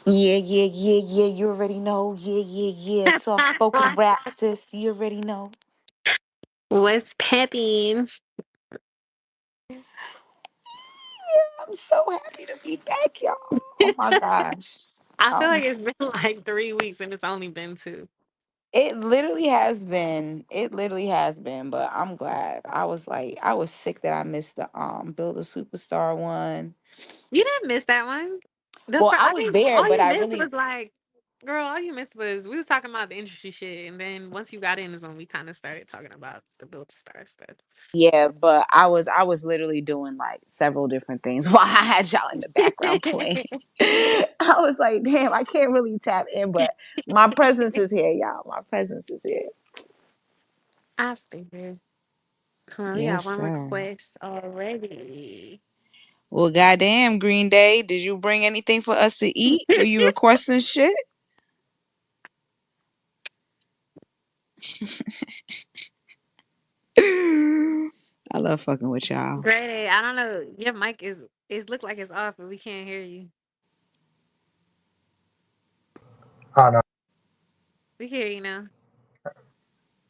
Yeah, yeah, yeah, yeah. You already know. Yeah, yeah, yeah. Soft spoken rap, sis. You already know. What's pepping? I'm so happy to be back, y'all. Oh my gosh. I feel Um, like it's been like 3 weeks and it's only been two. it literally has been. It literally has been, but I'm glad. I was sick that I missed the Build a Superstar one. You didn't miss that one. Well, I I was think there, all but you I missed really was like, girl, all you missed was we was talking about the industry shit, and then once you got in is when we kind of started talking about the Build Star stuff. yeah, but I was literally doing like several different things while I had y'all in the background playing. I was like, damn, I can't really tap in, but my presence is here, y'all. My presence is here. I figured. Huh, we Yes, got one sir. request already. Well, goddamn, Green Day, did you bring anything for us to eat for you requesting shit? I love fucking with y'all. Grady, I don't know. Your mic is look like it's off, but we can't hear you. Oh no. We hear you now.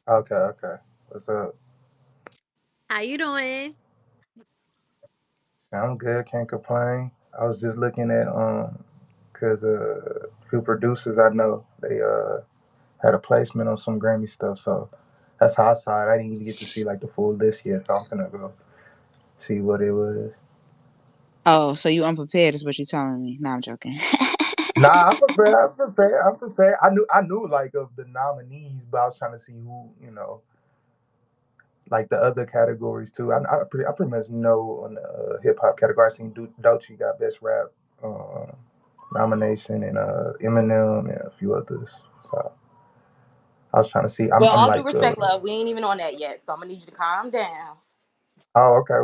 Okay, okay. What's up? How you doing? I'm good. Can't complain. I was just looking at cause few producers I know they had a placement on some Grammy stuff, so that's how I saw it. I didn't even get to see like the full list yet, so I'm gonna go see what it was. Oh, so you unprepared is what you're telling me. No, I'm joking. Nah, I'm prepared. I'm prepared. I'm prepared. I knew like of the nominees, but I was trying to see who like the other categories too. I pretty much know on the hip hop category. I seen Doechii got best rap uh, nomination and Eminem and a few others. So I was trying to see. I'm Well, I'm all due like respect, love, we ain't even on that yet, so I'm gonna need you to calm down. oh okay.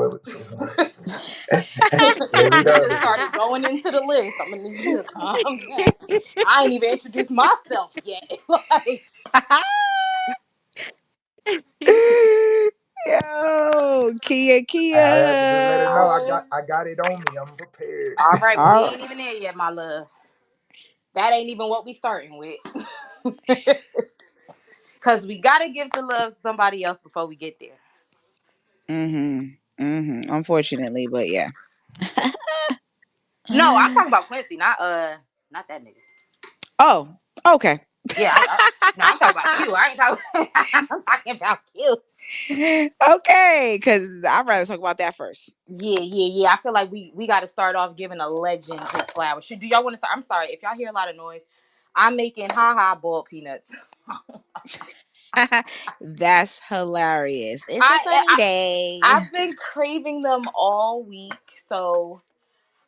Here we You go. just started going into the list. I'm gonna need you to calm down. I ain't even introduced myself yet. Like, Yo, Kia, I had to just let her know Kia. I got it on me. I'm prepared. all right, but we All ain't even there yet, my love. That ain't even what we starting with. Cause we gotta give the love to somebody else before we get there. Unfortunately, but yeah. No, I'm talking about Quincy, not that nigga. Oh, okay. Yeah, no, I'm talking about you. I ain't talking. I'm talking about you. Okay, because I'd rather talk about that first. Yeah, yeah, yeah. I feel like we got to start off giving a legend his flowers. Do y'all want to start? I'm sorry if y'all hear a lot of noise. I'm making boiled peanuts. That's hilarious. It's a I, sunny I day. I've been craving them all week, so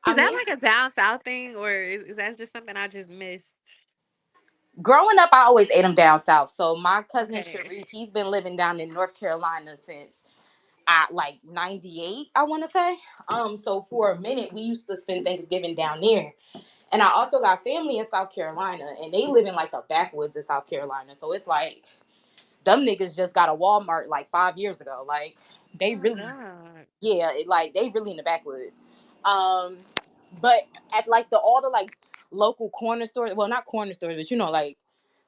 I Is that made. like a down south thing, or is that just something I just missed? Growing up, I always ate them down south. So my cousin Okay. Sharif, he's been living down in North Carolina since I like '98. I want to say. So for a minute, we used to spend Thanksgiving down there. And I also got family in South Carolina, and they live in like the backwoods of South Carolina. So it's like them niggas just got a Walmart like 5 years ago. Like Oh they my really, god. yeah, like they really in the backwoods. Um, but at like all the like local corner stores, well, not corner stores, but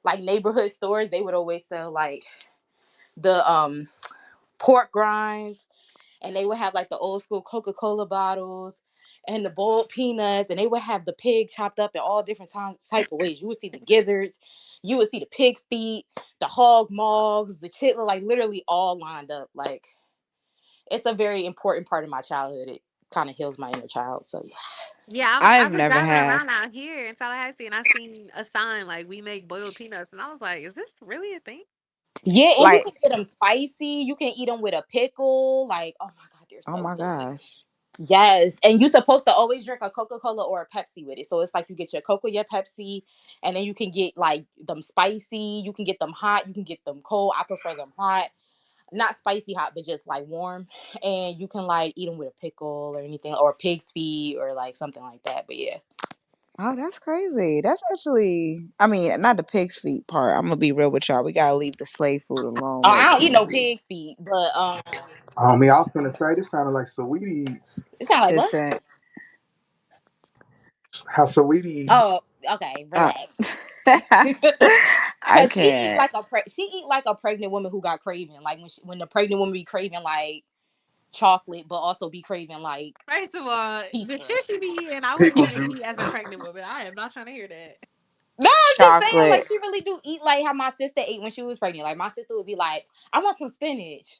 like neighborhood stores, they would always sell like the pork grinds, and they would have like the old school Coca-Cola bottles and the boiled peanuts, and they would have the pig chopped up in all different type of ways. You would see the gizzards, you would see the pig feet, the hog mogs, the chitlin, like literally all lined up. Like it's a very important part of my childhood. It kind of heals my inner child. So yeah. Yeah, I I've was never driving had. around out here in Tallahassee, and I seen a sign like "We make boiled peanuts," and I was like, "Is this really a thing?" Yeah, and you Like, can get them spicy. You can eat them with a pickle. Like, oh my god, they're oh so my good. gosh. Yes, and you're supposed to always drink a Coca Cola or a Pepsi with it. So it's like you get your Coca, your Pepsi, and then you can get like them spicy. You can get them hot. You can get them cold. I prefer them hot, not spicy hot, but just like warm. And you can like eat them with a pickle or anything, or pig's feet or like something like that. But yeah, Oh, that's crazy. That's actually, I mean, not the pig's feet part. I'm gonna be real with y'all. We gotta leave the slave food alone oh, when I it don't eat comes no to. pig's feet, but I mean, I was gonna say this sounded like Saweetie eats. it's not like what? Listen, How Saweetie Oh, eats. Okay, Uh, relax. I Cause she eat can't. like she eat like a pregnant woman who got craving. Like when the pregnant woman be craving like chocolate, but also be craving like First of all, the pizza. shit she be eating, I wouldn't Pickle even juice. eat as a pregnant woman. I am not trying to hear that. No, I'm just saying, like Chocolate. she really do eat like how my sister ate when she was pregnant. Like my sister would be like, "I want some spinach,"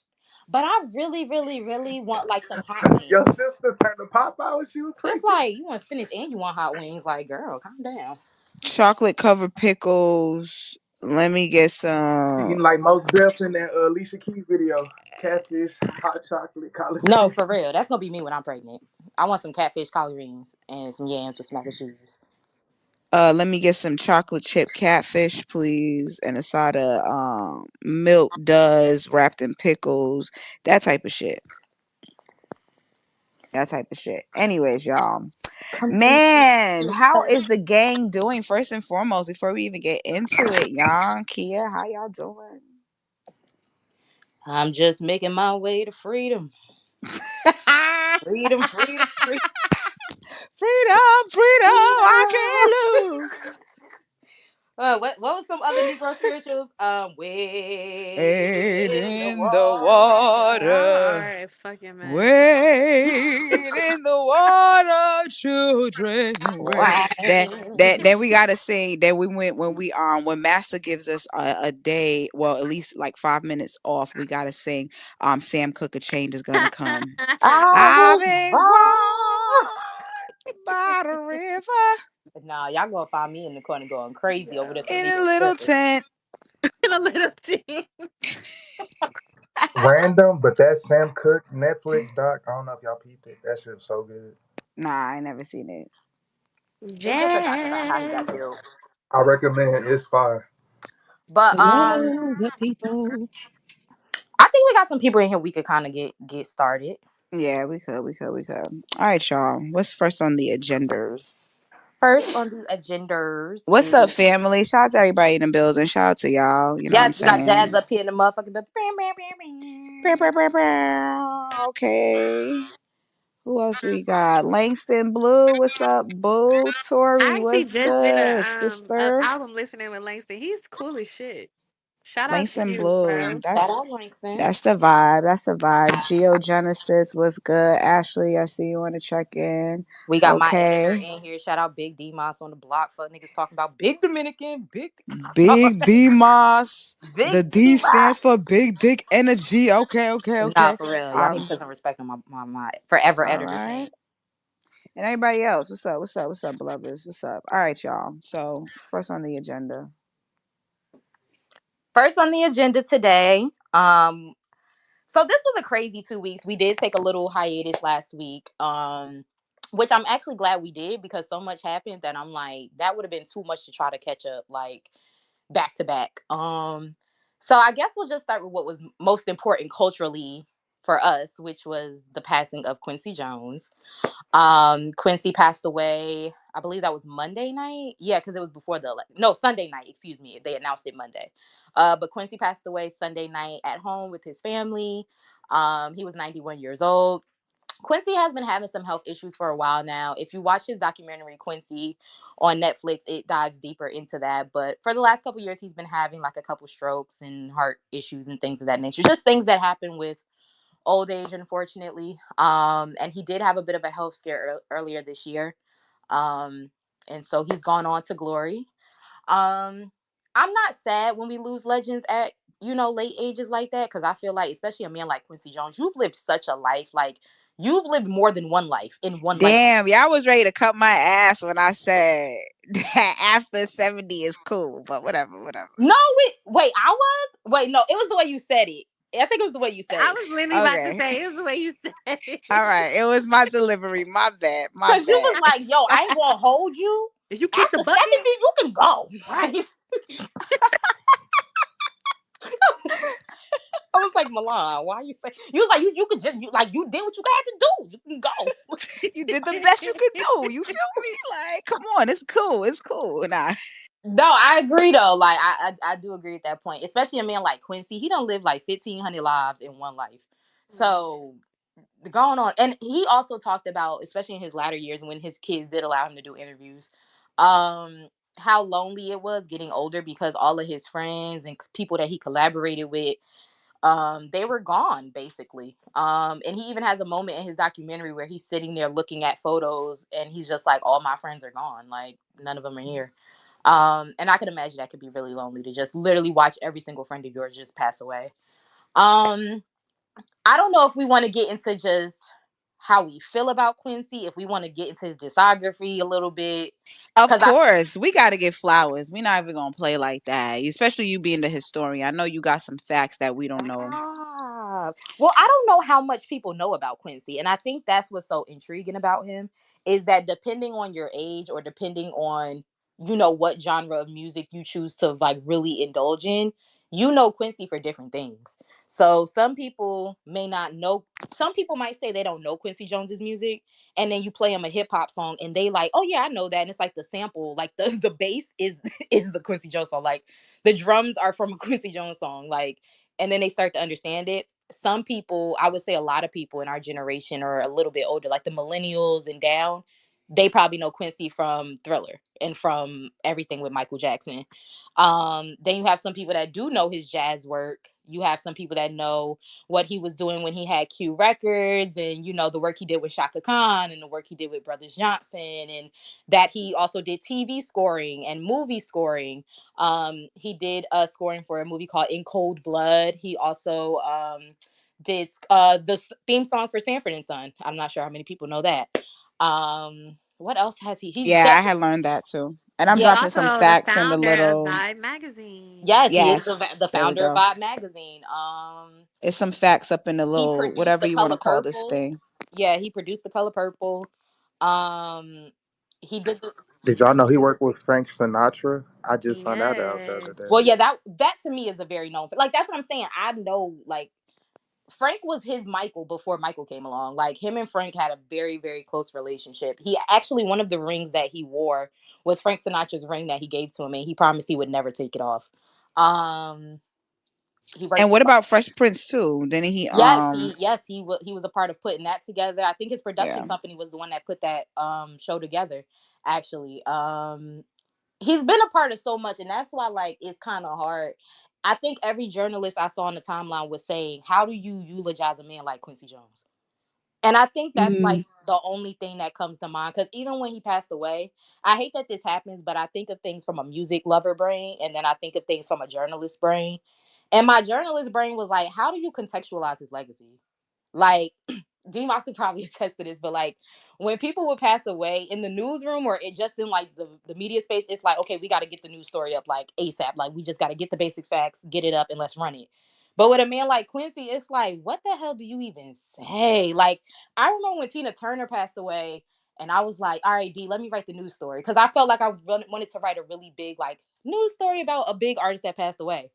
but I really, really, really want like some hot Your wings. sister turned to Popeye when she was It's pregnant. like you want spinach and you want hot wings. Like, girl, calm down. Chocolate covered pickles. Let me get She some. eating like most deaf in that Alicia Keys video. Catfish, hot chocolate, collard No, green. for real. That's gonna be me when I'm pregnant. I want some catfish, collard greens, and some yams with mac and cheese. Let me get some chocolate chip catfish, please, and a side of milk duds wrapped in pickles. That type of shit. That type of shit. Anyways, y'all. Come through. Man, how is the gang doing? First and foremost, before we even get into it, y'all, Kia, how y'all doing? I'm just making my way to freedom. Freedom, freedom, freedom. Freedom, freedom, I can't lose. What was some other Negro spirituals? Wade Wade in the in the water. Y'all water. are a fucking mess. Wade in the water, children. Wade. That Wang. then we gotta sing. That we went when we when Master gives us a day, well at least like 5 minutes off. We gotta sing. Sam Cooke, a change is gonna come. I I've was been born. born by the river Nah, y'all gonna find me in the corner going crazy over this some in a Negro little spirituals. tent. In a little team. Random, but that Sam Cooke Netflix doc. I don't know if y'all peeped it. That shit was so good. Nah, I ain't never seen it. It's just a doc about how he got Jazz. killed. I recommend it. It's fire. But Hello, good people. I think we got some people in here we could kind of get started. Yeah, we could. All right, y'all. What's first on the agendas? First on the agendas What's up, is family? Shout out to everybody in the building. Shout out to y'all. You know what I'm yes, we got Jazz saying? up here in the motherfucking building. Bow, bow, bow, bow. Okay. Who else we got? Langston Blue. What's up, Boo? I Tori, actually what's just did good, a sister? album listening with Langston. He's cool as shit. Shout out to Langston you, Blue. bro. Shout That's out Langston. that's the vibe. That's the vibe. Geogenesis was good. Ashley, I see you want to check in. We got my editor Okay. in here. Shout out Big D Moss on the block for niggas talking about Big Dominican, Big Big D Moss. Big The D D Moss. stands for Big Dick Energy. Okay, okay, Nah, okay. for real. Y'all need to Um, put some respect on my forever all editor's name. right. And everybody else, what's up? What's up? What's up, beloveds? What's up? All right, y'all. So first on the agenda. First on the agenda today. So this was a crazy 2 weeks. We did take a little hiatus last week. Which I'm actually glad we did because so much happened that I'm like, that would have been too much to try to catch up like back to back. So I guess we'll just start with what was most important culturally for us, which was the passing of Quincy Jones. Quincy passed away. I believe that was Monday night. Yeah, because it was before the no Sunday night. Excuse me. They announced it Monday. But Quincy passed away Sunday night at home with his family. He was 91 years old. Quincy has been having some health issues for a while now. If you watch his documentary Quincy on Netflix, it dives deeper into that. But for the last couple years, he's been having like a couple strokes and heart issues and things of that nature. Just things that happen with old age, unfortunately. And he did have a bit of a health scare earlier this year. Um, and so he's gone on to glory. Um, I'm not sad when we lose legends at late ages like that because I feel like, especially a man like Quincy Jones, you've lived such a life. Like you've lived more than one life in one lifetime. Damn, y'all was ready to cut my ass when I said that after 70 is cool, but whatever, whatever. No, wait, I was wait, no, it was the way you said it. I think it was the way you said I it. was literally about to Okay. say it's the way you said All it. right. It was my delivery. My bad. My Cause you bad. was like, yo, I ain't gonna hold you. If you push the After button, 70, you can go. right? I was like, Milan, why you say you was like you could just like you did what you had to do. You can go. You did the best you could do. You feel me? Like, come on. It's cool. It's cool. Nah. No, I agree though. Like I do agree at that point. Especially a man like Quincy. He don't live like 1,500 lives in one life. So going on, and he also talked about, especially in his latter years when his kids did allow him to do interviews. how lonely it was getting older because all of his friends and people that he collaborated with, they were gone basically. And he even has a moment in his documentary where he's sitting there looking at photos and he's just like, all my friends are gone, like none of them are here. And I can imagine that could be really lonely to just literally watch every single friend of yours just pass away. um I don't know if we want to get into just how we feel about Quincy, if we want to get into his discography a little bit, Of because I course, we got to get flowers. We're not even gonna play like that. Especially you being the historian. I know you got some facts that we don't know. well, I don't know how much people know about Quincy, and I think that's what's so intriguing about him is that depending on your age or depending on what genre of music you choose to like really indulge in, Quincy for different things. So some people may not know. Some people might say they don't know Quincy Jones's music, and then you play them a hip hop song, and they like, oh yeah, I know that, and it's like the sample, like the bass is is the Quincy Jones song, like the drums are from a Quincy Jones song, like, and then they start to understand it. Some people, I would say a lot of people in our generation or a little bit older, like the millennials and down, they probably know Quincy from Thriller and from everything with Michael Jackson. Then you have some people that do know his jazz work. You have some people that know what he was doing when he had Q Records, and the work he did with Shaka Khan and the work he did with Brothers Johnson, and that he also did TV scoring and movie scoring. He did scoring for a movie called In Cold Blood. He also did the theme song for Sanford and Son. I'm not sure how many people know that. What else has he? He's Yeah, I definitely, had learned that too. And I'm He's yeah, dropping some also the facts in the founder of little. Vibe magazine. yes, he is Yes, the there we founder of go. Vibe magazine. It's some facts up in the He little produced whatever The you want Color to call this Purple. thing. Yeah, he produced The Color Purple. Um, he did the Did y'all know he worked with Frank Sinatra? I just found that out the other Yes. well, day. yeah, that to me is a very known, like that's what I'm saying. I know, like Frank was his Michael before Michael came along. Like him and Frank had a very, very close relationship. He actually, one of the rings that he wore was Frank Sinatra's ring that he gave to him, and he promised he would never take it off. Um, he And worked with what about Fresh Prince too? Didn't he? he was a part of putting that together. I think his production Yeah. company was the one that put that show together. Actually, he's been a part of so much, and that's why like it's kind of hard. I think every journalist I saw on the timeline was saying, "How do you eulogize a man like Quincy Jones?" And I think that's Mm, like the only thing that comes to mind, because even when he passed away, I hate that this happens, but I think of things from a music lover brain, and then I think of things from a journalist brain. And my journalist brain was like, how do you contextualize his legacy? Like, Dean Moss could probably attest to this, but like when people would pass away in the newsroom or it just in like the media space, it's like, okay, we got to get the news story up like ASAP. Like we just got to get the basics facts, get it up, and let's run it. But with a man like Quincy, it's like, what the hell do you even say? Like, I remember when Tina Turner passed away, and I was like, all right, D, let me write the news story. Because I felt like I wanted to write a really big, like, news story about a big artist that passed away.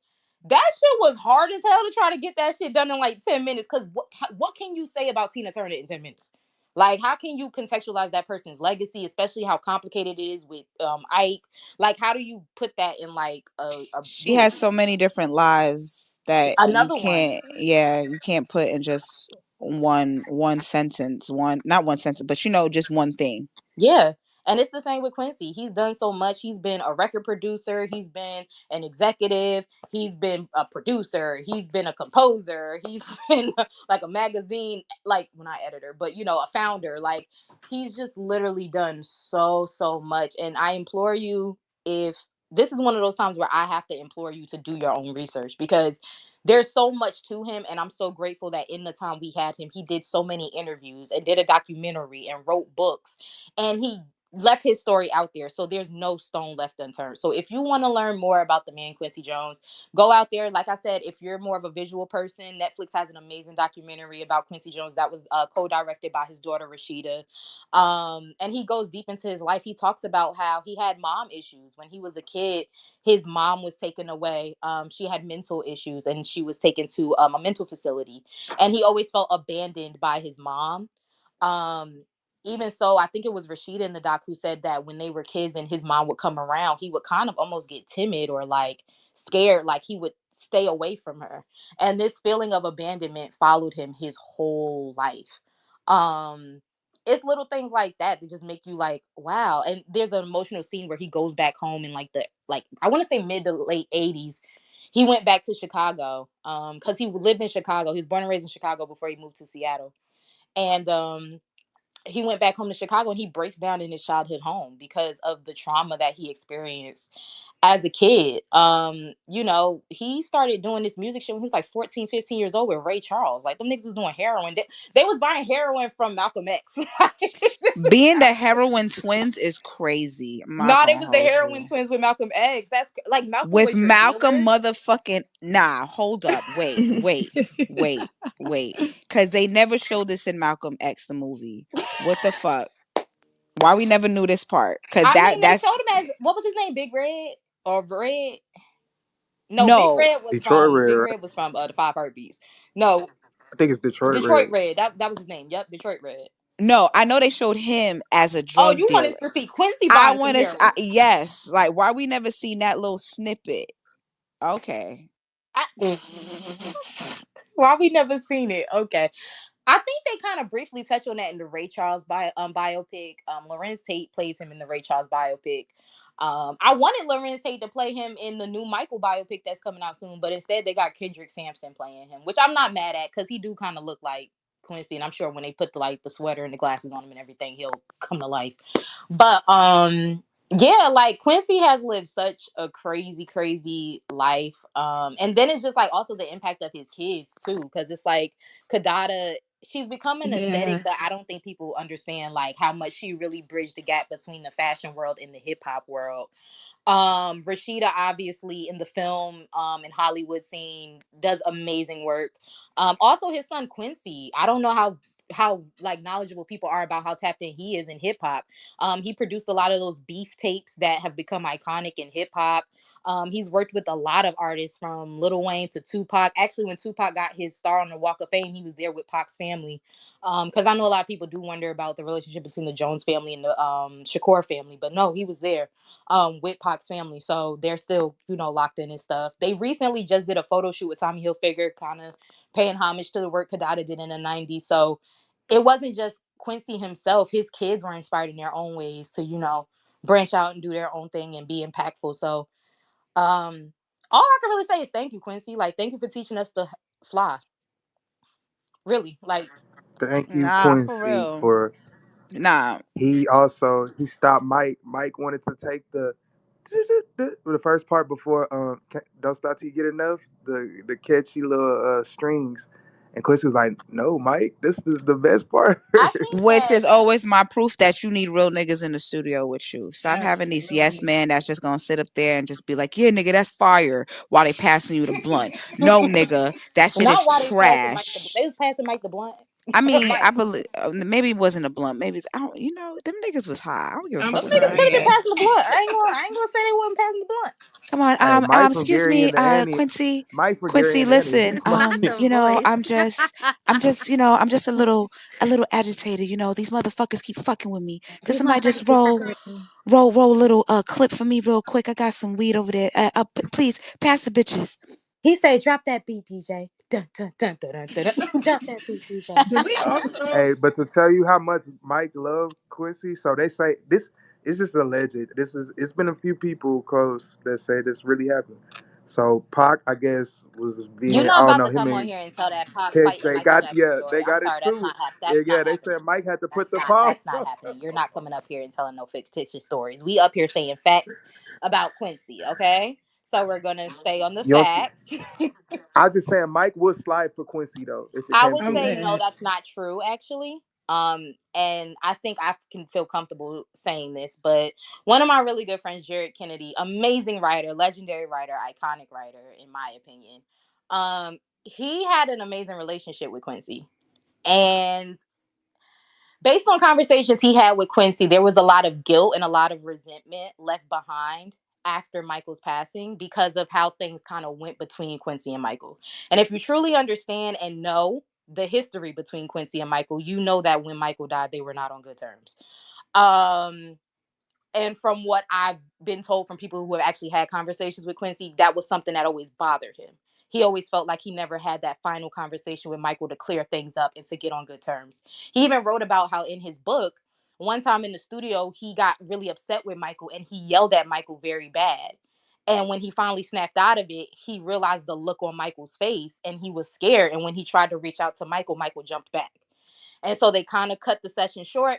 That shit was hard as hell to try to get that shit done in like 10 minutes. Because what can you say about Tina Turner in 10 minutes? Like, how can you contextualize that person's legacy, especially how complicated it is with Ike? Like, how do you put that in like a She has so many different lives that you another one? can't, yeah, you can't put in just one sentence, one not one sentence, but just one thing. Yeah. And it's the same with Quincy. He's done so much. He's been a record producer. He's been an executive. He's been a producer. He's been a composer. He's been like a magazine, like, well, not editor, but a founder. Like, he's just literally done so, so much. And I implore you, if this is one of those times where I have to implore you to do your own research, because there's so much to him, and I'm so grateful that in the time we had him, he did so many interviews and did a documentary and wrote books, and he left his story out there, so there's no stone left unturned. So if you want to learn more about the man Quincy Jones, go out there. Like I said, if you're more of a visual person, Netflix has an amazing documentary about Quincy Jones that was co-directed by his daughter Rashida. And he goes deep into his life. He talks about how he had mom issues when he was a kid. His mom was taken away. She had mental issues, and she was taken to a mental facility, and he always felt abandoned by his mom. um Even so, I think it was Rashida in the doc who said that when they were kids and his mom would come around, he would kind of almost get timid or like scared, like he would stay away from her. And this feeling of abandonment followed him his whole life. um it's little things like that that just make you like, wow. And there's an emotional scene where he goes back home in like the like I want to say mid to late 80s. He went back to Chicago because he lived in Chicago. He was born and raised in Chicago before he moved to Seattle. And he went back home to Chicago and he breaks down in his childhood home because of the trauma that he experienced as a kid. You know, he started doing this music shit when he was like 14, 15 years old with Ray Charles. Like them niggas was doing heroin. They was buying heroin from Malcolm X. This is Being how the heroin twins is crazy. I'm not Nah, they gonna was the hold heroin you. twins with Malcolm X. That's like Malcolm With was your Malcolm dealer. motherfucking nah, hold up. Wait. Wait. Cause they never showed this in Malcolm X the movie. What the fuck? Why we never knew this part? Cause I mean, they showed that's him as what was his name, Big Red or Red? No, no, Detroit Big Red, right? Red was from the Five Heartbeats. No, I think it's Detroit Detroit Red. Red. That was his name. Yep, Detroit Red. no. I know they showed him as a Oh, drug you wanted dealer. to see Quincy I buying some want to, heroin? yes. Like, why we never seen that little snippet? Okay. I, why we never seen it? Okay. I think they kind of briefly touch on that in the Ray Charles biopic. Lorenz Tate plays him in the Ray Charles biopic. I wanted Lorenz Tate to play him in the new Michael biopic that's coming out soon, but instead they got Kendrick Sampson playing him, which I'm not mad at because he do kind of look like Quincy, and I'm sure when they put the sweater and the glasses on him and everything, he'll come to life. But yeah, like Quincy has lived such a crazy, crazy life. And then it's just like also the impact of his kids too, because it's like Kadada, she's becoming an aesthetic, Yeah. but I don't think people understand like how much she really bridged the gap between the fashion world and the hip hop world. Rashida obviously in the film and Hollywood scene does amazing work. Also his son Quincy, I don't know how like knowledgeable people are about how tapped in he is in hip hop. He produced a lot of those beef tapes that have become iconic in hip hop. He's worked with a lot of artists from Lil Wayne to Tupac. Actually, when Tupac got his star on the Walk of Fame, he was there with Pac's family. Because I know a lot of people do wonder about the relationship between the Jones family and the Shakur family, but no, he was there with Pac's family. So they're still, locked in and stuff. They recently just did a photo shoot with Tommy Hilfiger, kind of paying homage to the work Kadada did in the 90s. So it wasn't just Quincy himself. His kids were inspired in their own ways to, branch out and do their own thing and be impactful. So all I can really say is thank you, Quincy. Like, thank you for teaching us to fly. Really. Like, Thank you, Nah, for Quincy, real. for Nah. he stopped Mike. Mike wanted to take the first part before don't stop till you get enough, the catchy little strings, and Quincy was like, no, Mike, this is the best part. I think Which that is always my proof that you need real niggas in the studio with you. Stop having these yes Absolutely. men that's just gonna sit up there and just be like, yeah, nigga, that's fire while they passing you the blunt. No, nigga, that shit not is why trash. they was passing Mike the Blunt. I mean, Mike. I believe maybe it wasn't a blunt. Maybe it's, I don't, them niggas was high. I don't give a I'm fuck Them what nobody niggas could have been say. crying. passing the blunt. I ain't gonna say they wasn't passing the blunt. Come on, Hey, Mike from excuse Gary me, and the Annie. Quincy, Mike from Gary Quincy, and the Annie. listen, Not the voice. I'm just a little agitated. These motherfuckers keep fucking with me. Could These somebody motherfuckers just keep fucking with me. roll a little clip for me real quick? I got some weed over there. Please pass the bitches. He said, "Drop that beat, DJ. Dun, dun, dun, dun, dun, dun, dun. Drop that beat, DJ." Do we also? Hey, but to tell you how much Mike loved Quincy, so they say this is just alleged. It's been a few people close that say this really happened. So Pac, I guess, was You're being, I not don't about know, to him come on and here and tell that Pac Catch, fighting Michael Jackson they story. I'm got sorry, that's into not it. that's not They said happening. Mike had to put That's the not palms that's not on. happening. You're not coming up here and telling no fictitious stories. We up here saying facts about Quincy, okay? So we're gonna stay on the You know, facts. I just saying Mike would slide for Quincy though if it I came would I'm to it. say no, dead. that's not true actually. And I think I can feel comfortable saying this, but one of my really good friends, Jared Kennedy, amazing writer, legendary writer, iconic writer, in my opinion. He had an amazing relationship with Quincy. And based on conversations he had with Quincy, there was a lot of guilt and a lot of resentment left behind after Michael's passing because of how things kind of went between Quincy and Michael. And if you truly understand and know the history between Quincy and Michael, you know that when Michael died, they were not on good terms. Um, and from what I've been told from people who have actually had conversations with Quincy, that was something that always bothered him. He always felt like he never had that final conversation with Michael to clear things up and to get on good terms. He even wrote about how in his book, one time in the studio, he got really upset with Michael and he yelled at Michael very bad. And when he finally snapped out of it, he realized the look on Michael's face and he was scared. And when he tried to reach out to Michael, Michael jumped back. And so they kind of cut the session short.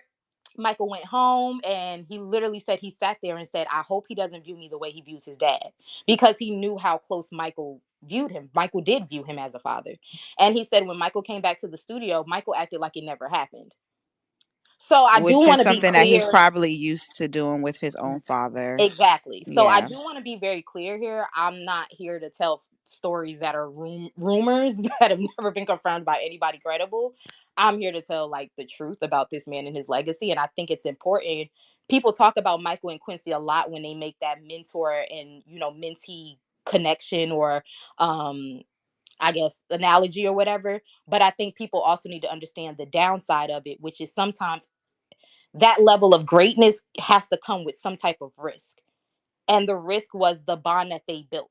Michael went home and he literally said he sat there and said, I hope he doesn't view me the way he views his dad, because he knew how close Michael viewed him. Michael did view him as a father. And he said when Michael came back to the studio, Michael acted like it never happened. So I do Which is want to be something that he's clear. probably used to doing with his own father. Exactly. So I Yeah. do want to be very clear here. I'm not here to tell stories that are rumors that have never been confirmed by anybody credible. I'm here to tell like the truth about this man and his legacy. And I think it's important. People talk about Michael and Quincy a lot when they make that mentor and, mentee connection, or I guess analogy or whatever. But I think people also need to understand the downside of it, which is sometimes that level of greatness has to come with some type of risk, and the risk was the bond that they built.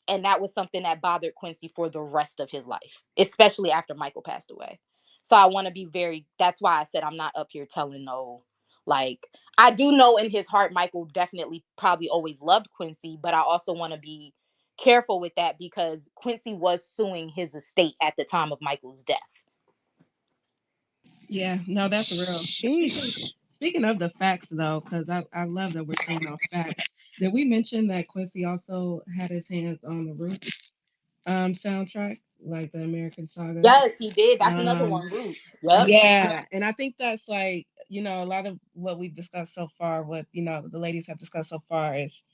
And that was something that bothered Quincy for the rest of his life, especially after Michael passed away. So I want to be very, that's why I said I'm not up here telling no, like, I do know in his heart, Michael definitely probably always loved Quincy, but I also want to be careful with that because Quincy was suing his estate at the time of Michael's death. Yeah, no, that's real. Speaking Sheesh. speaking of the facts though, because I love that we're talking about facts. Did we mention that Quincy also had his hands on the Roots soundtrack, like the American Saga? Yes, he did. That's another Um, one, Roots. Yep. yeah, and I think that's like, a lot of what we've discussed so far, what the ladies have discussed so far is,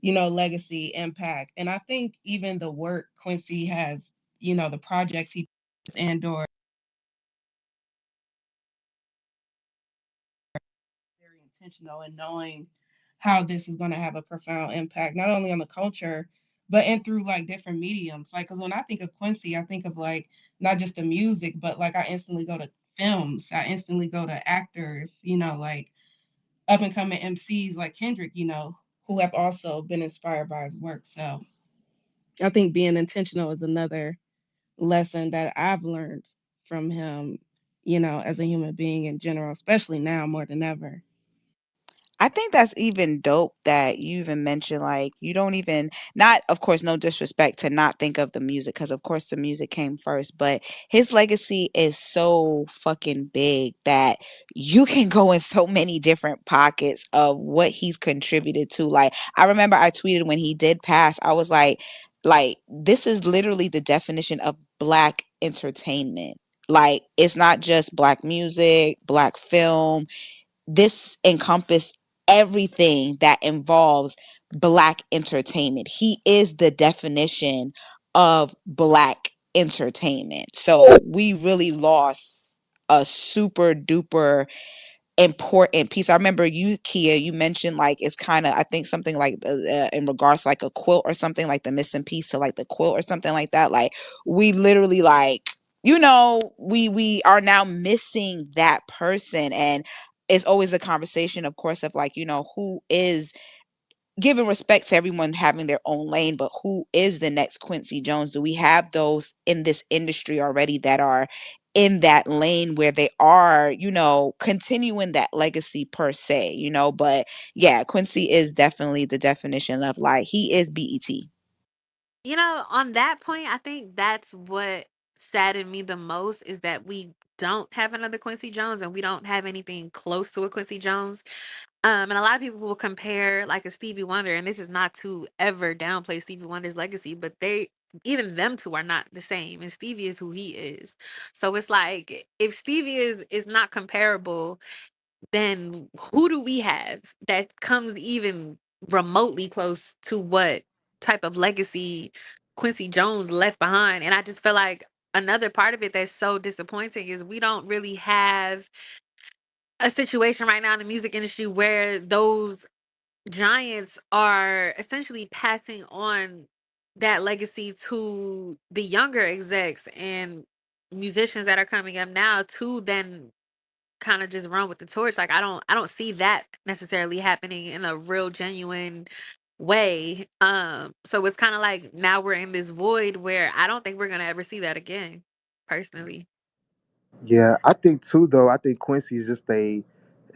legacy, impact. And I think even the work Quincy has, the projects he does and or very intentional in knowing how this is going to have a profound impact, not only on the culture, but and through like different mediums. Like, because when I think of Quincy, I think of like not just the music, but like I instantly go to films, I instantly go to actors, like up and coming MCs like Kendrick, who have also been inspired by his work. So I think being intentional is another lesson that I've learned from him, as a human being in general, especially now more than ever. I think that's even dope that you even mentioned, like, you don't even, not, of course, no disrespect to not think of the music, because of course the music came first, but his legacy is so fucking big that you can go in so many different pockets of what he's contributed to. Like, I remember I tweeted when he did pass, I was like, this is literally the definition of black entertainment. Like, it's not just black music, black film, this encompassed everything that involves black entertainment. He is the definition of black entertainment. So we really lost a super duper important piece. I remember you, Kia, you mentioned like it's kind of, I think something like in regards to like a quilt or something, like the missing piece to like the quilt or something like that. Like we literally like, we are now missing that person. And it's always a conversation, of course, of like, who is giving respect to everyone having their own lane, but who is the next Quincy Jones? Do we have those in this industry already that are in that lane where they are, continuing that legacy per se, but yeah, Quincy is definitely the definition of like, he is BET. On that point, I think that's what saddened me the most is that we don't have another Quincy Jones and we don't have anything close to a Quincy Jones. And a lot of people will compare like a Stevie Wonder, and this is not to ever downplay Stevie Wonder's legacy, but even them two are not the same. And Stevie is who he is. So it's like if Stevie is not comparable, then who do we have that comes even remotely close to what type of legacy Quincy Jones left behind? And I just feel like another part of it that's so disappointing is we don't really have a situation right now in the music industry where those giants are essentially passing on that legacy to the younger execs and musicians that are coming up now to then kind of just run with the torch. Like I don't see that necessarily happening in a real genuine way. So it's kind of like now we're in this void where I don't think we're gonna ever see that again, personally. Yeah, I think too though. I think Quincy is just a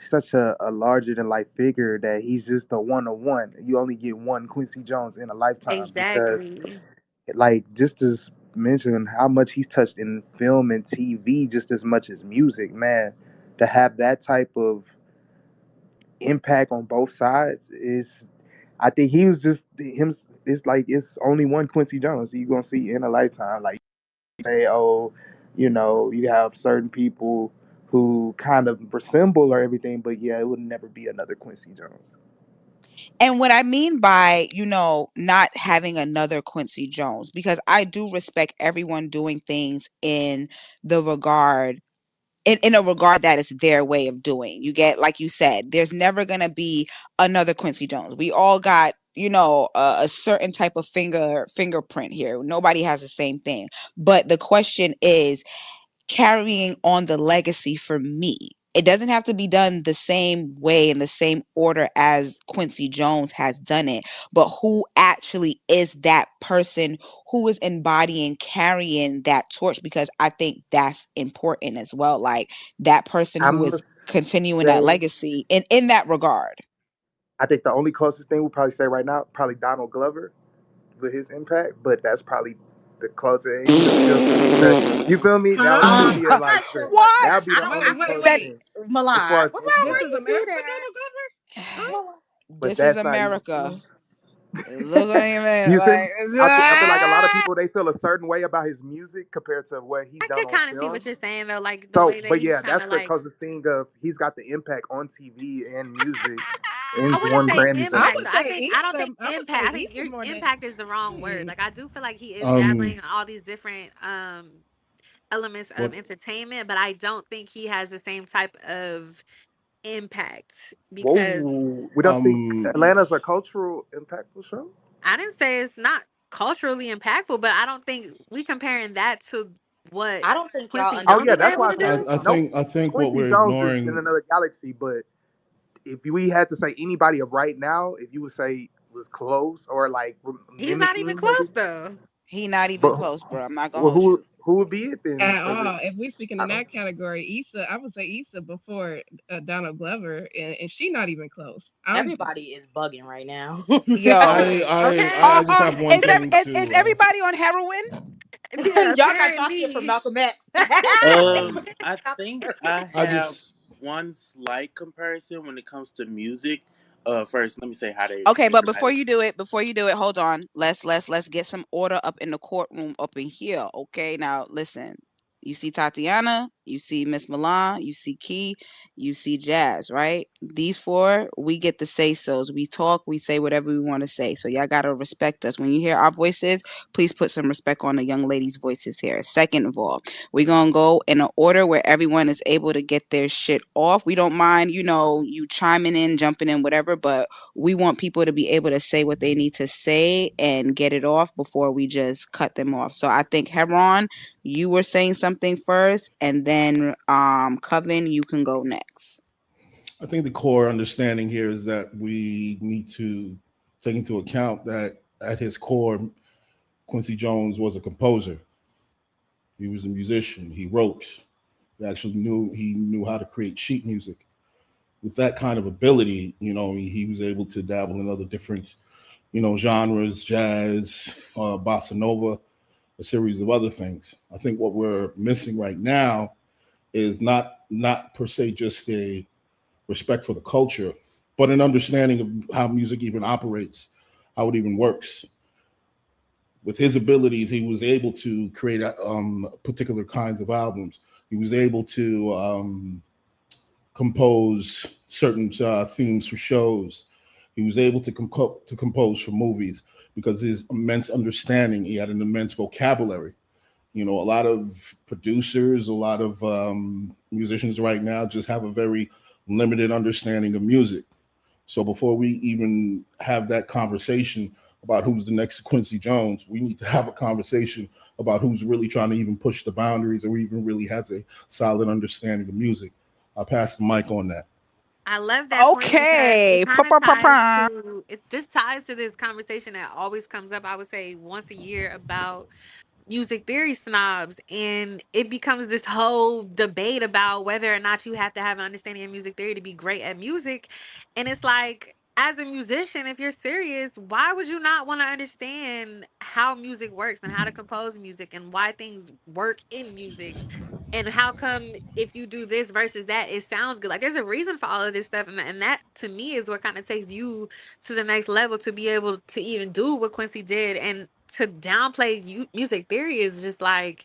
such a larger than life figure that he's just a one on one. You only get one Quincy Jones in a lifetime because Exactly. like just as mentioned how much he's touched in film and TV just as much as music, man. To have that type of impact on both sides is I think he was just him. It's like it's only one Quincy Jones you're gonna see in a lifetime. Like say, oh, you have certain people who kind of resemble or everything, but yeah, it would never be another Quincy Jones. And what I mean by, not having another Quincy Jones, because I do respect everyone doing things the regard in a regard that is their way of doing. You get, like you said, there's never gonna be another Quincy Jones. We all got, a certain type of fingerprint here. Nobody has the same thing. But the question is, carrying on the legacy for me. It doesn't have to be done the same way in the same order as Quincy Jones has done it, but who actually is that person who is embodying, carrying that torch? Because I think that's important as well. Like that person I who is must continuing that say, legacy in that regard. I think the only closest thing we'll probably say right now, probably Donald Glover with his impact, but that's probably the closest. He just feels to me that you feel me. That Huh? would just Uh, be I'm like not sure the what what? that would be I the don't. only Wait, I wait, close Said wait. thing as far Milan. as Well, Quincy This why is Jones. you do America, that? Donald Glover? Huh? Milan? But this is that's not even. America. Look at him, man. You feel me? Like, I feel like a lot of people they feel a certain way about his music compared to what he's I done could on kind of see film. what you're saying though, like the So, way that but he's yeah, kind that's of the like, closest thing of he's got the impact on TV and music, I and he's wouldn't won say Grammys and I impact would though. shit. I say think I don't Issa. think I would say impact. I think Issa more than. impact is the wrong word. Hmm. Like I do feel like he is Um, dabbling in all these different elements of what entertainment, but I don't think he has the same type of impact because Whoa, we don't think um Atlanta's a cultural impactful show. I didn't say it's not culturally impactful, but I don't think we comparing that to what I don't think y'all Quincy Oh Jones yeah, was that's understand able why I to said do. no. I think what Quincy we're Jones is in ignoring. another galaxy, but if we had to say anybody of right now, if you would say was close or like He's not even mimicking maybe, close though. he not even but close, bro. I'm not gonna well, hold you. who would be it then? At Is it? all. If we speaking I in don't. that category, Issa, I would say Issa before Donald Glover, and she not even close. I'm. everybody is bugging right now. Yo, Okay. I just have one thing is to. everybody on heroin? Yeah, Y'all got y'all shit from apparently. Malcolm X. Um, I think I I have just one slight comparison when it comes to music. First, let me say hi to Okay, but everybody. before you do it, hold on. Let's get some order up in the courtroom up in here. Okay, now listen. You see Tatiana, you see Miss Milan, you see Key, you see Jazz, right? These four, we get the say so's. We talk, we say whatever we want to say. So y'all gotta respect us. When you hear our voices, please put some respect on the young ladies' voices here. Second of all, we're gonna go in an order where everyone is able to get their shit off. We don't mind, you chiming in, jumping in, whatever, but we want people to be able to say what they need to say and get it off before we just cut them off. So I think Heron, you were saying something first, and then Coven, you can go next. I think the core understanding here is that we need to take into account that at his core, Quincy Jones was a composer. He was a musician. He wrote. He knew how to create sheet music. With that kind of ability, he was able to dabble in other different, genres, jazz, bossa nova, a series of other things. I think what we're missing right now is not per se just a respect for the culture, but an understanding of how music even operates, how it even works. With his abilities, he was able to create particular kinds of albums. He was able to compose certain themes for shows. He was able to compose for movies because his immense understanding. He had an immense vocabulary. A lot of producers, a lot of musicians right now just have a very limited understanding of music. So before we even have that conversation about who's the next Quincy Jones, we need to have a conversation about who's really trying to even push the boundaries or even really has a solid understanding of music. I'll pass the mic on that. I love that point because it Okay. Pa, kind of pa, pa, ties pa. to it. This ties to this conversation that always comes up. I would say once a year about music theory snobs, and it becomes this whole debate about whether or not you have to have an understanding of music theory to be great at music. And it's like, as a musician, if you're serious, why would you not want to understand how music works and how to compose music and why things work in music? And how come if you do this versus that, it sounds good? Like, there's a reason for all of this stuff, and that to me is what kind of takes you to the next level to be able to even do what Quincy did. And to downplay music theory is just like,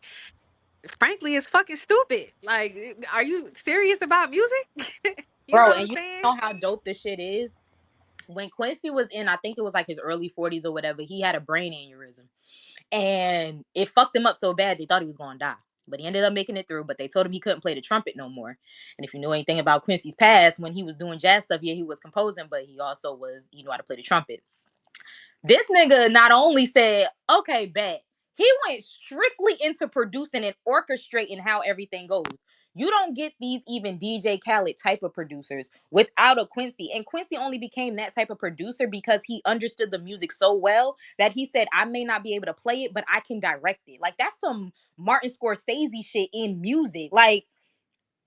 frankly, it's fucking stupid. Like, are you serious about music? You know Bro, what I'm and you saying? know how dope this shit is? When Quincy was in, I think it was like his early 40s or whatever, he had a brain aneurysm. And it fucked him up so bad they thought he was gonna die. But he ended up making it through. But they told him he couldn't play the trumpet no more. And if you know anything about Quincy's past, when he was doing jazz stuff, yeah, he was composing, but he also was, you know, how to play the trumpet. This nigga not only said, okay, bet. He went strictly into producing and orchestrating how everything goes. You don't get these even DJ Khaled type of producers without a Quincy. And Quincy only became that type of producer because he understood the music so well that he said, I may not be able to play it, but I can direct it. Like, that's some Martin Scorsese shit in music. Like,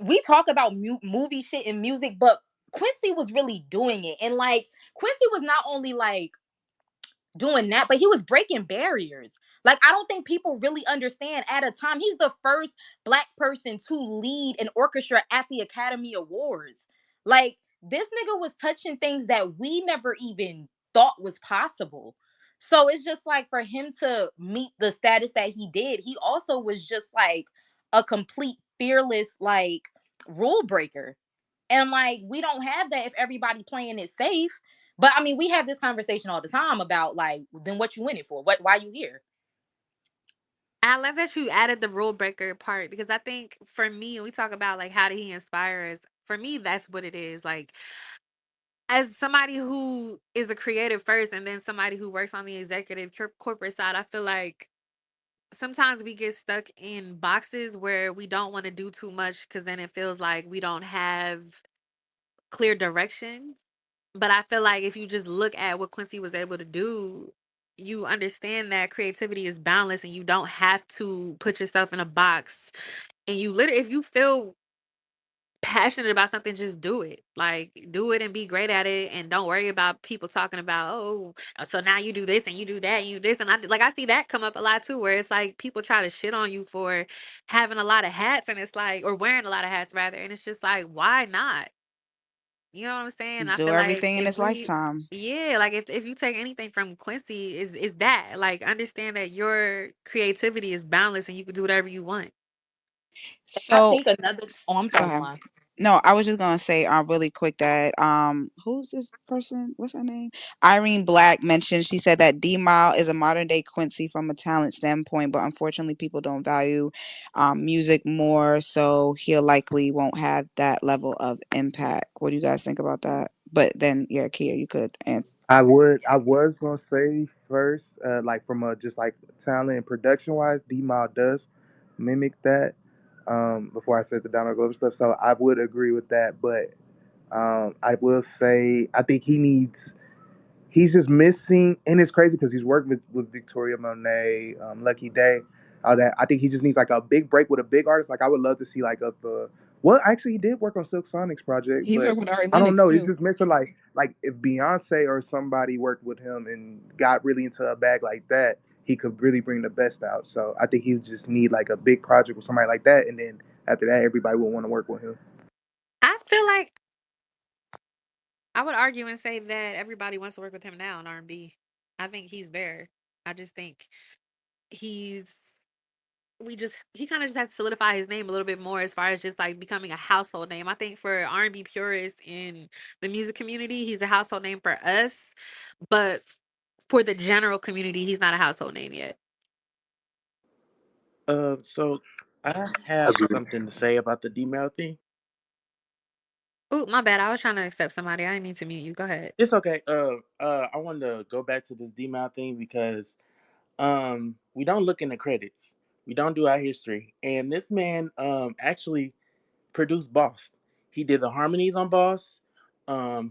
we talk about movie shit in music, but Quincy was really doing it. And like, Quincy was not only like doing that, but he was breaking barriers. Like, I don't think people really understand at a time. He's the first black person to lead an orchestra at the Academy Awards. Like, this nigga was touching things that we never even thought was possible. So it's just like, for him to meet the status that he did, he also was just like a complete fearless, like, rule breaker. And like, we don't have that if everybody playing it safe. But I mean, we have this conversation all the time about like, then what you in it for? Why you here? I love that you added the rule breaker part because I think for me, when we talk about like how did he inspire us, for me, that's what it is. Like, as somebody who is a creative first and then somebody who works on the executive corporate side, I feel like sometimes we get stuck in boxes where we don't want to do too much because then it feels like we don't have clear direction. But I feel like if you just look at what Quincy was able to do, you understand that creativity is boundless and you don't have to put yourself in a box. And you literally, if you feel passionate about something, just do it. Like, do it and be great at it, and don't worry about people talking about, oh, so now you do this and you do that and you this. And I see that come up a lot too, where it's like people try to shit on you for having a lot of hats, and it's like, or wearing a lot of hats rather, and it's just like, why not? You know what I'm saying? I Do feel like everything in if his we, lifetime. yeah, like if you take anything from Quincy, is that, like, understand that your creativity is boundless and you can do whatever you want. I So think another. Oh, I'm go sorry, ahead. Milan. No, I was just gonna say really quick that who's this person? What's her name? Irene Black mentioned, she said that D Mile is a modern day Quincy from a talent standpoint, but unfortunately people don't value music more, so he'll likely won't have that level of impact. What do you guys think about that? But then yeah, Kia, you could answer. I was gonna say first, like from a just like talent and production wise, D-Mile does mimic that. Before I said the Donald Glover stuff, so I would agree with that. But I will say I think he's just missing, and it's crazy because he's worked with Victoria Monet, Lucky Day, all that. I think he just needs like a big break with a big artist. Like I would love to see like well, actually he did work on Silk Sonic's project, He's but working with Ari I don't Lennox know. He's too. just missing like if Beyonce or somebody worked with him and got really into a bag like that, he could really bring the best out. So I think he would just need like a big project with somebody like that, and then after that, everybody will want to work with him. I feel like I would argue and say that everybody wants to work with him now in R&B. I think he's there. I just think he's he kind of just has to solidify his name a little bit more as far as just like becoming a household name. I think for R&B purists in the music community, he's a household name for us, but for the general community, he's not a household name yet. So I have something to say about the D-Mail thing. Oh, my bad. I was trying to accept somebody. I didn't mean to mute you. Go ahead. It's okay. I wanted to go back to this D-Mail thing because we don't look in the credits. We don't do our history. And this man actually produced Boss. He did the harmonies on Boss.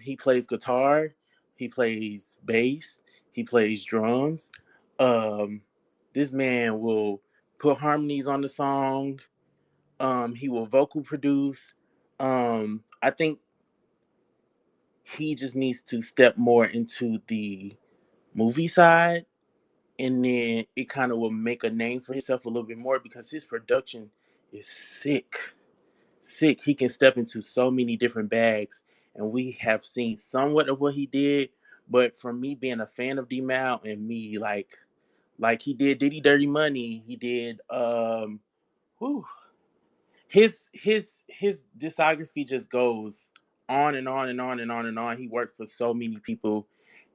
He plays guitar, he plays bass, he plays drums. Um, this man will put harmonies on the song. He will vocal produce. I think he just needs to step more into the movie side, and then it kind of will make a name for himself a little bit more because his production is sick. Sick. He can step into so many different bags, and we have seen somewhat of what he did. But for me being a fan of D Mal and me like he did Diddy Dirty Money, he did whew, his discography just goes on and on and on and on and on. He worked for so many people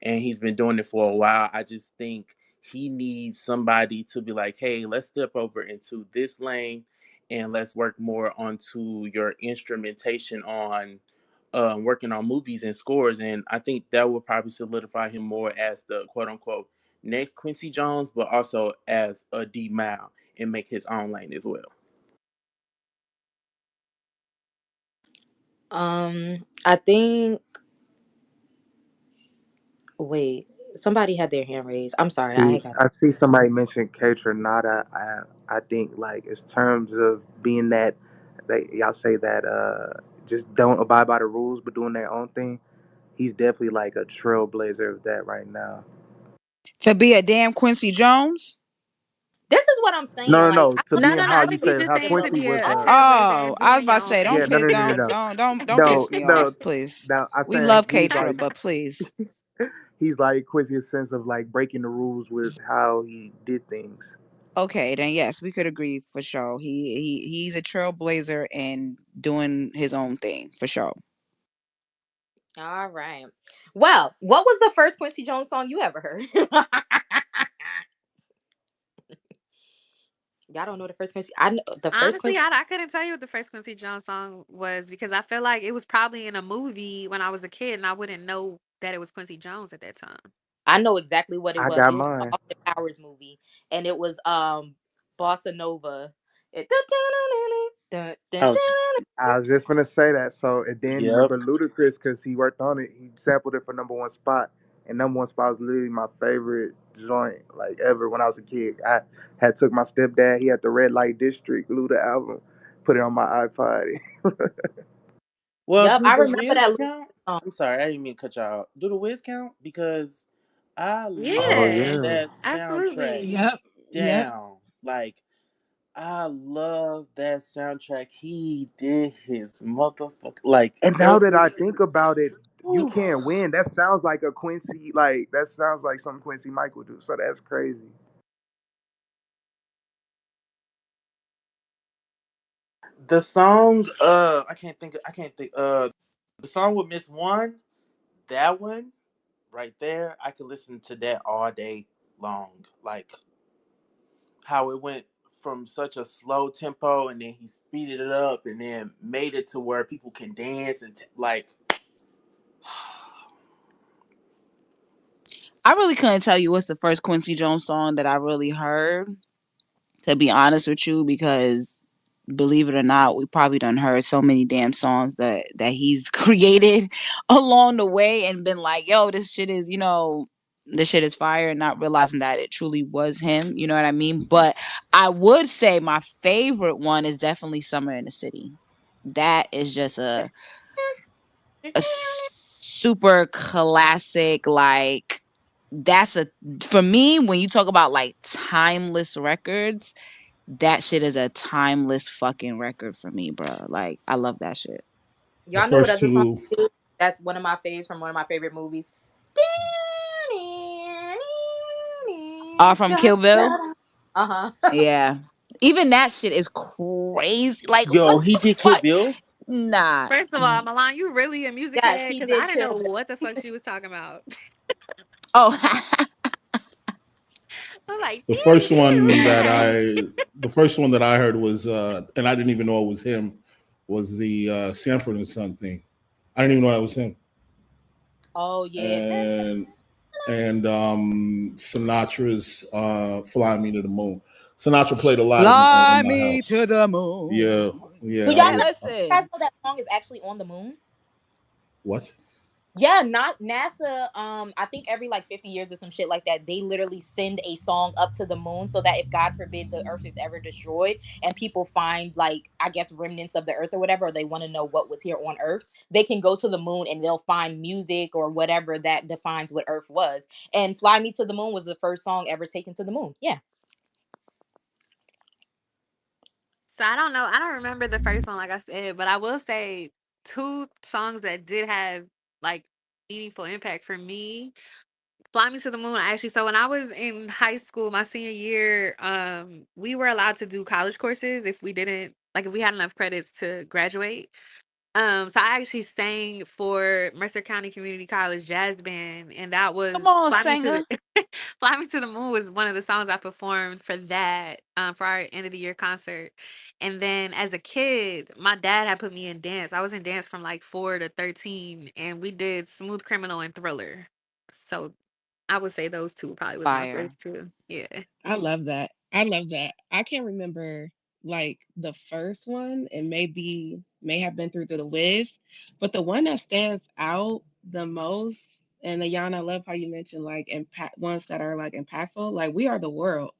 and he's been doing it for a while. I just think he needs somebody to be like, hey, let's step over into this lane and let's work more onto your instrumentation on working on movies and scores. And I think that will probably solidify him more as the quote unquote next Quincy Jones, but also as a D Mal and make his own lane as well. I think. Wait, somebody had their hand raised. I'm sorry, I See, had got. I see somebody mention K Tronada. I think like in terms of being that they y'all say that just don't abide by the rules but doing their own thing. He's definitely like a trailblazer of that right now. To be a damn Quincy Jones. This is what I'm No, saying. no, Like, no. I To don't No, being no, no. how I you think he's say just how saying to Quincy be was. a trailblazer Oh, and I was doing about your to own say, Yeah, don't no, thing. piss, no, no, no, don't no, piss me no, off, please. no. I'm We saying love he's like Katra, but please. he's like Quincy's sense of like breaking the rules with how he did things. Okay, then yes, we could agree for sure. He's a trailblazer and doing his own thing for sure. all right. Well, what was the first Quincy Jones song you ever heard? Y'all don't know the first Quincy. I know the first Honestly, Quincy. I couldn't tell you what the first Quincy Jones song was because I feel like it was probably in a movie when I was a kid and I wouldn't know that it was Quincy Jones at that time. I know exactly what it I was. got It was the mine. Austin Powers movie, and it was Bossa Nova. It, Oh, I was just gonna say that. So and then yep. remember Ludacris because he worked on it. He sampled it for number one spot, and number one spot was literally my favorite joint like ever when I was a kid. I had took my stepdad. He had the Red Light District Luda album, put it on my iPod. Well, Yep, do I the remember Wiz that count? song. I'm sorry, I didn't mean to cut y'all out. Do the Wiz count? Because I Oh love Yeah, yeah. that soundtrack absolutely. Yep. Yep. down. Like, I love that soundtrack. He did his motherfucker like And now that every. I think about it, you Whew. can't win. That sounds like a Quincy. Like that sounds like something Quincy Mike would do. So that's crazy. The song, I can't think. The song with Miss One, that one right there, I could listen to that all day long. Like how it went from such a slow tempo and then he speeded it up and then made it to where people can dance and like I really couldn't tell you what's the first Quincy Jones song that I really heard, to be honest with you, because believe it or not, we probably done heard so many damn songs that he's created along the way and been like, yo, this shit is, this shit is fire, and not realizing that it truly was him. You know what I mean? But I would say my favorite one is definitely Summer in the City. That is just a super classic, like that's a for me when you talk about like timeless records, that shit is a timeless fucking record for me, bro. Like I love that shit. The Y'all know what first other song two, too? That's one of my faves from one of my favorite movies. From Kill Bill. Uh huh. Yeah. Even that shit is crazy. Like yo, what he the did Kill fuck? Bill. Nah. First of all, Milan, you really a music Yes, head? he Because I did didn't Kill know Bill. what the fuck she was talking about. Oh, I'm like, the first one that I, the first one that I heard was, and I didn't even know it was him, was the Sanford and Son thing. I didn't even know that was him. Oh yeah. And Sinatra's "Fly Me to the Moon." Sinatra played a lot in fly my me house. to the moon. Yeah, Do yeah. I y'all Man, would. know? You guys listen. know that song is actually on the moon? What? Yeah, not NASA. I think every like 50 years or some shit like that, they literally send a song up to the moon so that if God forbid the Earth is ever destroyed and people find like I guess remnants of the Earth or whatever, or they want to know what was here on Earth, they can go to the moon and they'll find music or whatever that defines what Earth was. And "Fly Me to the Moon" was the first song ever taken to the moon. Yeah. So I don't know. I don't remember the first one, like I said, but I will say two songs that did have like meaningful impact for me. Fly Me to the Moon. Actually, so when I was in high school, my senior year, we were allowed to do college courses if we didn't like if we had enough credits to graduate. So I actually sang for Mercer County Community College Jazz Band, and that Come was on, "Fly Me to singer. the Fly Me to the Moon" was one of the songs I performed for that, for our end of the year concert. And then as a kid, my dad had put me in dance. I was in dance from like 4 to 13, and we did Smooth Criminal and Thriller. So I would say those two probably was my Fire. first two. Yeah. I love that. I love that. I can't remember like the first one, and maybe may have been through the Wiz, but the one that stands out the most, and Ayana, I love how you mentioned like impact ones that are like impactful. Like "We Are the World."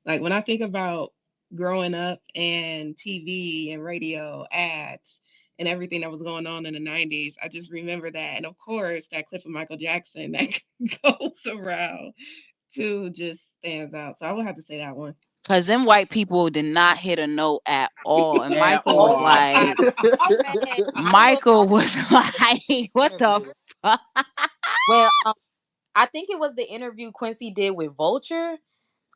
Like when I think about growing up and TV and radio ads and everything that was going on in the 90s, I just remember that. And of course, that clip of Michael Jackson that goes around too just stands out. So I would have to say that one. Cause them white people did not hit a note at all. And At Michael was Oh my all. God. like, Oh man, I don't know if Michael y'all was like, what the interview. fuck? Well, I think it was the interview Quincy did with Vulture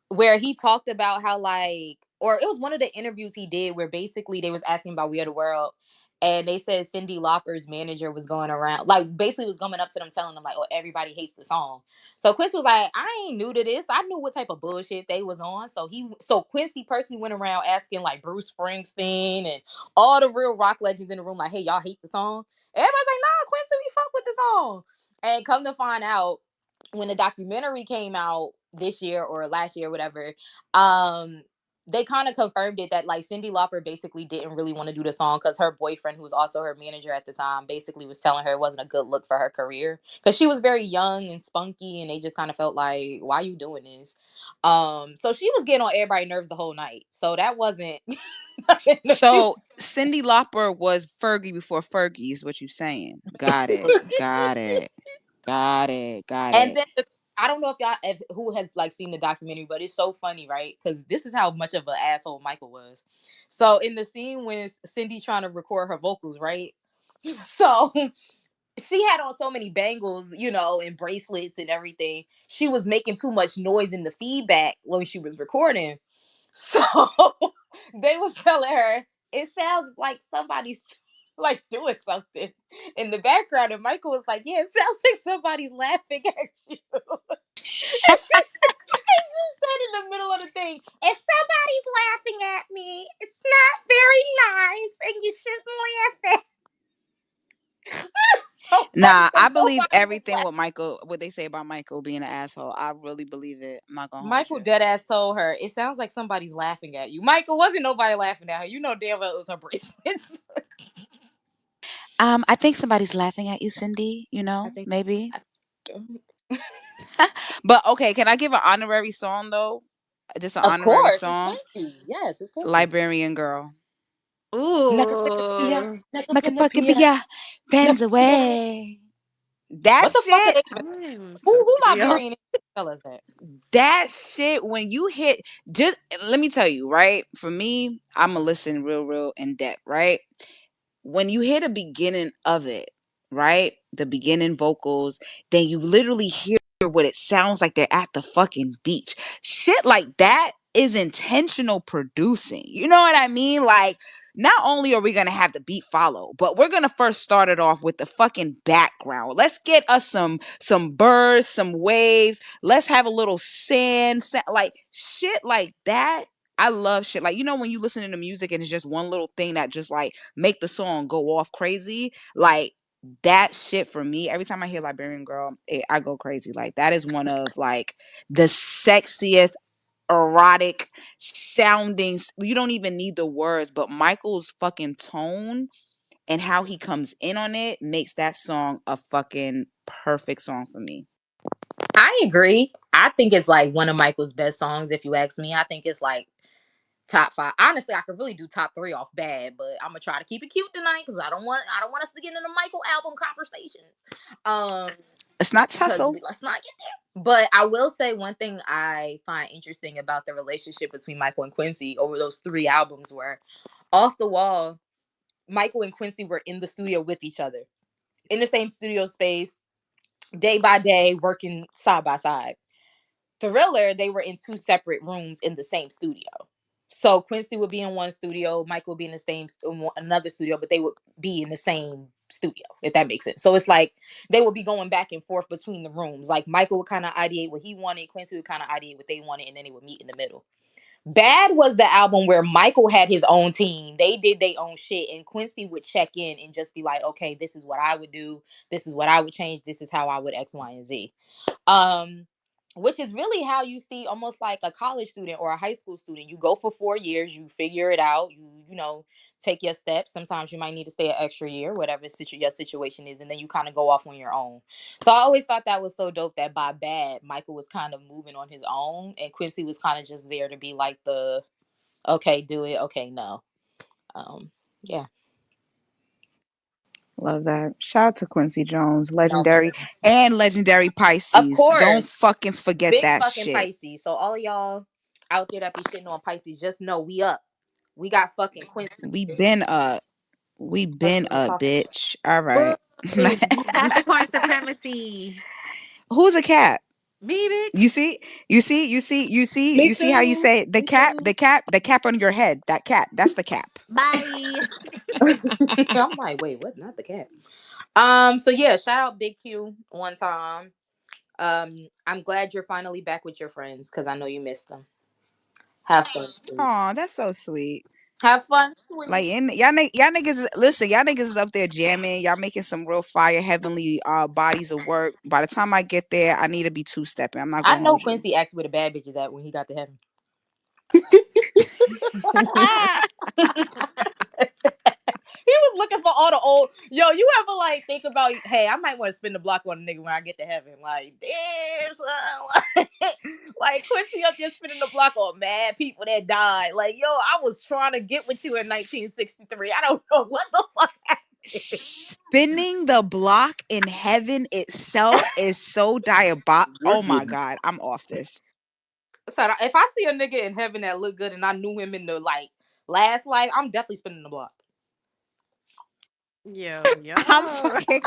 where he talked about how like or it was one of the interviews he did where basically they was asking about We Are the World and they said Cindy Lauper's manager was going around like basically was coming up to them telling them like oh everybody hates the song. So Quincy was like I ain't new to this. I knew what type of bullshit they was on. So Quincy personally went around asking like Bruce Springsteen and all the real rock legends in the room like hey y'all hate the song. Everybody's like nah Quincy we fuck with the song. And come to find out when the documentary came out this year or last year, whatever, um, they kind of confirmed it that like Cindy Lauper basically didn't really want to do the song because her boyfriend, who was also her manager at the time, basically was telling her it wasn't a good look for her career because she was very young and spunky, and they just kind of felt like, why are you doing this? So she was getting on everybody's nerves the whole night. So that wasn't nothing to be. So Cindy Lauper was Fergie before Fergie is what you saying. Got it. Got it. Got it. Got And it. then I don't know if who has like seen the documentary, but it's so funny, right? Because this is how much of an asshole Michael was. So in the scene when Cindy trying to record her vocals, right? So she had on so many bangles, and bracelets and everything. She was making too much noise in the feedback when she was recording. So they was telling her it sounds like somebody's like doing something in the background, and Michael was like, "Yeah, it sounds like somebody's laughing at you." And she said in the middle of the thing, "If somebody's laughing at me, it's not very nice, and you shouldn't laugh at." So funny Nah, because I believe nobody was everything laughing. what Michael what they say about Michael being an asshole. I really believe it. I'm not gonna hold Michael you. deadass told her, "It sounds like somebody's laughing at you." Michael wasn't nobody laughing at her. You know damn well it was her bracelets. I think somebody's laughing at you, Cindy, I think. maybe. I, But okay, can I give an honorary song though? Just an of honorary course, it's song. Quincy. Yes, it's Quincy. Librarian Girl. Nakapinapia, Ooh. nakapinapia. Makapakapia bends Nakapia. away. That What the fuck are shit, they even? I'm so Who real. Liberian is? Tell us that. that shit, when you hit, just let me tell you, right? For me, I'ma listen real in depth, right? When you hear the beginning of it, right? The beginning vocals, then you literally hear what it sounds like they're at the fucking beach. Shit like that is intentional producing. You know what I mean? Like, not only are we gonna have the beat follow, but we're gonna first start it off with the fucking background. Let's get us some birds, some waves. Let's have a little like shit like that. I love shit. Like, when you listen to music and it's just one little thing that just like make the song go off crazy. Like that shit for me, every time I hear Liberian Girl, I go crazy. Like that is one of like the sexiest erotic sounding. You don't even need the words, but Michael's fucking tone and how he comes in on it makes that song a fucking perfect song for me. I agree. I think it's like one of Michael's best songs. If you ask me, I think it's like top five. Honestly, I could really do top three off Bad, but I'm gonna try to keep it cute tonight because I don't want us to get into Michael album conversations. Um, It's not because tussle. let's not get there. But I will say one thing I find interesting about the relationship between Michael and Quincy over those three albums were off the wall. Michael and Quincy were in the studio with each other, in the same studio space, day by day, working side by side. Thriller, they were in two separate rooms in the same studio. So Quincy would be in one studio, Michael would be in the same another studio, but they would be in the same studio, if that makes sense. So it's like they would be going back and forth between the rooms. Like Michael would kind of ideate what he wanted, Quincy would kind of ideate what they wanted, and then they would meet in the middle. Bad was the album where Michael had his own team. They did their own shit, and Quincy would check in and just be like, "Okay, this is what I would do. This is what I would change. This is how I would X, Y, and Z." um which is really how you see almost like a college student or a high school student. You go for 4 years, you figure it out, you take your steps. Sometimes you might need to stay an extra year, whatever your situation is, and then you kind of go off on your own. So I always thought that was so dope that by Bad, Michael was kind of moving on his own and Quincy was kind of just there to be like the okay, do it, okay, no. Yeah. Love that. Shout out to Quincy Jones, No, for legendary real. and legendary Of Pisces. Don't course. fucking forget Big that fucking shit. Pisces. So all of y'all out there that be shitting on Pisces, just know we up. We got fucking Quincy. We been up. We Fuck been is you up, talking about? bitch. All right. Boo. Capricorn supremacy. Who's a cat? Me, You bitch. see, Me you see how you too. say the Me cap, too. the cap on your head. That cap, that's the cap. Bye. I'm like, wait, what? Not the cat. So yeah, shout out Big Q one time. I'm glad you're finally back with your friends because I know you missed them. Have fun, sweet. Oh, that's so sweet. Have fun, sweet. Like y'all niggas, listen, y'all niggas is up there jamming. Y'all making some real fire, heavenly bodies of work. By the time I get there, I need to be two stepping. I'm not I gonna know hold you. Quincy asked where the bad bitches at when he got to heaven. He was looking for all the old. Yo, you ever like think about? Hey, I might want to spin the block on a nigga when I get to heaven. Like, damn, son. Like Quincy up there spinning the block on mad people that died. Like, yo, I was trying to get with you in 1963. I don't know what the fuck happened. Spinning the block in heaven itself is so You're Oh my getting god, I'm off this. So if I see a nigga in heaven that look good and I knew him in the like last life, I'm definitely spinning the block. Yo, I'm yo. fucking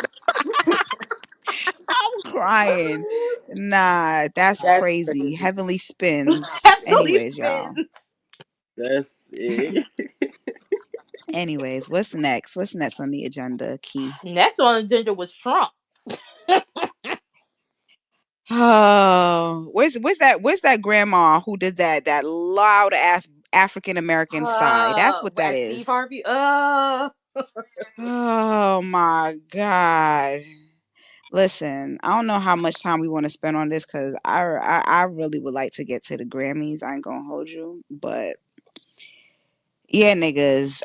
I'm crying. Nah, that's That's crazy. crazy. Heavenly spins. Heavily Anyways, y'all. spins. that's it. Anyways, what's next? What's next on the agenda, Key? Next on the agenda was Trump. Oh, where's that grandma who did that loud ass African American sigh? That's what that At Steve is. Harvey. Oh my god. Listen, I don't know how much time we want to spend on this because I really would like to get to the Grammys. I ain't gonna hold you, but yeah, niggas.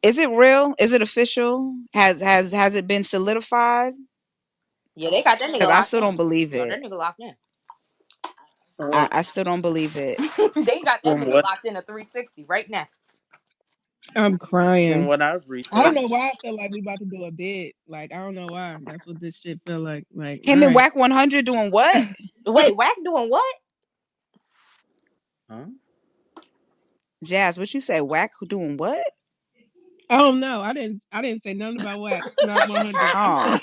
Is it real? Is it official? Has it been solidified? Yeah, they got that nigga Because I locked still in. don't believe No, that it. nigga locked in. Um, I still don't believe it. They got that from nigga what locked in a 360 right now. I'm from crying. what I've I don't know why researched, I feel like we about to do a bid. Like I don't know why. That's what this shit feel like. Like all Him and right. Whack 100 doing what? Wait, Wack doing what? huh? Jazz, what you say? Whack doing what? I don't know. I didn't say nothing about wax. Not 100. Oh,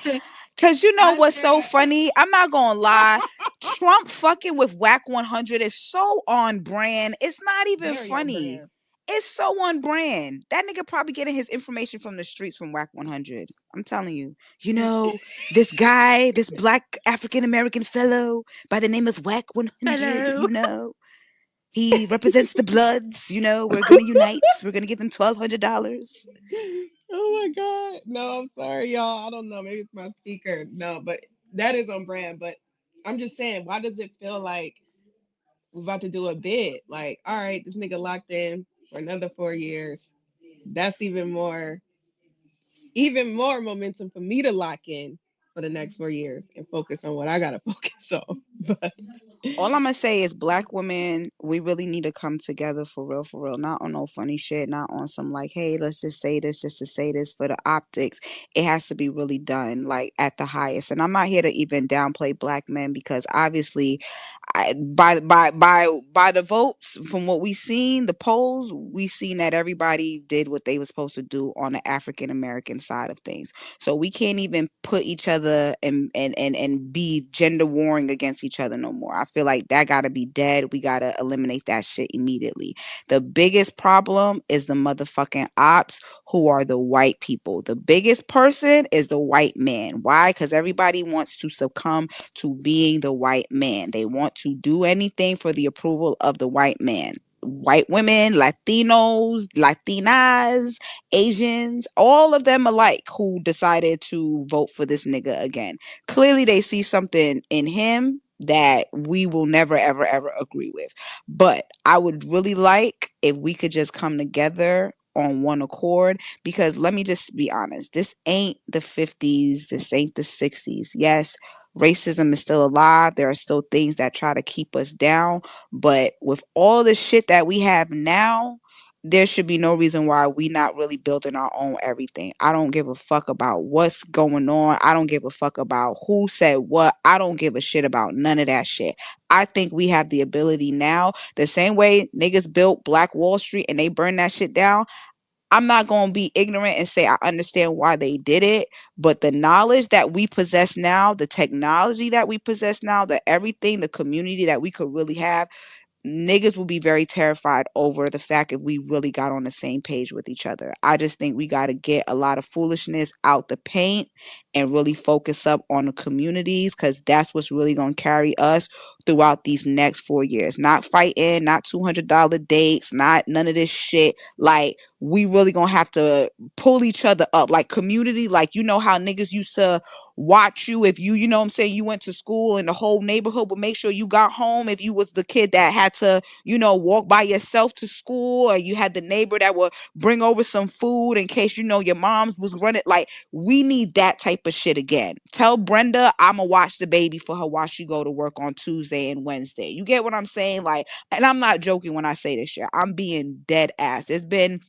cause you know I what's so said funny? I'm not gonna lie. Trump fucking with Whack 100 is so on brand. It's not even very on funny. brand. It's so on brand. That nigga probably getting his information from the streets from Whack 100. I'm telling you. You know, this guy, this black African American fellow by the name of Whack 100, Hello. you know. He represents the Bloods, you know. We're gonna unite. We're gonna give him $1,200. Oh my god. No, I'm sorry, y'all. I don't know. Maybe it's my speaker. No, but that is on brand. But I'm just saying, why does it feel like we're about to do a bid? Like, all right, this nigga locked in for another 4 years. That's even more momentum for me to lock in. for the next 4 years and focus on what I gotta focus on. But All I'm gonna say is black women, we really need to come together for real. Not on no funny shit, not on some like, hey, let's just say this just to say this for the optics. It has to be really done like at the highest. And I'm not here to even downplay black men because obviously by the votes from what we seen, the polls, we seen that everybody did what they were supposed to do on the African American side of things. So we can't even put each other and be gender warring against each other no more. I feel like that gotta be dead. We gotta eliminate that shit immediately. The biggest problem is the motherfucking ops who are the white people. The biggest person is the white man. Why? Because everybody wants to succumb to being the white man. They want to do anything for the approval of the white man. White women, Latinos, Latinas, Asians, all of them alike who decided to vote for this nigga again. Clearly, they see something in him that we will never, ever, ever agree with. But I would really like if we could just come together on one accord because let me just be honest, this ain't the 50s, this ain't the 60s. Yes, racism is still alive. There are still things that try to keep us down. But with all the shit that we have now, there should be no reason why we not really building our own everything. I don't give a fuck about what's going on. I don't give a fuck about who said what. I don't give a shit about none of that shit. I think we have the ability now, the same way niggas built Black Wall Street and they burned that shit down. I'm not going to be ignorant and say I understand why they did it, but the knowledge that we possess now, the technology that we possess now, the everything, the community that we could really have, niggas will be very terrified over the fact if we really got on the same page with each other. I just think we got to get a lot of foolishness out the paint and really focus up on the communities because that's what's really going to carry us throughout these next 4 years. Not fighting, not $200 dates, not none of this shit. Like, we really going to have to pull each other up. Like, community, like, you know how niggas used to watch you if you know what I'm saying, you went to school and the whole neighborhood would make sure you got home if you was the kid that had to, walk by yourself to school, or you had the neighbor that would bring over some food in case your mom's was running. Like, we need that type of shit again. Tell Brenda I'ma watch the baby for her while she go to work on Tuesday and Wednesday. You get what I'm saying? Like, and I'm not joking when I say this shit. I'm being dead ass. There's been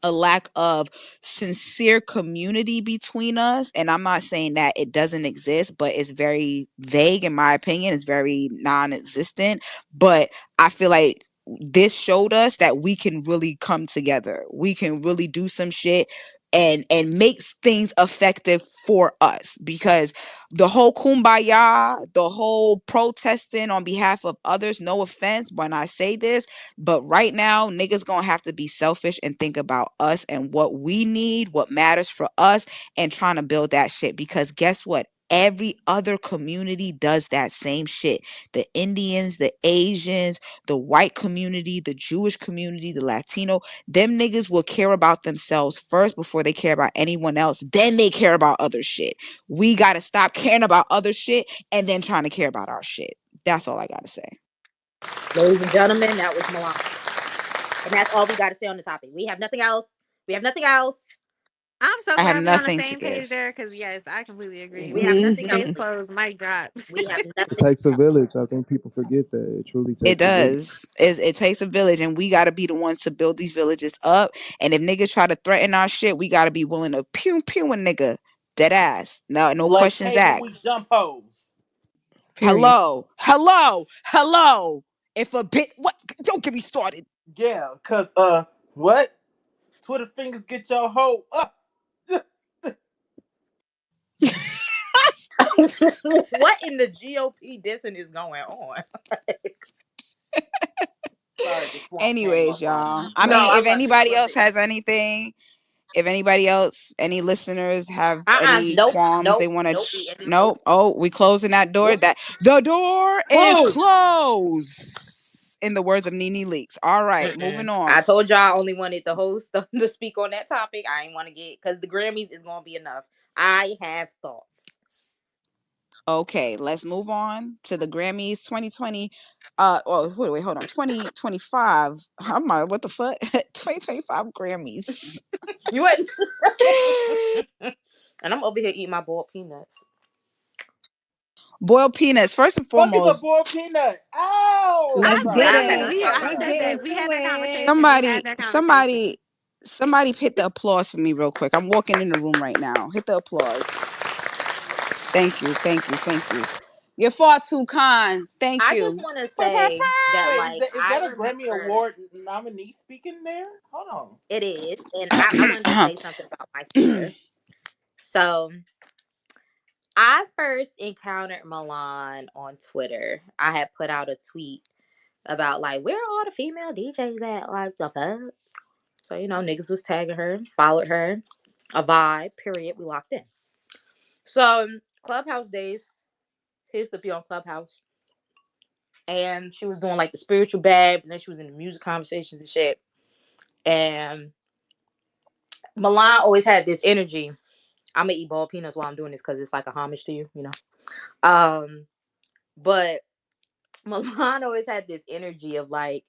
a lack of sincere community between us, and I'm not saying that it doesn't exist, but it's very vague in my opinion. It's very non-existent, but I feel like this showed us that we can really come together. We can really do some shit and makes things effective for us, because the whole kumbaya, the whole protesting on behalf of others, no offense when I say this, but right now, niggas gonna have to be selfish and think about us and what we need, what matters for us, and trying to build that shit. Because guess what? Every other community does that same shit. The Indians, the Asians, the white community, the Jewish community, the Latino, them niggas will care about themselves first before they care about anyone else. Then they care about other shit. We gotta stop caring about other shit and then trying to care about our shit. That's all I gotta say. Ladies and gentlemen, that was Milan. And that's all we got to say on the topic. We have nothing else. We have nothing else. I'm so I have glad we're on the nothing to same page give. there because, yes, I completely agree. We have nothing else. Case closed, mic drop. We have It nothing takes a else. village. I think people forget that it truly It takes a village. does. It takes a village, and we got to be the ones to build these villages up. And if niggas try to threaten our shit, we got to be willing to pew pew a nigga dead ass. No Blank questions table, we asked. jump hoes. period. Hello. If a bit, what? Don't get me started. Yeah, cause what? Twitter fingers get your hoe up. What in the GOP dissing is going on? Sorry, the swamp came Anyways, up on me. y'all. I No, mean, I if love it. I anybody love else the has energy. anything, if anybody else, any listeners have any Nope. qualms they Nope. want to, Nope. We ended. Nope. nope. Oh, we closing that door. What? That the door is Close. closed. In the words of Nene Leaks. All right, moving Mm-mm. on. I told y'all I only wanted the host to speak on that topic. I ain't want to get because the Grammys is gonna be enough. I have thoughts. Okay, let's move on to the Grammys 2020. Oh, wait, hold on. 2025. I'm like, what the fuck? 2025 Grammys. You what? And I'm over here eating my boiled peanuts. Boiled peanuts. First and Fuck is a foremost, boiled peanut? Ow! I'm Let's sorry. get Go I ahead. it. I'm we sorry. Go we Let's ahead. said Go get that ahead. we into had that it. conversation. We had somebody, that conversation. somebody hit the applause for me real quick. I'm walking in the room right now. Hit the applause. Thank you, thank you, thank you. You're far too kind. Thank I just you. want to Pa, pa, say that, Wait, like, is I that a Grammy remember Award nominee speaking there? Hold it is, and I wanted to say something about my sister. So I first encountered Milan on Twitter. I had put out a tweet about like where are all the female DJs at, like the fuck. So niggas was tagging her, followed her, a vibe. Period. We locked in. So Clubhouse days, she used to be on Clubhouse, and she was doing like the spiritual bag, and then she was in the music conversations and shit. And Milan always had this energy. I'm gonna eat ball peanuts while I'm doing this because it's like a homage to you. Um, but Milan always had this energy of like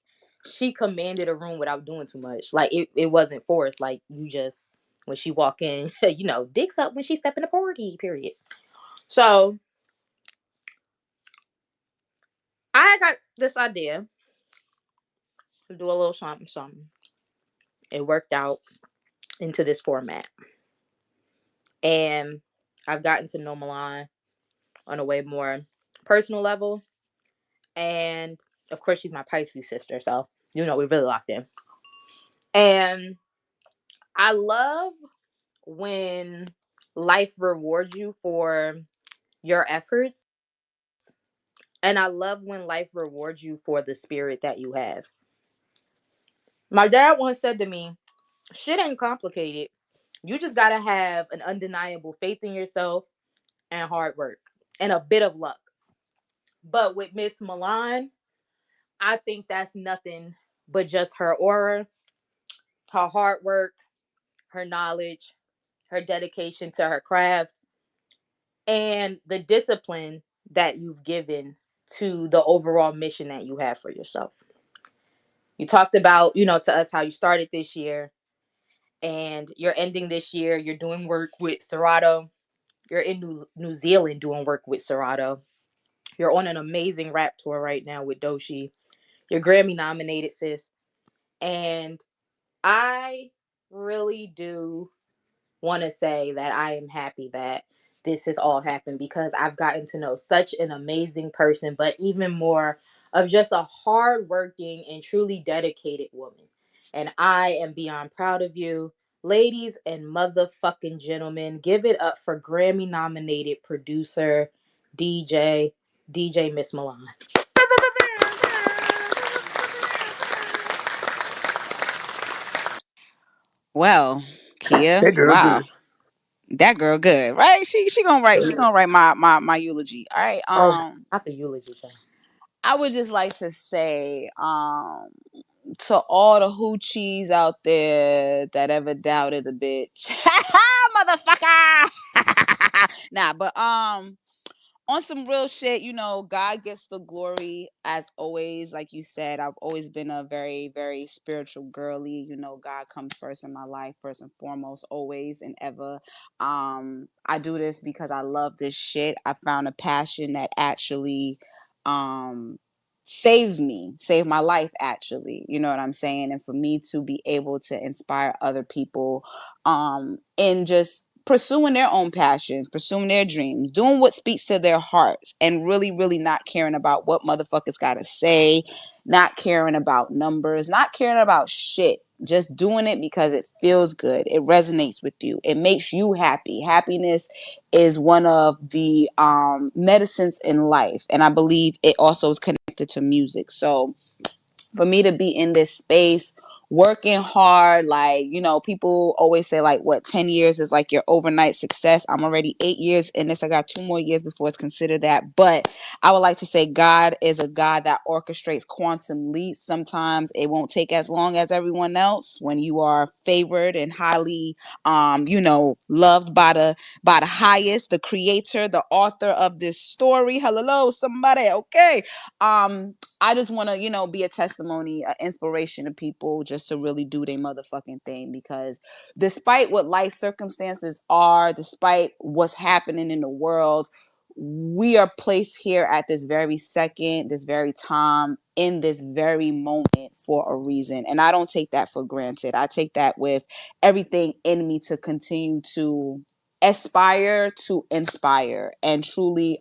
she commanded a room without doing too much. Like it wasn't forced. Like you just when she walk in, dicks up when she step in the party. Period. So I got this idea to do a little something, something. It worked out into this format, and I've gotten to know Milan on a way more personal level, and of course she's my Pisces sister, so we really locked in. And I love when life rewards you for your efforts. And I love when life rewards you for the spirit that you have. My dad once said to me, shit ain't complicated. You just got to have an undeniable faith in yourself and hard work and a bit of luck. But with Miss Milan, I think that's nothing but just her aura, her hard work, her knowledge, her dedication to her craft, and the discipline that you've given to the overall mission that you have for yourself. You talked about, to us how you started this year and you're ending this year. You're doing work with Serato. You're in New Zealand doing work with Serato. You're on an amazing rap tour right now with Doshi. You're Grammy nominated, sis. And I really do want to say that I am happy that this has all happened because I've gotten to know such an amazing person, but even more of just a hardworking and truly dedicated woman. And I am beyond proud of you. Ladies and motherfucking gentlemen, give it up for Grammy nominated producer, DJ, DJ Miss Milan. Well, Kia, That girl wow. good. That girl good, right? She gonna write my eulogy. All right. Oh, not the eulogy show. I would just like to say, to all the hoochies out there that ever doubted a bitch. Motherfucker. Nah, but on some real shit, God gets the glory as always. Like you said, I've always been a very, very spiritual girly. God comes first in my life, first and foremost, always and ever. I do this because I love this shit. I found a passion that actually saved my life actually. You know what I'm saying? And for me to be able to inspire other people in just pursuing their own passions, pursuing their dreams, doing what speaks to their hearts, and really, really not caring about what motherfuckers gotta say, not caring about numbers, not caring about shit. Just doing it because it feels good. It resonates with you. It makes you happy. Happiness is one of the medicines in life. And I believe it also is connected to music. So for me to be in this space working hard, like people always say like what 10 years is like your overnight success. I'm already 8 years in this. I got 2 more years before it's considered that. But I would like to say God is a God that orchestrates quantum leaps. Sometimes it won't take as long as everyone else when you are favored and highly loved by the highest, the creator, the author of this story. Hello somebody. Okay. I just want to, be a testimony, an inspiration to people just to really do their motherfucking thing. Because despite what life circumstances are, despite what's happening in the world, we are placed here at this very second, this very time, in this very moment for a reason. And I don't take that for granted. I take that with everything in me to continue to aspire to inspire and truly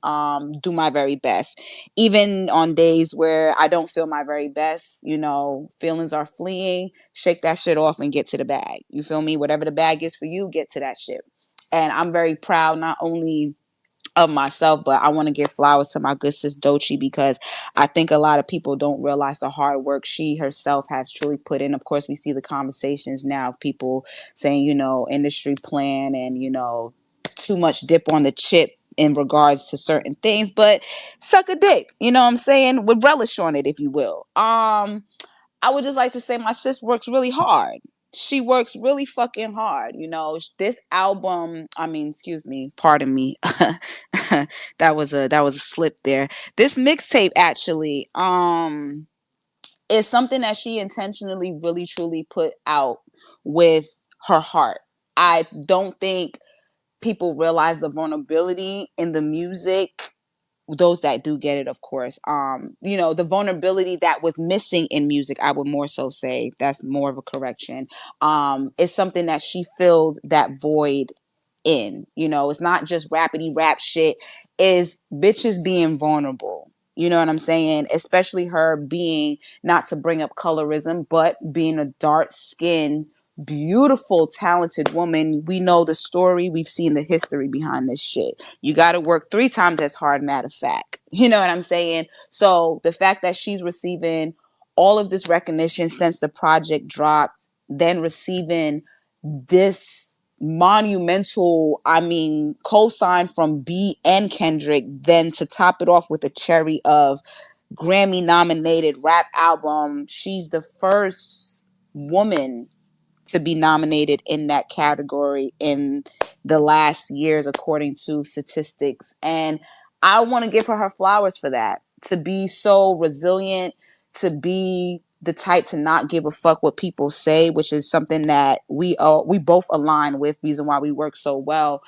do my very best. Even on days where I don't feel my very best, you know, feelings are fleeing, shake that shit off and get to the bag. You feel me? Whatever the bag is for you, get to that shit. And I'm very proud not only of myself, but I want to give flowers to my good sis Dochi, because I think a lot of people don't realize the hard work she herself has truly put in. Of course, we see the conversations now of people saying, you know, industry plan and, you know, too much dip on the chip in regards to certain things, but suck a dick, you know what I'm saying, with relish on it, if you will. I would just like to say my sis works really hard. She works really fucking hard. You know, this album, I mean, excuse me, pardon me. That was a slip there. This mixtape actually is something that she intentionally really truly put out with her heart. I don't think people realize the vulnerability in the music, those that do get it, of course. You know, the vulnerability that was missing in music, I would more so say, that's more of a correction, is something that she filled that void in. You know, it's not just rapidy rap shit, is bitches being vulnerable. You know what I'm saying? Especially her being, not to bring up colorism, but being a dark skinned, beautiful, talented woman. We know the story, we've seen the history behind this shit. You got to work 3 times as hard, matter of fact. You know what I'm saying? So the fact that she's receiving all of this recognition since the project dropped, then receiving this monumental, I mean, co-sign from B and Kendrick, then to top it off with a cherry of Grammy nominated rap album. She's the first woman to be nominated in that category in the last years, according to statistics. And I want to give her flowers for that. To be so resilient, to be the type to not give a fuck what people say, which is something that we both align with. Reason why we work so well,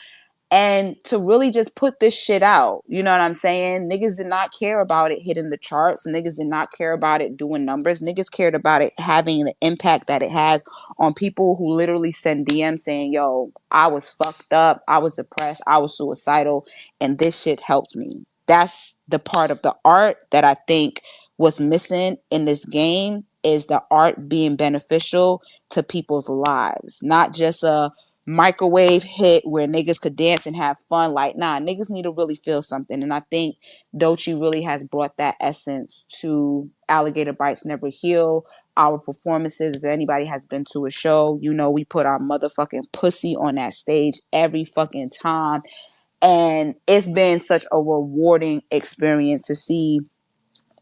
and to really just put this shit out. You know what I'm saying? Niggas did not care about it hitting the charts. Niggas did not care about it doing numbers. Niggas cared about it having the impact that it has on people who literally send DMs saying, yo, I was fucked up, I was depressed, I was suicidal, and this shit helped me. That's the part of the art that I think was missing in this game, is the art being beneficial to people's lives, not just a microwave hit where niggas could dance and have fun. Like, nah, niggas need to really feel something. And I think Doechii really has brought that essence to Alligator Bites Never Heal. Our performances, if anybody has been to a show, you know we put our motherfucking pussy on that stage every fucking time. And it's been such a rewarding experience to see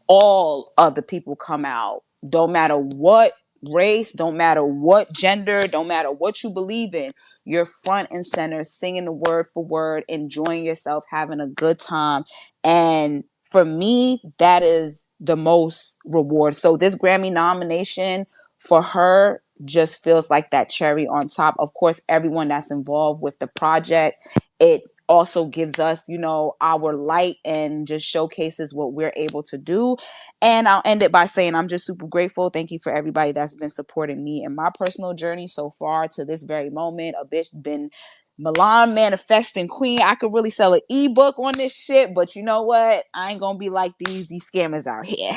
all of the people come out. Don't matter what race, don't matter what gender, don't matter what you believe in. You're front and center, singing the word for word, enjoying yourself, having a good time. And for me, that is the most reward. So this Grammy nomination for her just feels like that cherry on top. Of course, everyone that's involved with the project, it also gives us, you know, our light and just showcases what we're able to do. And I'll end it by saying I'm just super grateful. Thank you for everybody that's been supporting me in my personal journey so far to this very moment. A bitch been Milan manifesting queen. I could really sell an ebook on this shit, but you know what? I ain't gonna be like these scammers out here.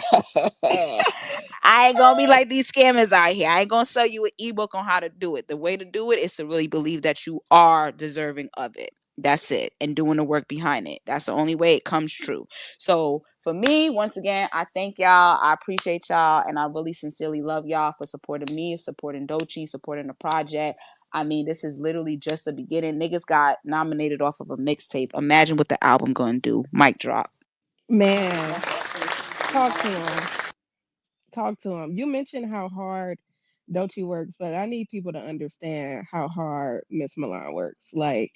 I ain't gonna be like these scammers out here. I ain't gonna sell you an ebook on how to do it. The way to do it is to really believe that you are deserving of it. That's it. And doing the work behind it. That's the only way it comes true. So for me, once again, I thank y'all. I appreciate y'all. And I really sincerely love y'all for supporting me, supporting Doechii, supporting the project. I mean, this is literally just the beginning. Niggas got nominated off of a mixtape. Imagine what the album gonna do. Mic drop. Man, talk to him. Talk to him. You mentioned how hard Dochi works, but I need people to understand how hard Miss Milan works. Like,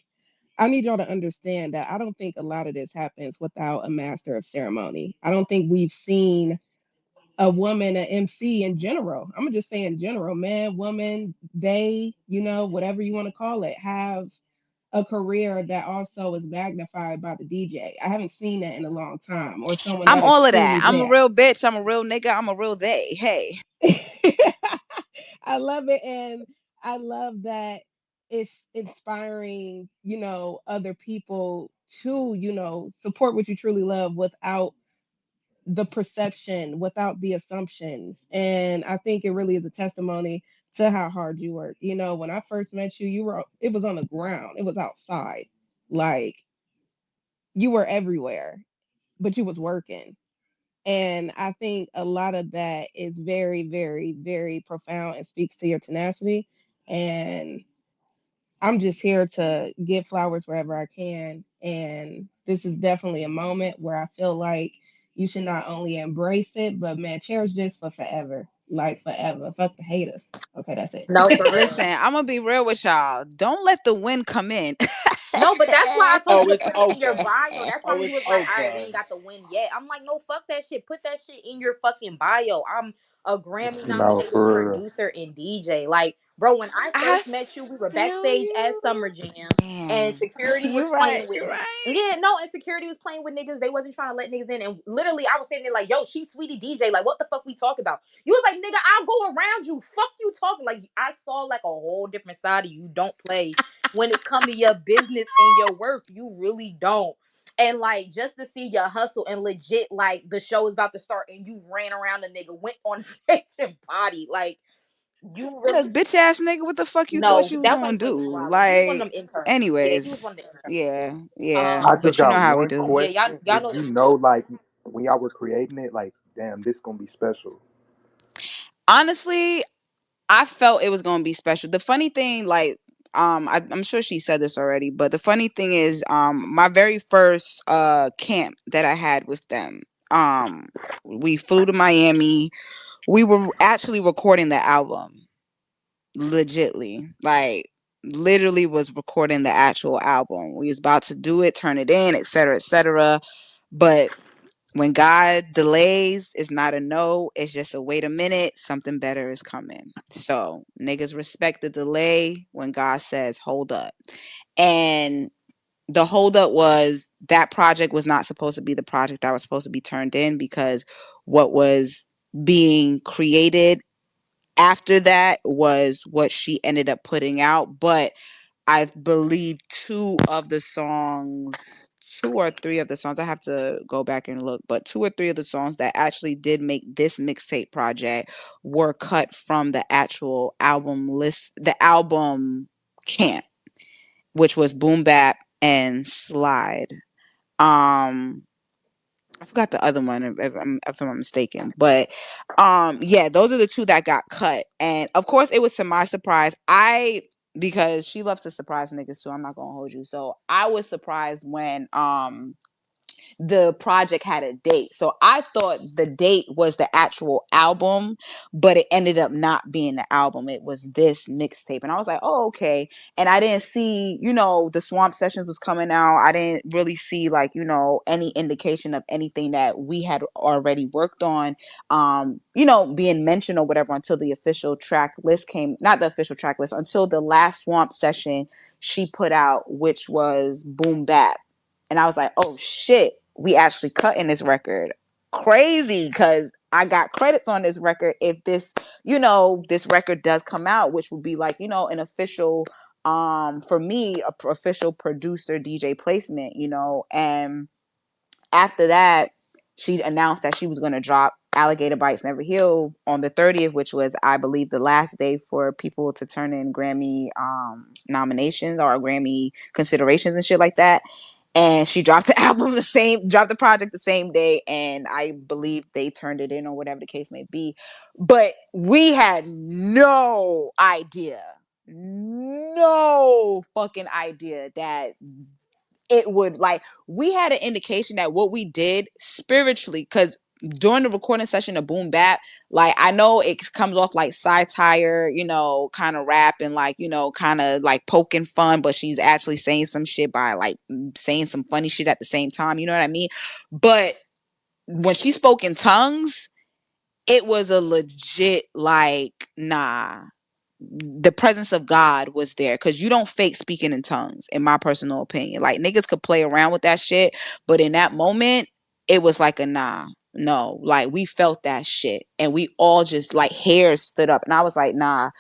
I need y'all to understand that I don't think a lot of this happens without a master of ceremony. I don't think we've seen a woman, an MC in general. I'm gonna just say in general, man, woman, they, you know, whatever you want to call it, have a career that also is magnified by the DJ. I haven't seen that in a long time, or someone I'm that is all of that. truly I'm a there. real bitch. I'm a real nigga. I'm a real they. Hey. I love it, and I love that it's inspiring, other people to, support what you truly love without the perception, without the assumptions. And I think it really is a testimony to how hard you work. When I first met you, it was on the ground, it was outside. Like, you were everywhere, but you was working. And I think a lot of that is very, very, very profound and speaks to your tenacity. And I'm just here to give flowers wherever I can. And this is definitely a moment where I feel like you should not only embrace it, but man, cherish this for forever. Like forever. Fuck the haters. Okay, that's it. No, for real. Listen, I'm gonna be real with y'all. Don't let the wind come in. No, but that's why I told Oh, you to it's put it in your over. bio. That's why Oh, when you it's was like, all right, we over. ain't got the win yet. I'm like, no, fuck that shit. Put that shit in your fucking bio. I'm a Grammy No, nominated for real. producer and DJ. Like, bro, when I I first met you, we were feel backstage at you. Summer Jam and Damn. security was You're right. playing with You're right. yeah, no, and security was playing with niggas. They wasn't trying to let niggas in. And literally, I was sitting there like, yo, she's sweetie DJ. Like, what the fuck we talk about? You was like, nigga, I'll go around you. Fuck you talking. Like, I saw like a whole different side of you. Don't play when it come to your business and your work. You really don't. And like just to see your hustle and legit, like the show is about to start and you ran around the nigga, went on stage and body. Like you This really bitch ass nigga, what the fuck you thought no, she was that gonna wasn't Quincy do? Rollins. He was one of Like, them interns. Yeah, he was one of anyways, the interns. yeah, yeah. I Um, just But you know got how we one do. yeah, y'all, question. y'all Did know you the know, like, when y'all were creating it, like, damn, this gonna be special? Honestly, I felt it was gonna be special. The funny thing, like, I'm sure she said this already, but the funny thing is, my very first camp that I had with them, we flew to Miami. We were actually recording the album, legitly, like literally was recording the actual album. We was about to do it, turn it in, etc., etc. But when God delays, it's not a no. It's just a wait a minute. Something better is coming. So niggas respect the delay when God says hold up. And the hold up was that project was not supposed to be the project that was supposed to be turned in, because what was being created after that was what she ended up putting out. But I believe two or three of the songs, I have to go back and look, but two or three of the songs that actually did make this mixtape project were cut from the actual album list, the album camp, which was Boom Bap and Slide. Um, I forgot the other one if I'm not mistaken, but yeah, those are the two that got cut, and of course it was to my surprise. Because she loves to surprise niggas too. I'm not gonna hold you. So I was surprised when the project had a date. So I thought the date was the actual album, but it ended up not being the album. It was this mixtape. And I was like, oh, okay. And I didn't see, the Swamp Sessions was coming out. I didn't really see like, any indication of anything that we had already worked on, being mentioned or whatever until the official track list came, not the official track list, until the last Swamp Session she put out, which was Boom Bap. And I was like, oh shit, we actually cutting this record. Crazy, because I got credits on this record if this record does come out, which would be like, an official, for me, official producer DJ placement, and after that, she announced that she was going to drop Alligator Bites Never Heal on the 30th, which was, I believe, the last day for people to turn in Grammy nominations or Grammy considerations and shit like that. And she dropped the dropped the project the same day, and I believe they turned it in or whatever the case may be. But we had no fucking idea that it would, like, we had an indication that what we did spiritually, because during the recording session of Boom Bap, like, I know it comes off like satire, kind of rap and like, kind of like poking fun, but she's actually saying some shit by like saying some funny shit at the same time, you know what I mean? But when she spoke in tongues, it was a legit, like, nah, the presence of God was there, because you don't fake speaking in tongues, in my personal opinion. Like, niggas could play around with that shit, but in that moment, it was like a nah. No, like, we felt that shit, and we all just, like, hairs stood up, and I was like, nah,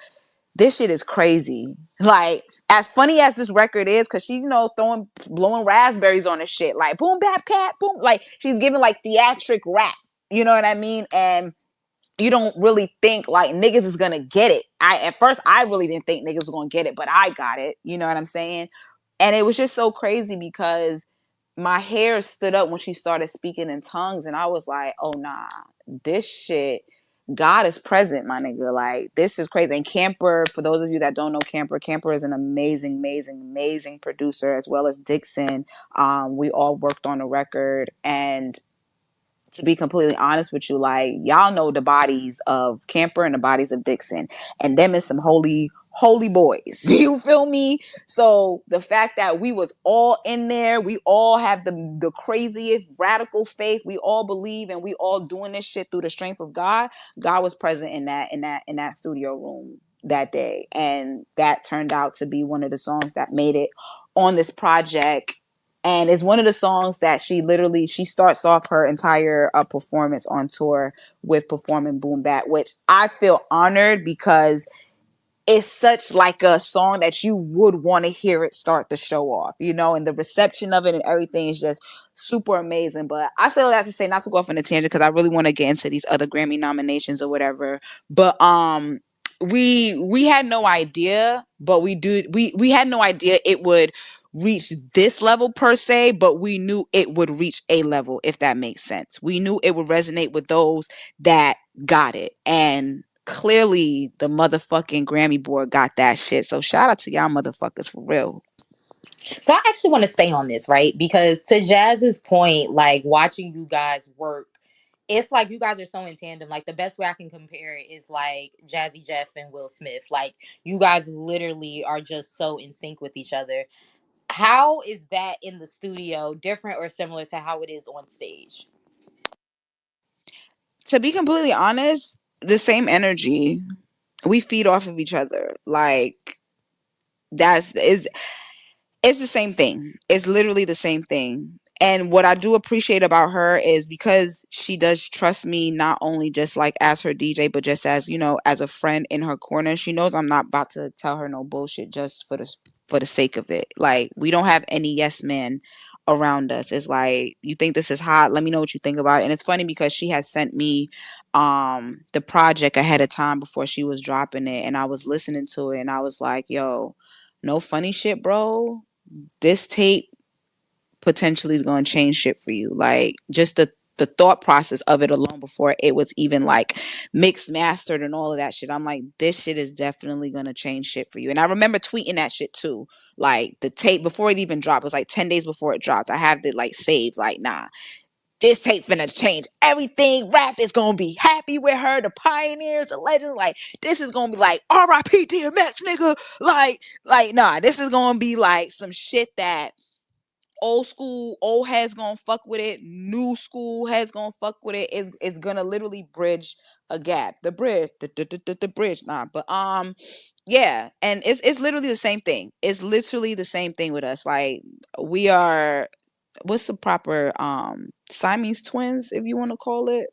this shit is crazy. Like, as funny as this record is, because she, throwing, blowing raspberries on the shit, like, boom, bap, cat, boom, like, she's giving, like, theatric rap, you know what I mean? And you don't really think like niggas is gonna get it. At first I really didn't think niggas was gonna get it, but I got it. You know what I'm saying? And it was just so crazy because my hair stood up when she started speaking in tongues, and I was like, oh nah, this shit, God is present, my nigga. Like, this is crazy. And Camper, for those of you that don't know Camper is an amazing, amazing, amazing producer, as well as Dixon. We all worked on a record, and to be completely honest with you, like, y'all know the bodies of Camper and the bodies of Dixon, and them is some holy boys. You feel me? So the fact that we was all in there, we all have the craziest radical faith, we all believe, and we all doing this shit through the strength of God. God was present in that studio room that day, and that turned out to be one of the songs that made it on this project. And it's one of the songs that she starts off her entire performance on tour with performing Boom Bat, which I feel honored, because it's such like a song that you would want to hear it start the show off, and the reception of it and everything is just super amazing. But I say all that to say, not to go off on a tangent, because I really want to get into these other Grammy nominations or whatever. But we had no idea, but we had no idea it would reach this level per se, but we knew it would reach a level, if that makes sense. We knew it would resonate with those that got it, and clearly the motherfucking Grammy board got that shit. So shout out to y'all motherfuckers, for real. So I actually want to stay on this, right? Because to Jazz's point, like watching you guys work, it's like you guys are so in tandem. Like the best way I can compare it is like Jazzy Jeff and Will Smith. Like you guys literally are just so in sync with each other. How is that in the studio different or similar to how it is on stage? To be completely honest, the same energy. We feed off of each other. Like, that's is it's the same thing. It's literally the same thing. And what I do appreciate about her is because she does trust me, not only just like as her DJ, but just as, as a friend in her corner. She knows I'm not about to tell her no bullshit just for the sake of it. Like, we don't have any yes men around us. It's like, you think this is hot? Let me know what you think about it. And it's funny because she had sent me the project ahead of time before she was dropping it, and I was listening to it and I was like, yo, no funny shit, bro, this tape potentially is going to change shit for you. Like, just the thought process of it alone before it was even like mixed, mastered, and all of that shit. I'm like, this shit is definitely going to change shit for you. And I remember tweeting that shit too. Like, the tape before it even dropped, it was like 10 days before it dropped. I have it like saved. Like, nah, this tape finna change everything. Rap is gonna be happy with her. The pioneers, the legends. Like, this is gonna be like R.I.P. DMX, nigga. Nah. This is gonna be like some shit that old school, old heads gonna fuck with it. New school heads gonna fuck with it. It's gonna literally bridge a gap. The bridge. Nah, but yeah, and it's literally the same thing. It's literally the same thing with us. Like, we are, what's the proper Siamese twins, if you want to call it.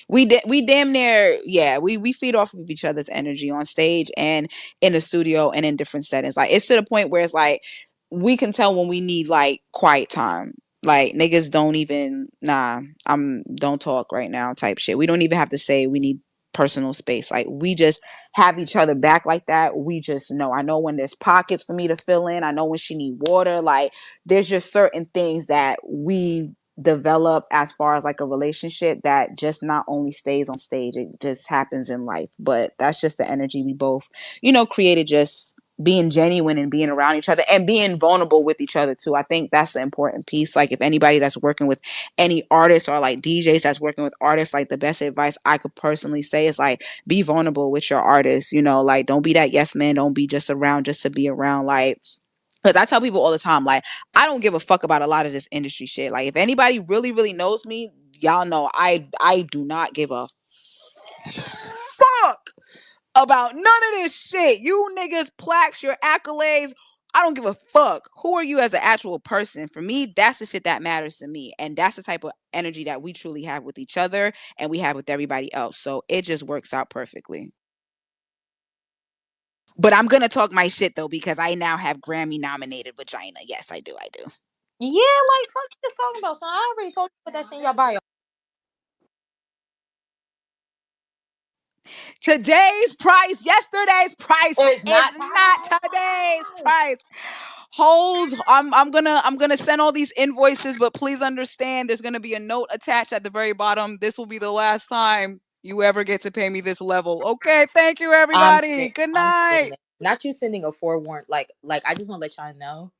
We damn near, yeah, we feed off of each other's energy on stage and in the studio and in different settings. Like, it's to the point where it's like we can tell when we need like quiet time. Like, niggas don't even, nah, I'm don't talk right now type shit. We don't even have to say we need personal space. Like, we just have each other back like that. We just know. I know when there's pockets for me to fill in. I know when she need water. Like, there's just certain things that we develop as far as like a relationship that just not only stays on stage, it just happens in life. But that's just the energy we both, created, just being genuine and being around each other and being vulnerable with each other too. I think that's the important piece. Like, if anybody that's working with any artists or like DJs that's working with artists, like, the best advice I could personally say is like, be vulnerable with your artists. Like, don't be that yes man. Don't be just around just to be around. Like, because I tell people all the time, like, I don't give a fuck about a lot of this industry shit. Like, if anybody really, really knows me, y'all know I do not give a fuck about none of this shit. You niggas, plaques, your accolades. I don't give a fuck. Who are you as an actual person? For me, that's the shit that matters to me. And that's the type of energy that we truly have with each other and we have with everybody else. So it just works out perfectly. But I'm gonna talk my shit though, because I now have Grammy nominated vagina. Yes, I do. I do. Yeah, like fuck you just talking about, son. I already told you to put that shit in your bio. Today's price, yesterday's price It's is not not today's today's price. price. Hold, I'm gonna send all these invoices, but please understand there's gonna be a note attached at the very bottom. This will be the last time you ever get to pay me this level. Okay, thank you everybody. Good I'm night. sending. Not you sending a forewarned. Like I just want to let y'all know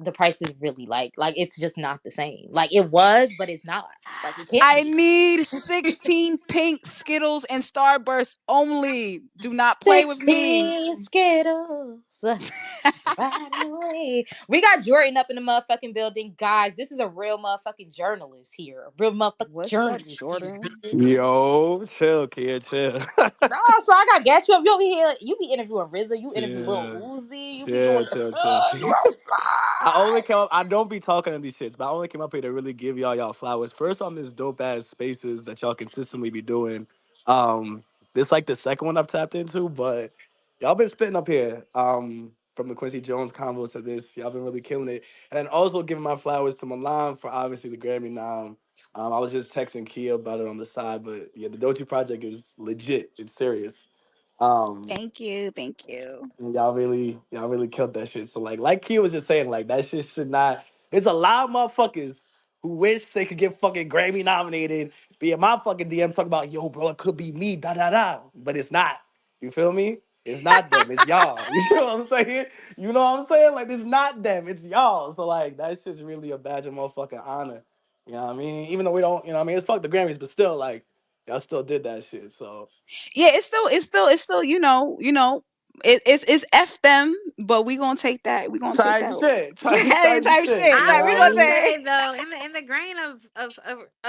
the price is really like it's just not the same. Like it was, but it's not. Like it can't I be. need 16 pink Skittles and Starburst only. Do not play with me. 16 Skittles. Riding away. We got Jordan up in the motherfucking building, guys. This is a real motherfucking journalist here. A real motherfucking What's up, journalist here. Jordan? Yo, chill, kid, chill. Nah, so I got gas you up. You over here. You be interviewing RZA. You interview Lil chill, Uzi. You be doing chill, the chill, chill. you I only outside. came up. I don't be talking to these shits, but I only came up here to really give y'all flowers. First on this dope ass spaces that y'all consistently be doing. Um, this like the second one I've tapped into, but y'all been spitting up here. From the Quincy Jones convo to this, y'all been really killing it. And then also giving my flowers to Milan for obviously the Grammy nom. I was just texting Kia about it on the side, but yeah, the Dochi project is legit. It's serious. Um, Thank you. Thank you. and y'all really killed that shit. So like Kia was just saying, like that shit should not. There's a lot of motherfuckers who wish they could get fucking Grammy nominated, be in my fucking DM talking about, yo, bro, it could be me, da da da. But it's not. You feel me? It's not them. It's y'all. You know what I'm saying? You know what I'm saying? Like it's not them. It's y'all. So like that shit's really a badge of motherfucking honor. You know what I mean? Even though we don't, you know what I mean? It's fuck the Grammys, but still, like, y'all still did that shit. So Yeah, it's still, it's F them, but we gonna take that. We gonna take type that. shit. Yeah, Type type shit. shit. You know I Type. what We I gonna will mean? take. say though, in the grain of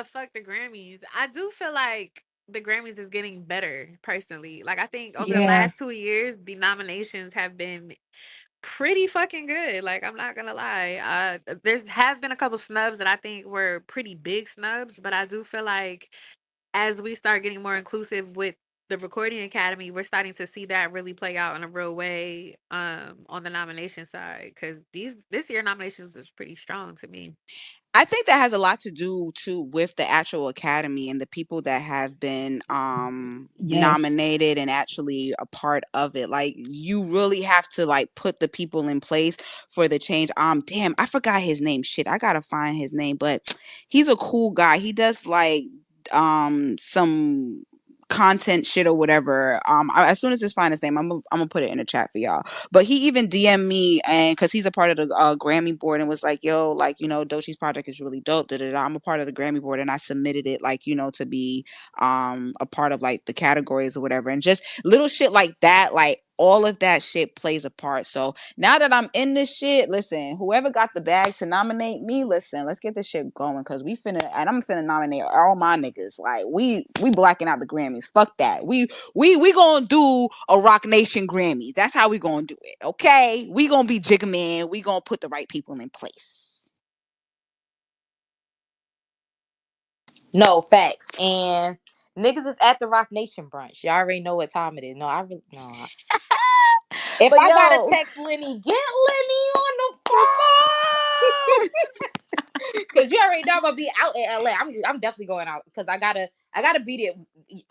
fuck the Grammys, I do feel like the Grammys is getting better personally. Like I think over the Yeah. last 2 years, the nominations have been pretty fucking good. Like I'm not gonna lie. There's have been a couple snubs that I think were pretty big snubs, but I do feel like as we start getting more inclusive with the Recording Academy, we're starting to see that really play out in a real way on the nomination side because these this year nominations was pretty strong to me. I think that has a lot to do too with the actual academy and the people that have been Yes. nominated and actually a part of it. Like you really have to like put the people in place for the change. Damn, I forgot his name. Shit, I gotta find his name, but he's a cool guy. He does like some content shit or whatever. As soon as it's find his name, I'm gonna put it in the chat for y'all. But he even DM'd me, and because he's a part of the Grammy board, and was like, "Yo, like Dochi's project is really dope." Da, da, da. I'm a part of the Grammy board, and I submitted it like to be a part of like the categories or whatever, and just little shit like that, like. All of that shit plays a part. So now that I'm in this shit, listen, whoever got the bag to nominate me, listen, let's get this shit going because and I'm finna nominate all my niggas. Like we blacking out the Grammys. Fuck that. We gonna do a Rock Nation Grammy. That's how we gonna do it. Okay, we gonna be Jigga Man. We gonna put the right people in place. No facts. And niggas is at the Rock Nation brunch. Y'all already know what time it is. No, I really no. If But I gotta yo, text Lenny, get Lenny on the the phone. phone. Cause you already know I'm gonna be out in LA. I'm definitely going out because I gotta beat it.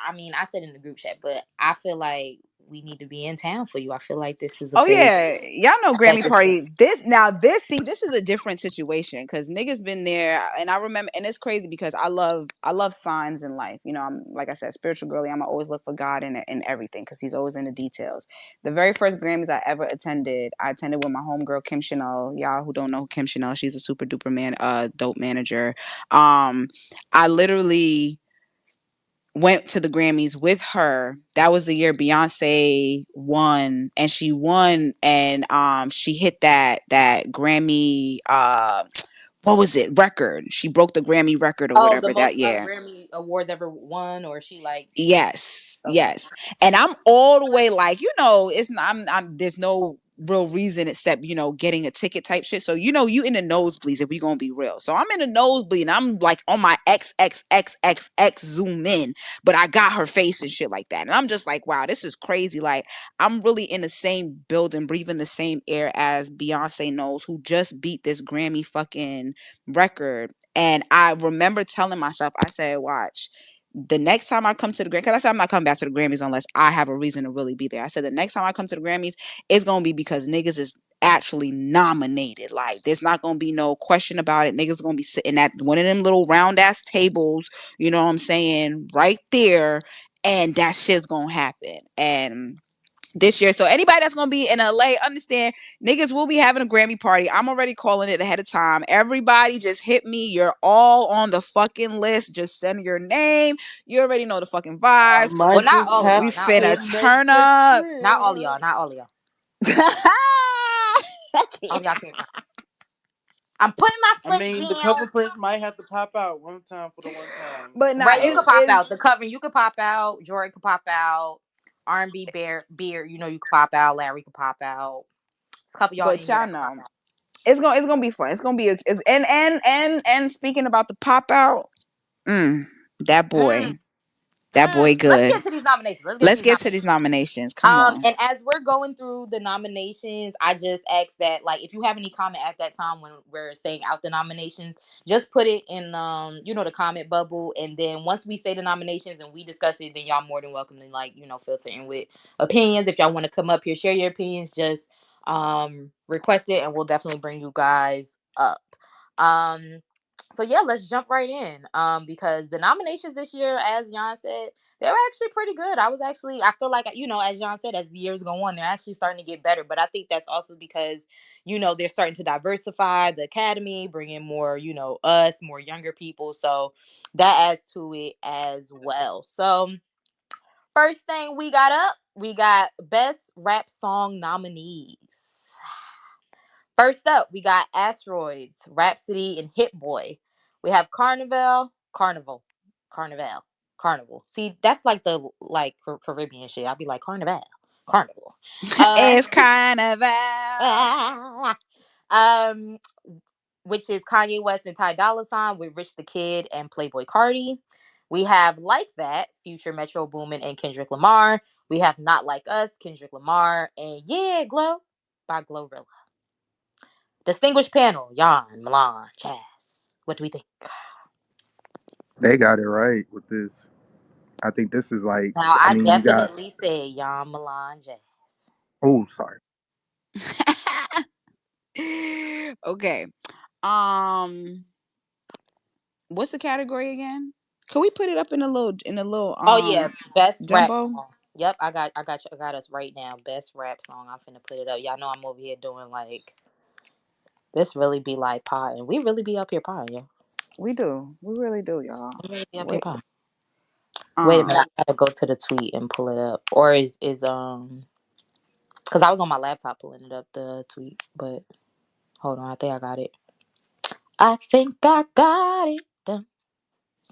I mean, I said in the group chat, but I feel like we need to be in town for you. I feel like this is a Oh big. yeah, y'all know I feel like Grammy this is party. This is a different situation because niggas been there, and I remember, and it's crazy because I love signs in life. I'm like I said, spiritual girly. I'm always look for God in everything because He's always in the details. The very first Grammys I ever attended, I attended with my homegirl Kim Chanel. Y'all who don't know Kim Chanel, she's a super duper dope manager. I literally went to the Grammys with her. That was the year Beyonce won, and she won, and she hit that Grammy what was it record? She broke the Grammy record or oh the whatever most that year. Grammy awards ever won, or she like Yes. Okay. Yes. And I'm all the way like, it's not, I'm there's no real reason except, getting a ticket type shit. So, you in the nosebleeds if we gonna be real. So I'm in the nosebleed and I'm like on my XXXXX zoom in, but I got her face and shit like that. And I'm just like, wow, this is crazy. Like, I'm really in the same building, breathing the same air as Beyonce Knowles, who just beat this Grammy fucking record. And I remember telling myself, I said, watch, the next time I come to the Grammys, because I said I'm not coming back to the Grammys unless I have a reason to really be there. I said the next time I come to the Grammys, it's gonna be because niggas is actually nominated. Like, there's not gonna be no question about it. Niggas gonna be sitting at one of them little round ass tables, you know what I'm saying, right there, and that shit's gonna happen. And this year. So anybody that's gonna be in LA, understand, niggas will be having a Grammy party. I'm already calling it ahead of time. Everybody just hit me. You're all on the fucking list. Just send your name. You already know the fucking I vibes. Well, might not just all of have We y'all. Not all finna to y'all. make turn a up. Not all of y'all. trip. Not all of y'all. All of y'all can't come. I'm putting my I foot mean, the cover down. prints might have to pop out one time for the one time. But nah, Right, you it's could So pop is out. The covering, you could pop out. Jory could pop out. R&B Beard, you could pop out. Larry could pop out. There's a couple of y'all but in here y'all that could pop know out. it's gonna be fun. It's gonna be and speaking about the pop out, mm, that Mm, boy, that boy let's good. get to these nominations. Let's get to Let's these get to nominations. these nominations. Come on. And as we're going through the nominations, I just ask that, like, if you have any comment at that time when we're saying out the nominations, just put it in the comment bubble, and then once we say the nominations and we discuss it, then y'all more than welcome to, like, filter in with opinions. If y'all want to come up here, share your opinions, just request it, and we'll definitely bring you guys up. Um so yeah, let's jump right in. Because the nominations this year, as Jan said, they were actually pretty good. I feel like, as John said, as the years go on, they're actually starting to get better. But I think that's also because, they're starting to diversify the academy, bring in more, us, more younger people. So that adds to it as well. So first thing we got best rap song nominees. First up, we got Asteroids, Rhapsody, and Hit Boy. We have Carnival, Carnival. See, that's like the Caribbean shit. I'll be like Carnival. Uh, It's carnival. um, which is Kanye West and Ty Dolla Sign with Rich the Kid and Playboy Cardi. We have Like That, Future Metro Boomin and Kendrick Lamar. We have Not Like Us, Kendrick Lamar, and Yeah Glow by Glorilla. Distinguished panel, Jan, Milan, Chaz. What do we think? They got it right with this. I think this is like, Now, I I mean, you got, definitely say Jan, Milan, Jazz. oh, sorry. Okay. Um, what's the category again? Can we put it up in a little Oh yeah, best rap jumbo? song. Yep, I got us right now. Best rap song. I'm finna put it up. Y'all know I'm over here doing like this. Really be like pie, and we really be up here pie, yeah. We do. We really do, y'all. We really be up here Wait. pie. Wait a minute, Um. I gotta go to the tweet and pull it up. Or is because I was on my laptop pulling it up the tweet, but hold on, I think I got it. I think I got it.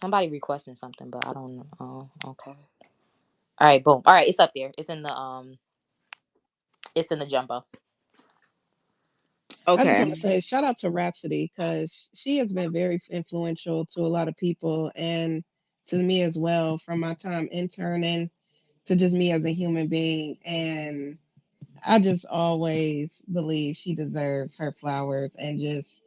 Somebody requesting something, but I don't know. Oh, okay. All right, boom. All right, it's up there. It's in the jumbo. I just Okay. want to say shout out to Rhapsody because she has been very influential to a lot of people and to me as well from my time interning to just me as a human being. And I just always believe she deserves her flowers and just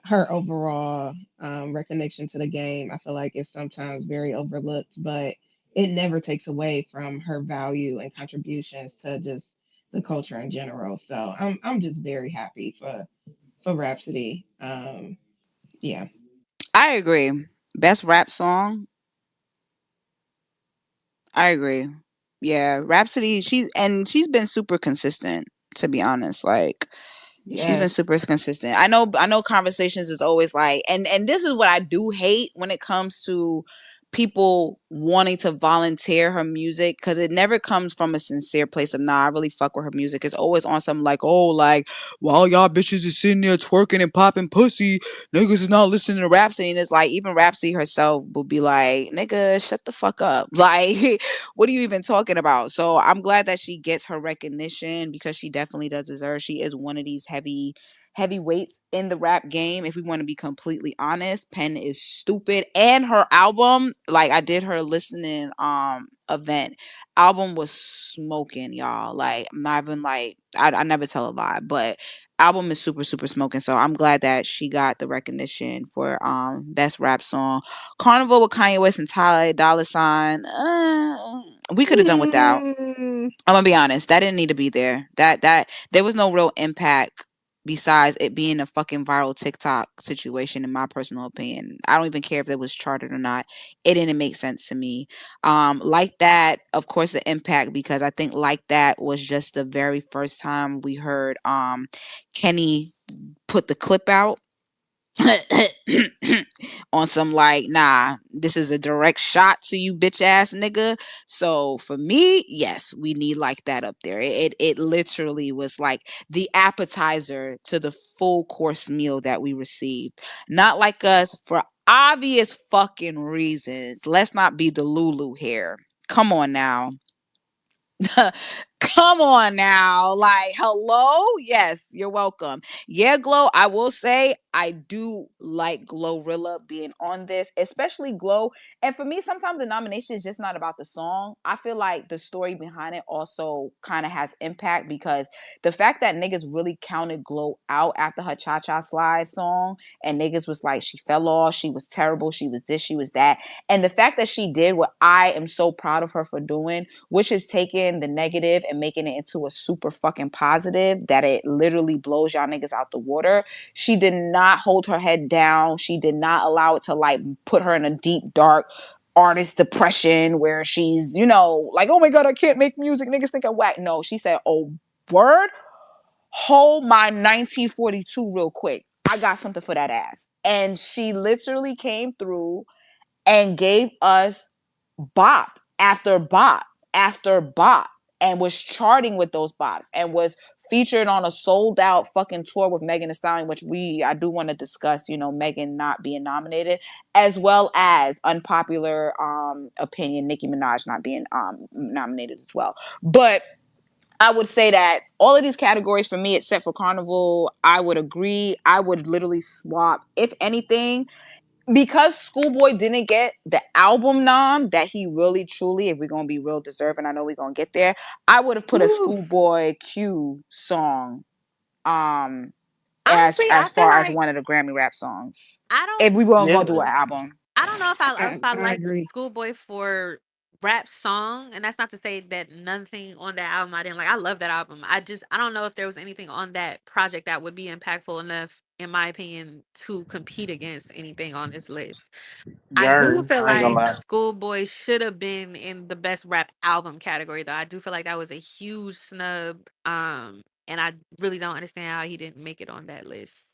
her overall recognition to the game. I feel like it's sometimes very overlooked, but it never takes away from her value and contributions to just the culture in general. So I'm just very happy for Rhapsody. Yeah. I agree. Best rap song. I agree. Yeah, Rhapsody. She's been super consistent. To be honest, like she's been Yes. super consistent. I know conversations is always like, and this is what I do hate when it comes to people wanting to volunteer her music, because it never comes from a sincere place of, nah, I really fuck with her music. It's always on something like, oh, like, while y'all bitches is sitting there twerking and popping pussy, niggas is not listening to Rhapsody. And it's like, even Rhapsody herself will be like, nigga, shut the fuck up. Like, what are you even talking about? So I'm glad that she gets her recognition, because she definitely does deserve. She is one of these heavyweights in the rap game. If we want to be completely honest, Pen is stupid. And her album, like, I did her listening event. Album was smoking, y'all. Like, I'm not even like, I never tell a lie, but album is super super smoking. So I'm glad that she got the recognition for best rap song. Carnival with Kanye West and Ty Dolla Sign. We could have done without. Mm, I'm gonna be honest. That didn't need to be there. That there was no real impact besides it being a fucking viral TikTok situation. In my personal opinion, I don't even care if it was charted or not. It didn't make sense to me. Like that, of course, the impact, because I think like that was just the very first time we heard Kenny put the clip out on some like, nah, this is a direct shot to you, bitch ass nigga. So for me, yes, we need like that up there. It literally was like the appetizer to the full course meal that we received. Not like us, for obvious fucking reasons. Let's not be the Lulu here. Come on now. Come on now. Like, hello? Yes, you're welcome. Yeah, Glow, I will say I do like Glorilla being on this, especially Glow. And for me, sometimes the nomination is just not about the song. I feel like the story behind it also kind of has impact, because the fact that niggas really counted Glow out after her Cha Cha Slide song, and niggas was like, she fell off, she was terrible, she was this, she was that. And the fact that she did what I am so proud of her for doing, which is taking the negative and making it into a super fucking positive, that it literally blows y'all niggas out the water. She did not hold her head down. She did not allow it to like put her in a deep, dark artist depression where she's, like, oh my God, I can't make music. Niggas think I'm whack. No, she said, oh, word, hold my 1942 real quick. I got something for that ass. And she literally came through and gave us bop after bop after bop, and was charting with those bops, and was featured on a sold out fucking tour with Megan Thee Stallion, which I do want to discuss, Megan not being nominated, as well as unpopular opinion, Nicki Minaj not being nominated as well. But I would say that all of these categories for me, except for Carnival, I would agree. I would literally swap, if anything, because Schoolboy didn't get the album nom that he really truly, if we're gonna be real deserving, I know we're gonna get there. I would have put a whew. Schoolboy Q song um as Honestly, I as feel far as like one of the Grammy rap songs. I if don't we weren't gonna do Yeah. an album. I don't know if I I like agree. Schoolboy for rap song, and that's not to say that nothing on that album I didn't like. I love that album. I don't know if there was anything on that project that would be impactful enough, in my opinion, to compete against anything on this list. I do Yearn. feel I ain't gonna like lie. Schoolboy should have been in the best rap album category, though. I do feel like that was a huge snub. And I really don't understand how he didn't make it on that list.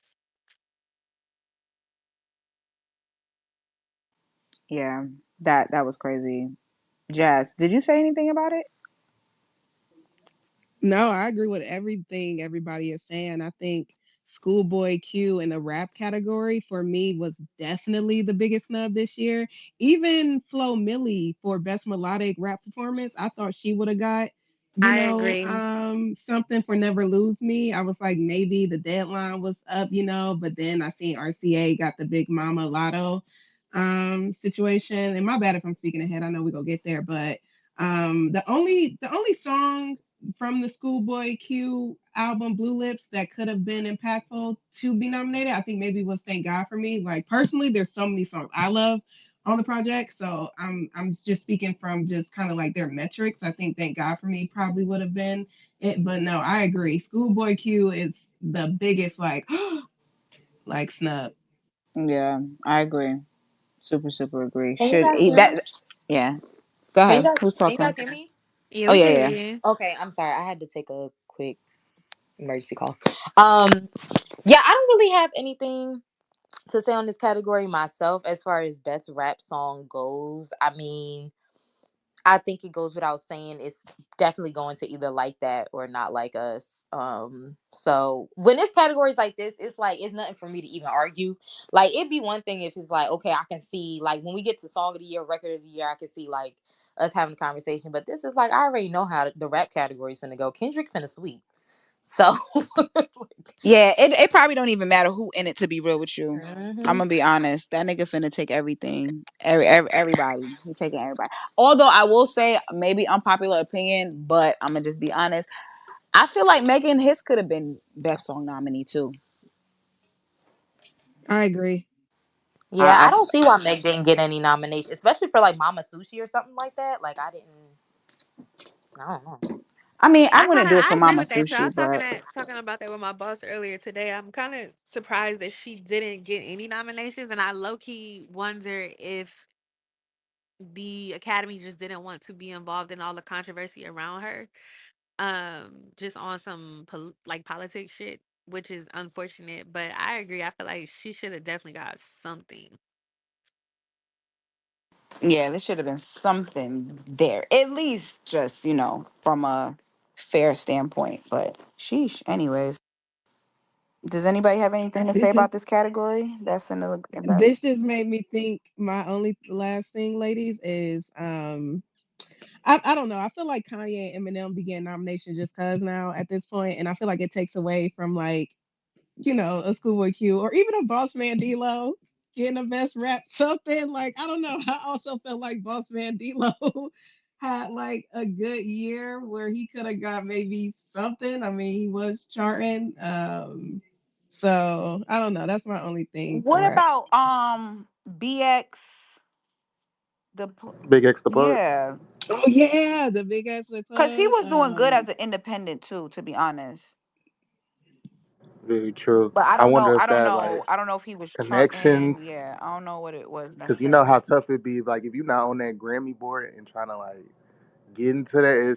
Yeah, that was crazy. Jazz, did you say anything about it? No, I agree with everything everybody is saying. I think Schoolboy Q in the rap category for me was definitely the biggest snub this year. Even Flo Millie for best melodic rap performance, I thought she would have got, I agree. something for Never Lose Me. I was like, maybe the deadline was up, but then I seen RCA got the Big Mama Lotto situation. And my bad if I'm speaking ahead. I know we go get there, but the only song from the Schoolboy Q album Blue Lips that could have been impactful to be nominated, I think maybe was Thank God for Me. Like personally, there's so many songs I love on the project. So I'm just speaking from just kind of like their metrics. I think Thank God for Me probably would have been it. But no, I agree. Schoolboy Q is the biggest like snub. Yeah, I agree. Super super agree. Can you Should guys he hear me? that Yeah, go Can you ahead. guys Who's can you talking? guys hear me? Yeah, Oh we yeah, can yeah. hear you. Okay, I'm sorry. I had to take a quick emergency call. Um yeah, I don't really have anything to say on this category myself, as far as best rap song goes, I mean, I think it goes without saying it's definitely going to either like that or not like us. So when it's categories like this, it's like it's nothing for me to even argue. Like it'd be one thing if it's like, okay, I can see like when we get to song of the year, record of the year, I can see like us having a conversation. But this is like I already know how the rap category is finna go. Kendrick finna sweep. So Yeah, it probably don't even matter who in it, to be real with you. I'm hmm gonna be honest. That nigga finna take everything. Everybody. He taking everybody. Although I will say maybe unpopular opinion, but I'm gonna just be honest. I feel like Megan Hits could have been best song nominee too. I agree. yeah, I, I I don't see why Meg didn't get any nomination, especially for like Mama Sushi or something like that. Like I didn't. I don't know. I mean, I I kind wouldn't of do it for I agree Mama with that too. I Sushi, was talking but that talking about that with my boss earlier today. I'm kind of surprised that she didn't get any nominations, and I low key wonder if the Academy just didn't want to be involved in all the controversy around her. Just on some like politics shit, which is unfortunate. But I agree. I feel like she should have definitely got something. yeah, there should have been something there. At least just, from a fair standpoint. But sheesh. Anyways. Does anybody have anything to say This just about this category? That's in the this just made me think my only last thing, ladies, is I don't know. I feel like Kanye and Eminem be getting nominations just cause now at this point, and I feel like it takes away from like a Schoolboy Q or even a Boss Man D-Lo getting a best rap something. Like, I don't know. I also felt like Boss Man D-Lo had like a good year where he could have got maybe something. I mean, he was charting. So I don't know. That's my only thing for What rap. about BX Big X the plug. yeah. Oh yeah, the big ass lip Cause he plug. was doing good as an independent too, to be honest. Very true. But I I don't know. wonder I if don't that know. like I don't know if he was charting. connections, Yeah, I don't know what it was because you know necessarily. how tough it'd be. Like if you're not on that Grammy board and trying to like get into that,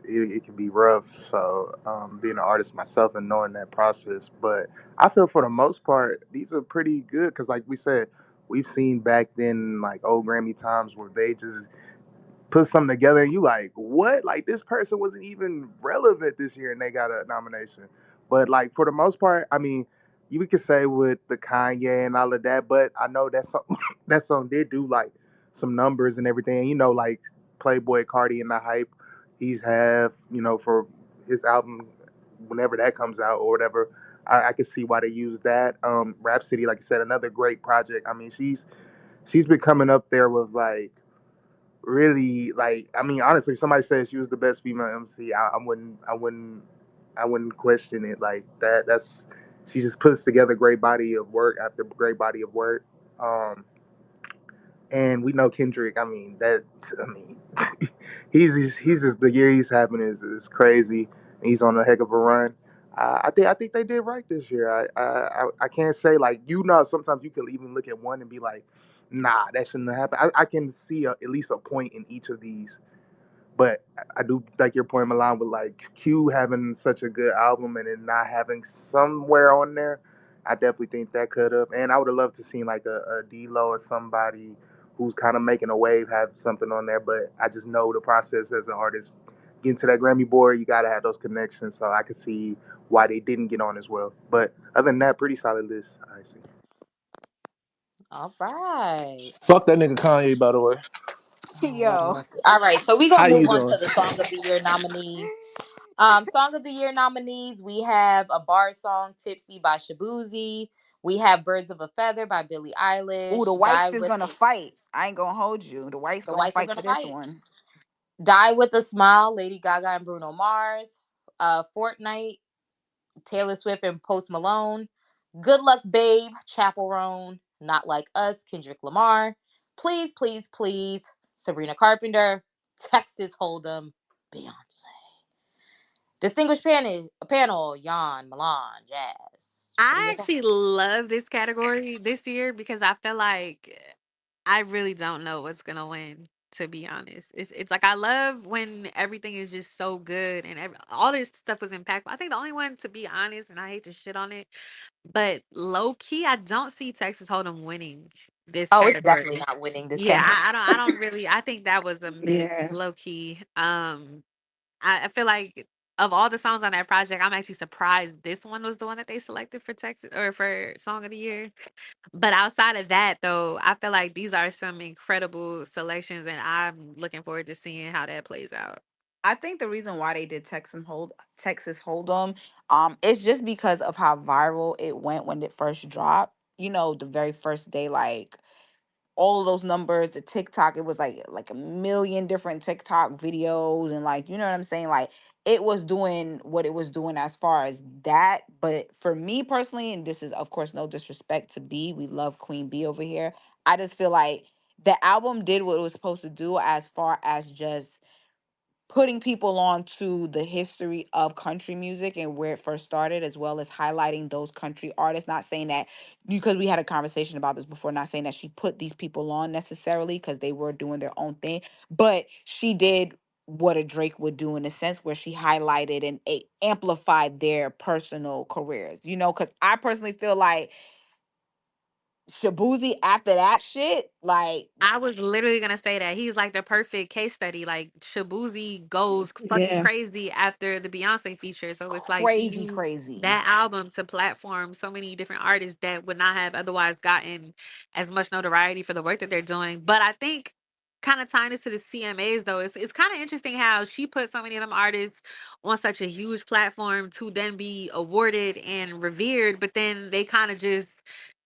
it can be rough. So being an artist myself and knowing that process, but I feel for the most part these are pretty good because like we said, we've seen back then like old Grammy times where they just put something together and you like what, like this person wasn't even relevant this year and they got a nomination. But like for the most part, I mean, you could say with the Kanye and all of that, but I know that song that song did do like some numbers and everything. You know, like Playboy Cardi and the hype he's have, for his album whenever that comes out or whatever. I can see why they use that. Rhapsody, like you said, another great project. I mean, she's been coming up there with like really like, I mean, honestly, if somebody says she was the best female MC, I wouldn't question it like that. That's She just puts together great body of work after great body of work. Um, and we know Kendrick. I mean that. I mean, he's just the year he's having is crazy. He's on a heck of a run. I think they did right this year. I can't say like sometimes you can even look at one and be like, nah, that shouldn't have happened. I can see at least a point in each of these, but I do like your point, Milan, with like Q having such a good album and then not having somewhere on there. I definitely think that could have, and I would have loved to seen like a D-Lo or somebody who's kind of making a wave have something on there. But I just know the process as an artist. Getting to that Grammy board, you gotta have those connections. So I could see why they didn't get on as well. But other than that, pretty solid list. I see. All right. Fuck that nigga Kanye, by the way. Oh Lord Yo. mercy. All right, so we're How gonna you move on doing? to the Song of the Year nominees. Song of the Year nominees, we have a bar song, Tipsy by Shabuzi. We have Birds of a Feather by Billie Ooh, the Eilish. whites is gonna fight. I ain't gonna hold you. The whites The gonna Whites are fight gonna for this fight. one. Die with a Smile, Lady Gaga and Bruno Mars. Fortnite, Taylor Swift and Post Malone. Good Luck Babe, Chappell Roan. Not Like Us, Kendrick Lamar. Please, Please, Please, Sabrina Carpenter. Texas Hold'em, Beyonce. Distinguished panel, Yon, Milan, Jazz. What do I you think? actually love this category this year because I feel like I really don't know what's gonna win. to be honest. It's like I love when everything is just so good and all this stuff was impactful. I think the only one, to be honest, and I hate to shit on it, but low key, I don't see Texas Hold'em winning this Oh, it's definitely category. not winning this Yeah, category. I don't really. I think that was a miss, Yeah. low key. I feel like of all the songs on that project, I'm actually surprised this one was the one that they selected for Texas or for Song of the Year. But outside of that, though, I feel like these are some incredible selections, and I'm looking forward to seeing how that plays out. I think the reason why they did Texas Hold'em, it's just because of how viral it went when it first dropped. You know, the very first day, like all of those numbers, the TikTok, it was like a million different TikTok videos, and like, you know what I'm saying? Like it was doing what it was doing as far as that. But for me personally, and this is of course no disrespect to B, we love Queen B over here. I just feel like the album did what it was supposed to do as far as just putting people on to the history of country music and where it first started, as well as highlighting those country artists. Not saying that, because we had a conversation about this before, not saying that she put these people on necessarily because they were doing their own thing, but she did what a Drake would do in a sense, where she highlighted and amplified their personal careers, you know, because I personally feel like Shabuzi after that shit, like I was literally gonna say that he's like the perfect case study. Like Shabuzi goes fucking Yeah. crazy after the Beyonce feature, so it's like she crazy, used crazy. that album to platform so many different artists that would not have otherwise gotten as much notoriety for the work that they're doing. But I think kind of tying this to the CMAs though, it's kind of interesting how she put so many of them artists on such a huge platform to then be awarded and revered, but then they kind of just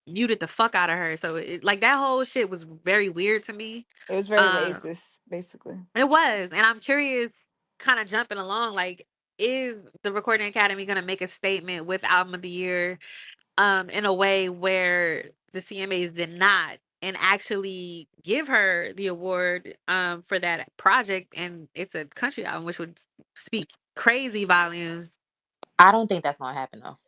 muted the fuck out of her. So like that whole shit was very weird to me. It was very Um, racist, basically. it was, and I'm curious, kind of jumping along, like, is the Recording Academy gonna make a statement with Album of the Year, in a way where the CMAs did not, and actually give her the award, for that project, and it's a country album, which would speak crazy volumes. I don't think that's gonna happen though.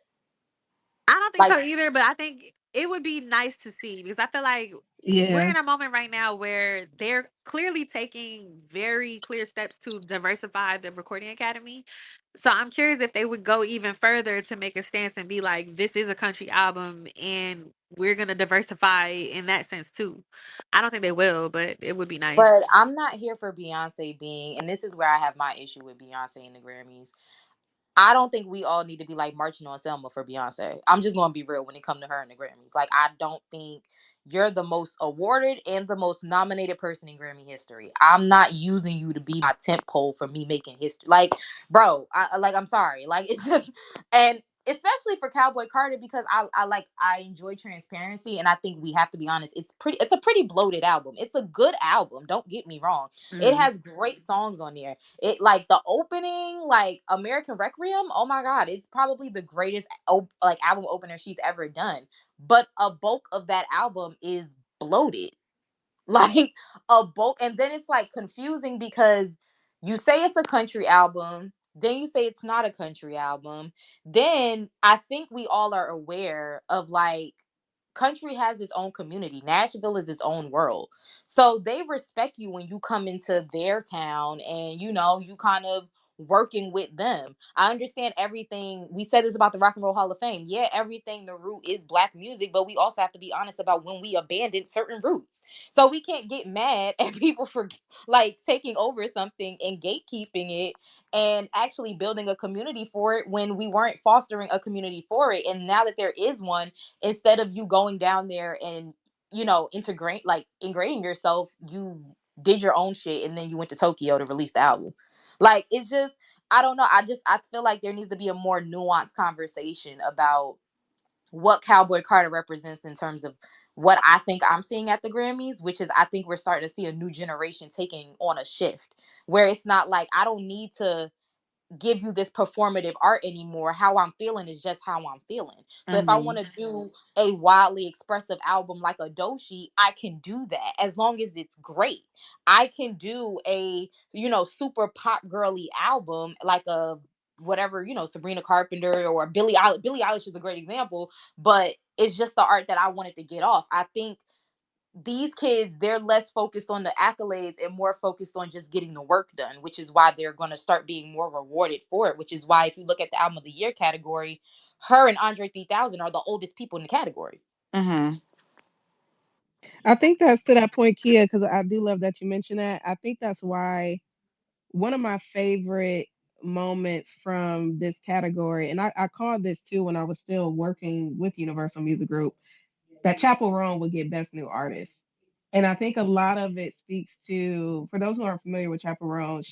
I don't think Like, so either, but I think it would be nice to see because I feel like we're Yeah. in a moment right now where they're clearly taking very clear steps to diversify the Recording Academy. So I'm curious if they would go even further to make a stance and be like, this is a country album and we're going to diversify in that sense too. I don't think they will, but it would be but nice. I'm not here for Beyonce being, and this is where I have my issue with Beyonce and the Grammys. I don't think we all need to be like marching on Selma for Beyonce. I'm just gonna be real when it comes to her and the Grammys. Like, I don't think you're the most awarded and the most nominated person in Grammy history. I'm not using you to be my tent pole for me making history. Like, bro, I'm sorry. Like, it's just, and especially for Cowboy Carter, because I enjoy transparency, and I think we have to be honest. It's a pretty bloated album. It's a good album. Don't get me wrong. It Mm. has great songs on there. It, like the opening, like American Requiem. Oh my god, it's probably the greatest like album opener she's ever done. But a bulk of that album is bloated. Like a bulk, and then it's like confusing because you say it's a country album, then you say it's not a country album. Then I think we all are aware of, like, country has its own community. Nashville is its own world. So they respect you when you come into their town and, you kind of working with them. I understand everything. We said this about the Rock and Roll Hall of Fame. Yeah, everything, the root is black music, but we also have to be honest about when we abandoned certain roots. So we can't get mad at people for like taking over something and gatekeeping it and actually building a community for it when we weren't fostering a community for it. And now that there is one, instead of you going down there and integrate, like ingraining yourself, you did your own shit and then you went to Tokyo to release the album. Like, it's just, I don't know, I feel like there needs to be a more nuanced conversation about what Cowboy Carter represents in terms of what I think I'm seeing at the Grammys, which is, I think we're starting to see a new generation taking on a shift where it's not like, I don't need to give you this performative art anymore. How I'm feeling is just how I'm feeling. So if I want Hmm. to do a wildly expressive album like a Doshi, I can do that as long as it's great. I can do a, super pop girly album like a whatever, Sabrina Carpenter or Billie Eilish. Billie Eilish is a great example, but it's just the art that I wanted to get off. I think these kids, they're less focused on the accolades and more focused on just getting the work done, which is why they're going to start being more rewarded for it. Which is why if you look at the album of the year category, her and Andre 3000 are the oldest people in the category. Mm-hmm. I think that's to that point, Kia, because I do love that you mentioned that. I think that's why one of my favorite moments from this category, and I called this too when I was still working with Universal Music Group, that Chapel Roan would get Best New Artist. And I think a lot of it speaks to, for those who aren't familiar with Chapel Roan,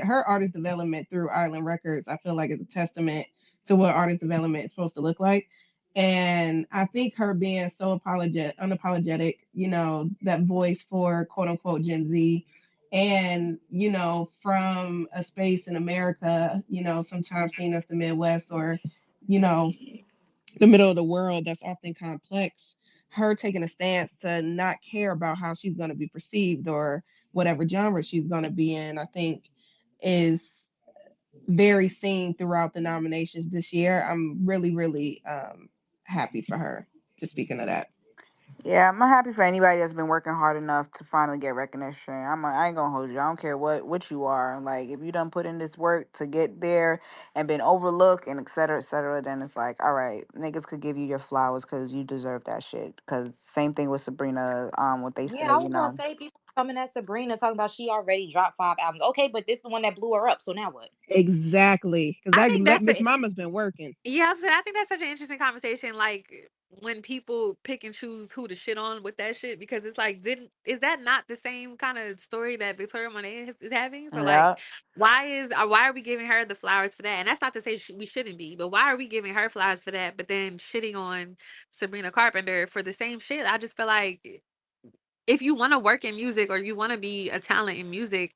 her artist development through Island Records, I feel like is a testament to what artist development is supposed to look like. And I think her being so unapologetic, that voice for quote unquote Gen Z, and from a space in America, sometimes seen as the Midwest, or you know the middle of the world, that's often complex. Her taking a stance to not care about how she's going to be perceived or whatever genre she's going to be in, I think is very seen throughout the nominations this year. I'm really, really happy for her. Just speaking of that. Yeah, I'm happy for anybody that's been working hard enough to finally get recognition. I ain't gonna hold you. I don't care what you are. Like, if you done put in this work to get there and been overlooked and et cetera, then it's like, all right, niggas could give you your flowers because you deserve that shit. Because same thing with Sabrina. What they Yeah, said, I was gonna say people coming at Sabrina talking about she already dropped 5 albums. Okay, but this is the one that blew her up. So now what? Exactly, because I that, think that that's bitch a mama's been working. Yeah, so I think that's such an interesting conversation. Like when people pick and choose who to shit on with that shit, because it's like, didn't is that not the same kind of story that Victoria Monet is having? So like, yeah, why are we giving her the flowers for that? And that's not to say we shouldn't be, but why are we giving her flowers for that, but then shitting on Sabrina Carpenter for the same shit? I just feel like if you want to work in music or you want to be a talent in music,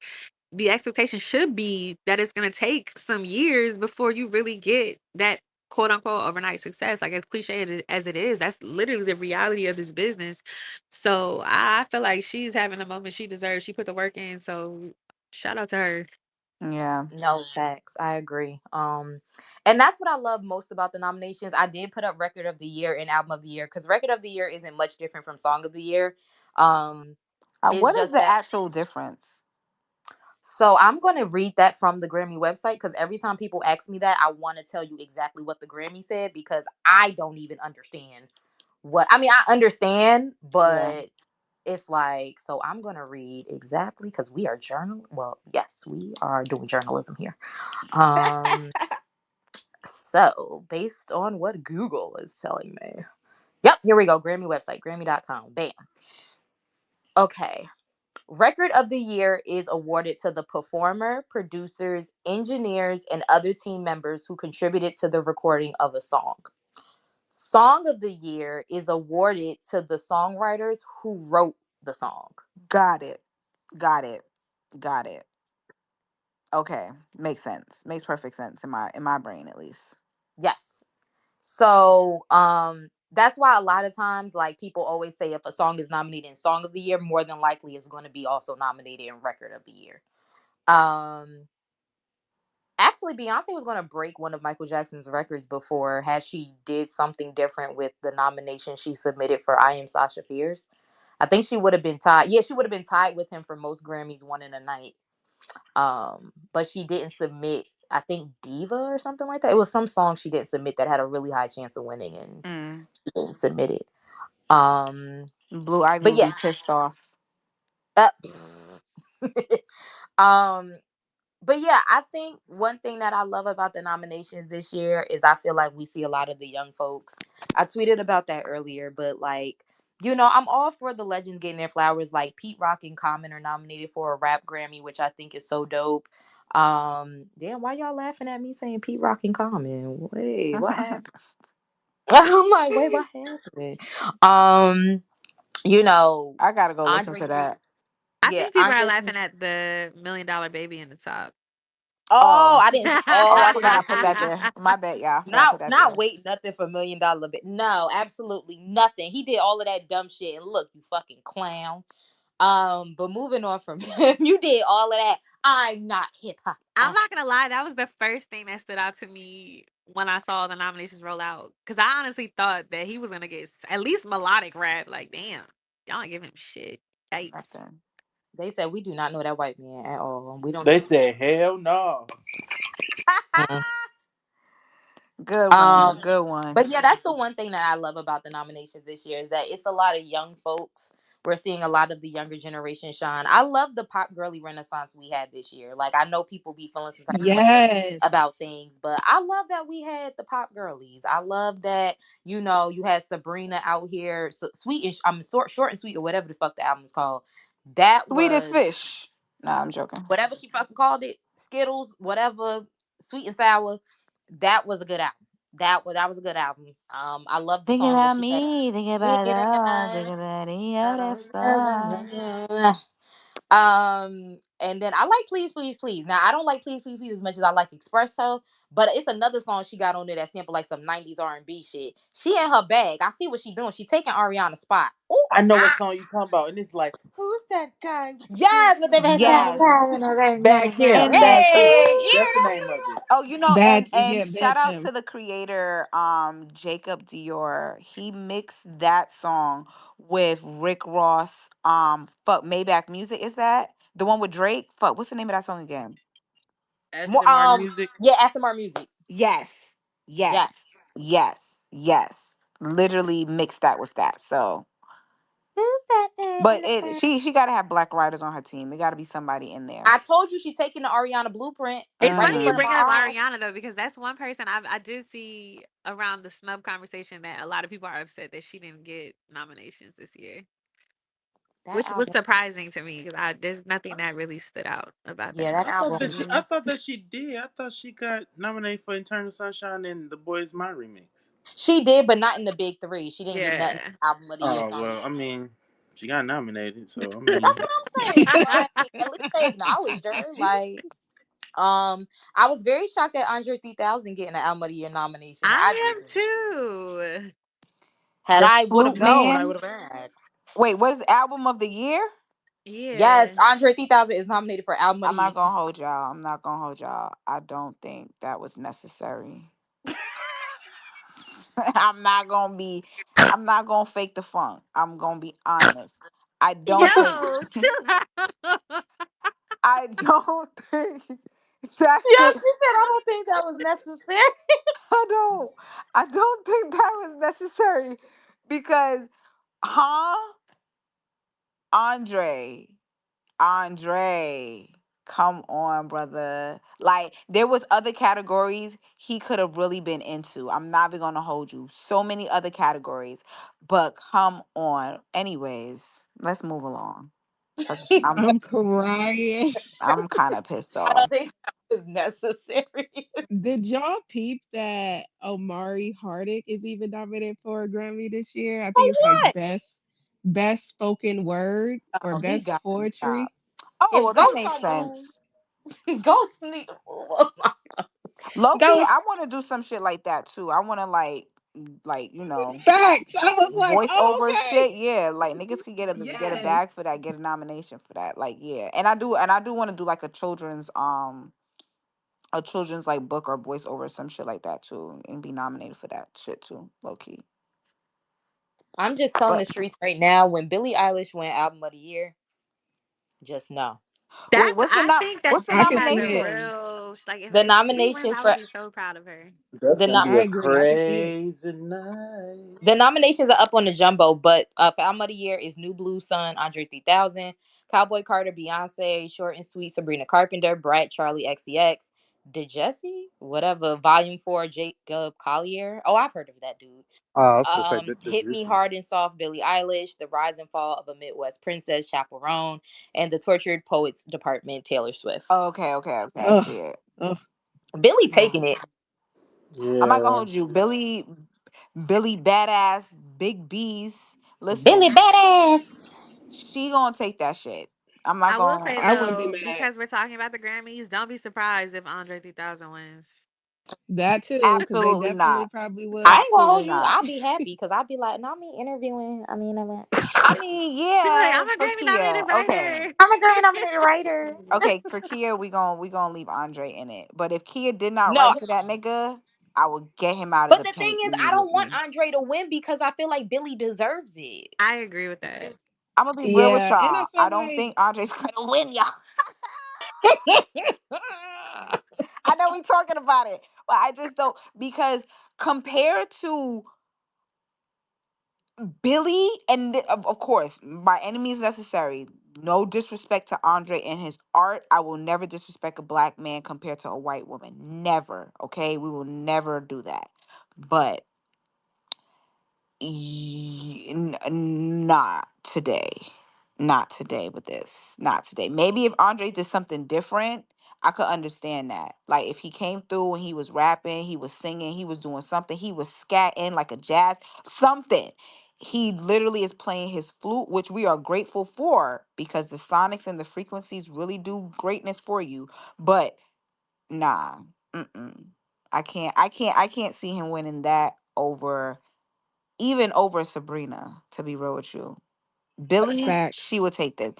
the expectation should be that it's going to take some years before you really get that quote unquote overnight success. Like, as cliche as it is, that's literally the reality of this business. So I feel like she's having the moment she deserves. She put the work in. So shout out to her. yeah. No facts. I agree. And that's what I love most about the nominations. I did put up record of the year and album of the year because record of the year isn't much different from song of the year. Um, it's What is just the that. actual difference? So I'm gonna read that from the Grammy website because every time people ask me that, I want to tell you exactly what the Grammy said because I don't even understand what. I mean, I understand, Yeah. but it's like, so I'm gonna read exactly because we are journal. Well, yes, we are doing journalism here. Um, so based on what Google is telling me, yep, here we go. Grammy website, Grammy.com. Bam. Okay. Record of the Year is awarded to the performer, producers, engineers, and other team members who contributed to the recording of a song. Song of the Year is awarded to the songwriters who wrote the song. Got it. Got it. Got it. Okay, makes sense. Makes perfect sense in my brain at least. Yes. So, that's why a lot of times, like people always say, if a song is nominated in Song of the Year, more than likely it's going to be also nominated in Record of the Year. Um, Actually, Beyonce was going to break one of Michael Jackson's records before had she did something different with the nomination she submitted for I Am Sasha Fierce. I think she would have been tied. Yeah, she would have been tied with him for most Grammys one in a night. But she didn't submit. I think Diva or something like that. It was some song she didn't submit that had a really high chance of winning, and Mm. she didn't submit it. Um, Blue Ivy but would yeah. be pissed off. Uh, um, but yeah, I think one thing that I love about the nominations this year is I feel like we see a lot of the young folks. I tweeted about that earlier, but like, I'm all for the legends getting their flowers. Like Pete Rock and Common are nominated for a rap Grammy, which I think is so dope. Damn, why y'all laughing at me saying Pete Rock and Common? Wait, what happened? I'm like, wait, what happened? Um, you know, I gotta go listen Andre to three, I that. yeah, think people are Andre. laughing at the $1 Million Baby in the top. Oh, Oh, I didn't. oh, Oh, I I forgot didn't I put that see it. there. My bad, y'all. I forgot I put Not that not there. wait nothing for $1 Million bit. No, absolutely nothing. He did all of that dumb shit, and look, you fucking clown. But moving on from him, you did all of that. I'm not hip hop. I'm not gonna lie, that was the first thing that stood out to me when I saw the nominations roll out. Because I honestly thought that he was gonna get at least melodic rap. Like, damn. Y'all ain't give him shit. Yikes. Nothing. They said we do not know that white man at all. We don't. They said hell no. Mm. Good one. Um, Good one. but yeah, that's the one thing that I love about the nominations this year is that it's a lot of young folks. We're seeing a lot of the younger generation shine. I love the pop girly renaissance we had this year. Like I know people be feeling some type of way Yes. about things, but I love that we had the pop girlies. I love that you had Sabrina out here, so sweet and I'm short and sweet or whatever the fuck the album is called. That Sweet as was fish. Nah, I'm joking. whatever she fucking called it, Skittles, whatever, sweet and sour. That was a good album. That was a good album. I love the Think song that about she had. me, think Think about love, think about any of that stuff. about- and then I like Please Please Please. Now I don't like Please Please Please as much as I like Espresso, but it's another song she got on there that sample like some 90s R&B shit. She in her bag. I see what she doing. She taking Ariana's spot. Ooh, I know what ah. song you talking about, and it's like, who's that guy with the Yes, pants but they on? been Yes. Back him. And That's it. Hey, That's the yeah, name of it. oh, you know, Bad to and yeah, shout bad out to Tim. the creator, Jacob Dior. He mixed that song with Rick Ross. Fuck Maybach Music. Is that the one with Drake? Fuck, what's the name of that song again? Aston Martin music. yeah, Asmr Music. Yes, yes, Yes. yes, yes. Literally mixed that with that. So, Who's that in but the it back? she got to have black writers on her team. It got to be somebody in there. I told you she taking the Ariana blueprint It's right in funny you front of Mm-hmm. bring up my eyes. Ariana though, because that's one person I did see around the snub conversation that a lot of people are upset that she didn't get nominations this year, That which was album, surprising to me because there's nothing that really stood out about yeah, that that nomination. I album. thought that she did. I thought she got nominated for Eternal Sunshine and The Boys My remix. She did, but not in the big three. She didn't get nothing Yeah. album of the year Oh song. well, I mean, she got nominated, so I That's mean, what I'm saying. Like, at least they acknowledged her. Like, I was very shocked at Andre 3000 getting an album of the year nomination. I I am didn't. too. Had The I would have Fruit known, I Man. would have asked. Wait, what is the album of the year? Yes, Yeah. Andre 3000 is nominated for album of I'm the year. not gonna hold y'all. I'm not gonna hold y'all. I don't think that was necessary. I'm not gonna be. I'm not gonna fake the funk. I'm gonna be honest. I don't think. Yo, chill out. I don't think that Yeah, shit. she said I don't think that was necessary. I don't. I don't think that was necessary because, huh? Andre. Andre, come on, brother. Like there was other categories he could have really been into. I'm not even gonna hold you. So many other categories, but come on. Anyways, let's move along. 'Cause I'm crying. I'm kind of pissed I don't off. think that was necessary. Did y'all peep that Omari Hardwick is even nominated for a Grammy this year? I For think it's like what? best spoken word or He best got to stop. poetry. Oh, If well, that Ghost makes don't sense. move, Ghost need to move. Low key, Ghost. I want to do some shit like that too. I want to like Facts. I was like, oh, voiceover okay. shit, yeah, like niggas could get a Yes. bag for that, get a nomination for that, like yeah. And I do want to do like a children's like book or voiceover some shit like that too, and be nominated for that shit too, low key. I'm just telling the But streets right now. When Billie Eilish went album of the year, just know wait, I think that what's the I she can has a see it. nominations? real like the if she wins, nominations I would for be so proud of her. that's the gonna no- be I a agree. I can see it. crazy night. the nominations are up on the jumbo. But for album of the year is New Blue Sun, Andre 3000, Cowboy Carter, Beyonce, Short and Sweet, Sabrina Carpenter, Brat, Charlie XCX, De Jesse, whatever, Volume 4, Jacob Collier. Oh, I've heard of that dude. I was gonna say that Hit Me this one. Hard and Soft, Billie Eilish, The Rise and Fall of a Midwest Princess, Chaperone, and The Tortured Poets Department, Taylor Swift. Oh, okay, okay, okay, I Ugh. see it. Ugh. Billy taking Mm. it. I'm not gonna Yeah. hold you, Billy badass big beast. Billy Listen, Badass. she gonna take that shit. I'm not I will gonna. say I wouldn't be though, mad. because we're talking about the Grammys, don't be surprised if Andre 3000 wins. That too, because they Absolutely definitely not. probably I will. ain't gonna Absolutely hold you. not. I'll be happy because I'll be like, not me interviewing. I mean, I mean, Be like, yeah, I'm a for Grammy Kia. nominated Okay. writer. I'm a Grammy nominated writer. Okay, for Kia, we gonna leave Andre in it. But if Kia did not No, write for that nigga, I would get him out of but the the thing paint is, I don't want immediately. Andre to win because I feel like Billy deserves it. I agree with that. I'm gonna be real with Yeah, and I y'all. I feel don't like think Andre's gonna win, y'all. I know we talking about it, but I just don't because compared to Billy, and of course, by any means necessary, no disrespect to Andre and his art. I will never disrespect a black man compared to a white woman. Never. Okay, we will never do that. But not today. Not today with this. Not today. Maybe if Andre did something different, I could understand that. Like if he came through and he was rapping, he was singing, he was doing something, he was scatting like a jazz, something. He literally is playing his flute, which we are grateful for because the sonics and the frequencies really do greatness for you. But nah, mm-mm. I can't see him winning that over even over Sabrina, to be real with you. Billy, facts. she would take this.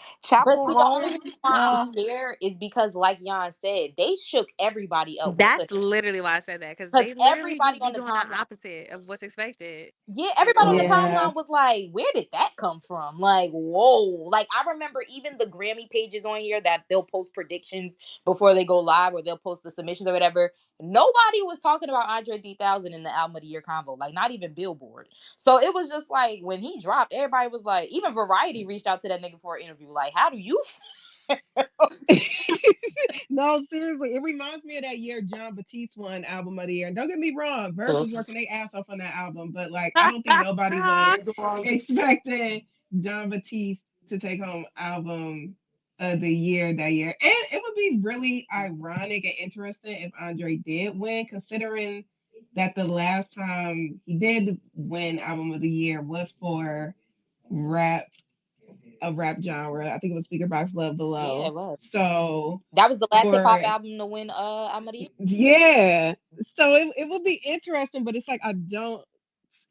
But Chapel see, the only Roan, reason why I'm scared is because, like Jan said, they shook everybody up with That's Pussy. literally why I said that, because Because they literally everybody just be on the doing the timeline, opposite of what's expected. yeah, Like, everybody on the whoa. Yeah. timeline was like, "Where did that come from?" Like, whoa! Like I remember even the Grammy pages on here that they'll post predictions before they go live, or they'll post the submissions or whatever. Nobody was talking about Andre 3000 in the album of the year convo, like not even Billboard. So it was just like when he dropped, everybody was like, even Variety reached out to that nigga for an interview, like, "How do you?" No, seriously, it reminds me of that year John Batiste won album of the year. And don't get me wrong, Verse was working their ass off on that album, but like I don't think nobody was expecting John Batiste to take home album of the year that year. And it would be really ironic and interesting if Andre did win, considering that the last time he did win album of the year was for rap a rap genre. I think it was Speaker Box Love Yeah, Below. it was. So That was the last hip hop for album to win album of the year. yeah. So it would be interesting, but it's like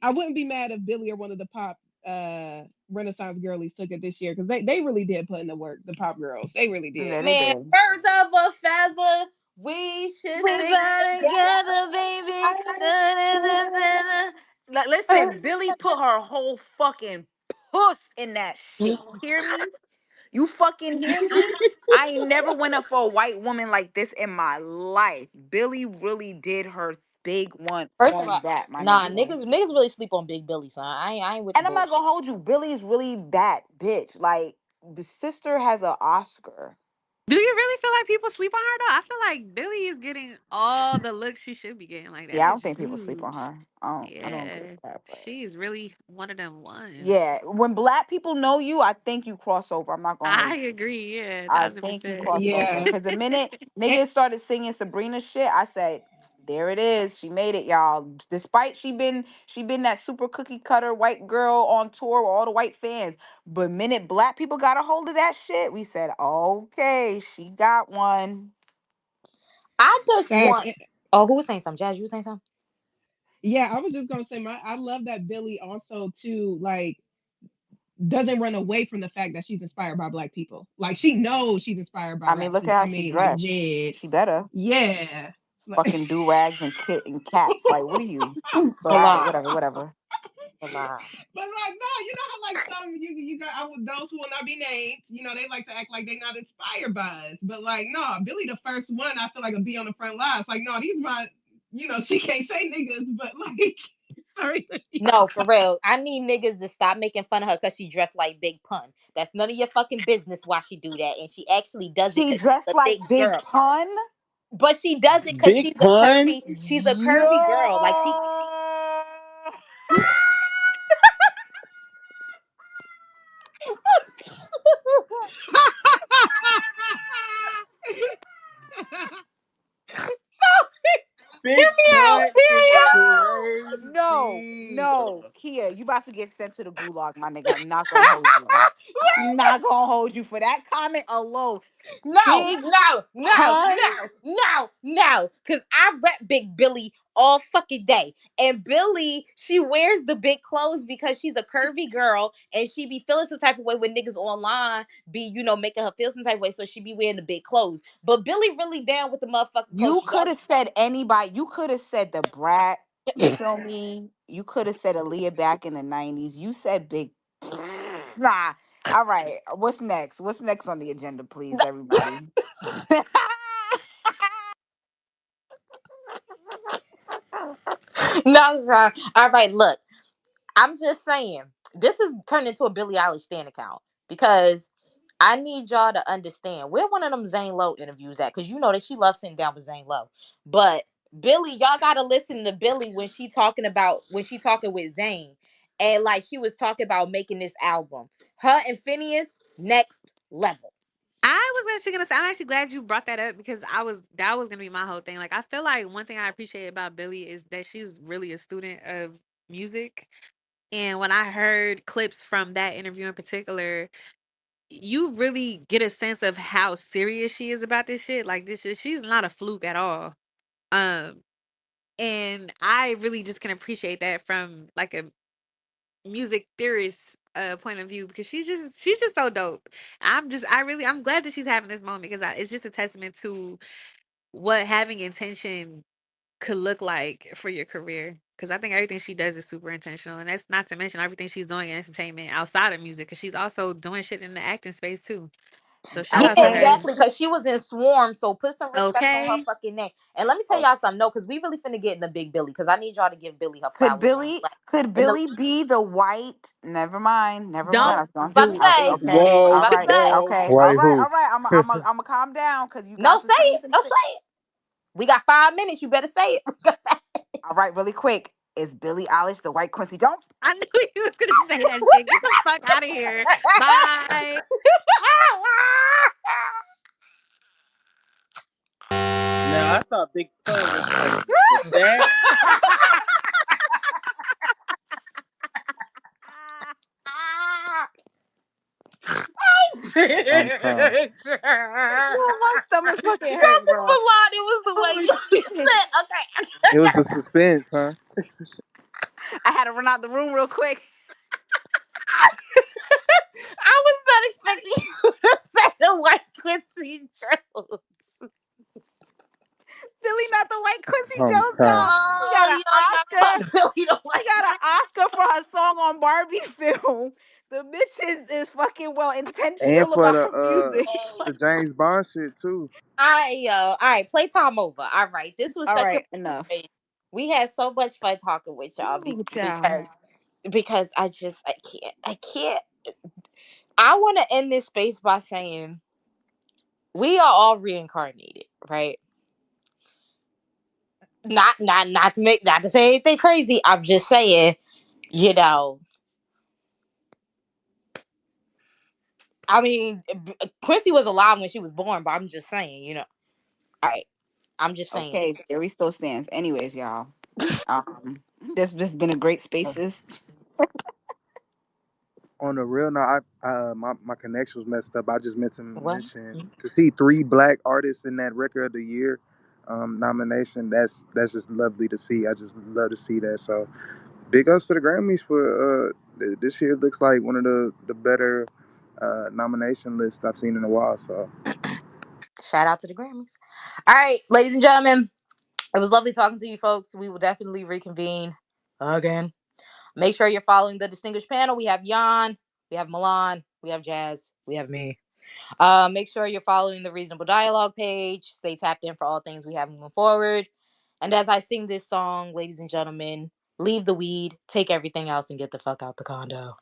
I wouldn't be mad if Billy or one of the pop uh Renaissance girlies took it this year because they really did put in the work, the pop girls. They really did. yeah, they Man, did. birds of a feather, we should We sing fly together. together, baby. Da-da-da-da-da. Like, listen, Billy put her whole fucking puss in that shit. You hear me? You fucking hear me? I ain't never went up for a white woman like this in my life. Billy really did her big one First of all, on that, my nah, nigga. niggas really sleep on Big Billy, son. I ain't with the And I'm not bullshit. gonna hold you. Billy's really that bitch. Like the sister has an Oscar. Do you really feel like people sleep on her though? I feel like Billy is getting all the looks she should be getting. Like that Yeah, I don't bitch is think people sleep on huge. her. I don't agree Yeah. with that, but She's really one of them ones. yeah, when black people know you, I think you cross over. I'm not gonna I hold you. agree, yeah, I thousand think you percent. cross over. Yeah. Cause the minute And, niggas started singing Sabrina shit, I said, there it is. She made it, y'all. Despite she been that super cookie cutter white girl on tour with all the white fans. But minute black people got a hold of that shit, we said, okay, she got one. I just facts. want. Oh, who was saying something? Jazz, you was saying something? Yeah, I was just gonna say I love that Billy also too like doesn't run away from the fact that she's inspired by black people. Like she knows she's inspired by I mean, rap look too. at I how she mean, like dressed. dead. She better. Yeah. Fucking do rags and kit and caps. Like, what are you? But all right, Salon. whatever, whatever. Salon. But like, no, you know how like some you got those who will not be named. You know, they like to act like they're not inspired by us. But like, no, Billy the first one I feel like would be on the front lines. Like, no, these my, she can't say niggas, but like, sorry, No, for real. I need niggas to stop making fun of her because she dressed like Big Pun. That's none of your fucking business why she do that. And she actually does it She because she's dressed a like thick Big girl. Pun. But she does it because Big Pun. she's a Yo. curvy girl. Like she Big Pun is No, crazy. no, Kia, you about to get sent to the gulag, my nigga. I'm not gonna hold you. Not gonna hold you for that comment alone. No, Big no, no, Pun. no, no, no. Cause I rep Big Billy all fucking day. And Billy, she wears the big clothes because she's a curvy girl and she be feeling some type of way when niggas online be, making her feel some type of way. So she be wearing the big clothes. But Billy really down with the motherfucking clothes. You She could got have said anybody. You could have said the brat. You feel me? You could have said Aaliyah back in the '90s. You said Big. Nah. All right. What's next? What's next on the agenda, please, everybody? No, sir. All right, look. I'm just saying, this is turned into a Billie Eilish stand account because I need y'all to understand where one of them Zane Lowe interviews at, because you know that she loves sitting down with Zane Lowe. But Billy, y'all gotta listen to Billy when she talking with Zane, and like she was talking about making this album. Her and Phineas, next level. I was actually gonna say, I'm actually glad you brought that up because that was gonna be my whole thing. Like, I feel like one thing I appreciate about Billie is that she's really a student of music. And when I heard clips from that interview in particular, you really get a sense of how serious she is about this shit. Like, this shit, she's not a fluke at all. Um, and I really just can appreciate that from like a music theorist point of view because she's just so dope. I'm glad that she's having this moment because it's just a testament to what having intention could look like for your career. Because I think everything she does is super intentional, and that's not to mention everything she's doing in entertainment outside of music. Because she's also doing shit in the acting space too. So shout Yeah, out to Okay. her. exactly. Because she was in Swarm, so put some respect on her Okay, fucking name. And let me tell Oh, y'all something, no, because we really finna get in the big Billy. Because I need y'all to give Billy her could flowers. Billy could In the Billy be the white? Never mind. Never mind. don't I was gonna about to say. do Okay. it. say, Okay. Whoa, All about to right. say, whoa. Okay. All Wait, right. who? All right. I'm a calm down because you no, guys are say saying it, some no, shit. say it. We got 5 minutes. You better say it. All right. Really quick. Is Billie Eilish the white Quincy Jones? I knew you was gonna say that shit. Get the fuck out of here. Bye. Now I thought Big Pun was ugly, but that I'm crying. No, my stomach fucking hurt, Nothing bro. but Lord, it was the way Holy you shit. said. Okay, It was the suspense, huh? I had to run out the room real quick. I was not expecting you to say the white Quincy Jones. Billy, not the white Quincy I'm Jones, crying. y'all. She got Oh, an you're Oscar. talking about Billy the She white got an Quincy. Oscar for her song on Barbie film. The bitch is fucking well And intentional for about her music. the James Bond shit too. All right, playtime over. All right, this was All such a right, enough. we had so much fun talking with y'all Ooh, child. because I can't. I want to end this space by saying we are all reincarnated, right? Not to make not to say anything crazy. I'm just saying, you know. I mean, Quincy was alive when she was born, but I'm just saying, All right, I'm just saying. Okay, Theory still stands. Anyways, y'all. This has been a great spaces. On the real note, my connection was messed up. I just meant to What? mention to see three black artists in that record of the year nomination. That's just lovely to see. I just love to see that. So big ups to the Grammys for this year. Looks like one of the better nomination lists I've seen in a while. So Shout out to the Grammys. All right, ladies and gentlemen, it was lovely talking to you folks. We will definitely reconvene again. Make sure you're following the distinguished panel. We have Jan, we have Milan, we have Jazz, we have me. Make sure you're following the Reasonable Dialogue page. Stay tapped in for all things we have moving forward. And as I sing this song, ladies and gentlemen, leave the weed, take everything else, and get the fuck out the condo.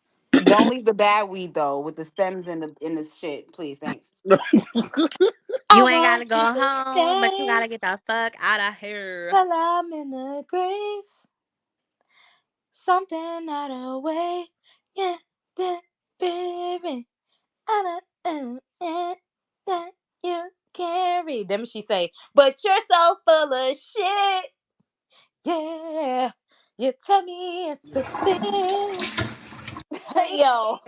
Don't leave the bad weed though, with the stems and the shit. Please, thanks. I You ain't gotta want go you to home, but you stay gotta get the fuck out of here. till I'm in the grave. Something out of way. Yeah, that baby. That you carry. Then she say, but you're so full of shit. Yeah. You tell me it's a sin. Yo,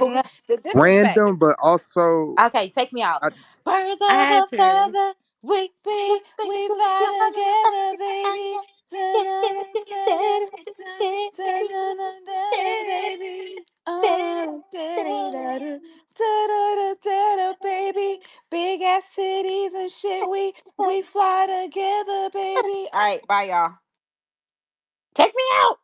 the disrespect. random, but also Okay, take me out. I, Birds I of had a to. feather, we should stick We fly together. together, baby. Ta-na-na-na, ta-na-na-na-na, baby. Oh, da-da-da-da, da-da-da-da-da, baby. Big ass titties and shit. We fly together, baby. All right, bye, y'all. Take me out.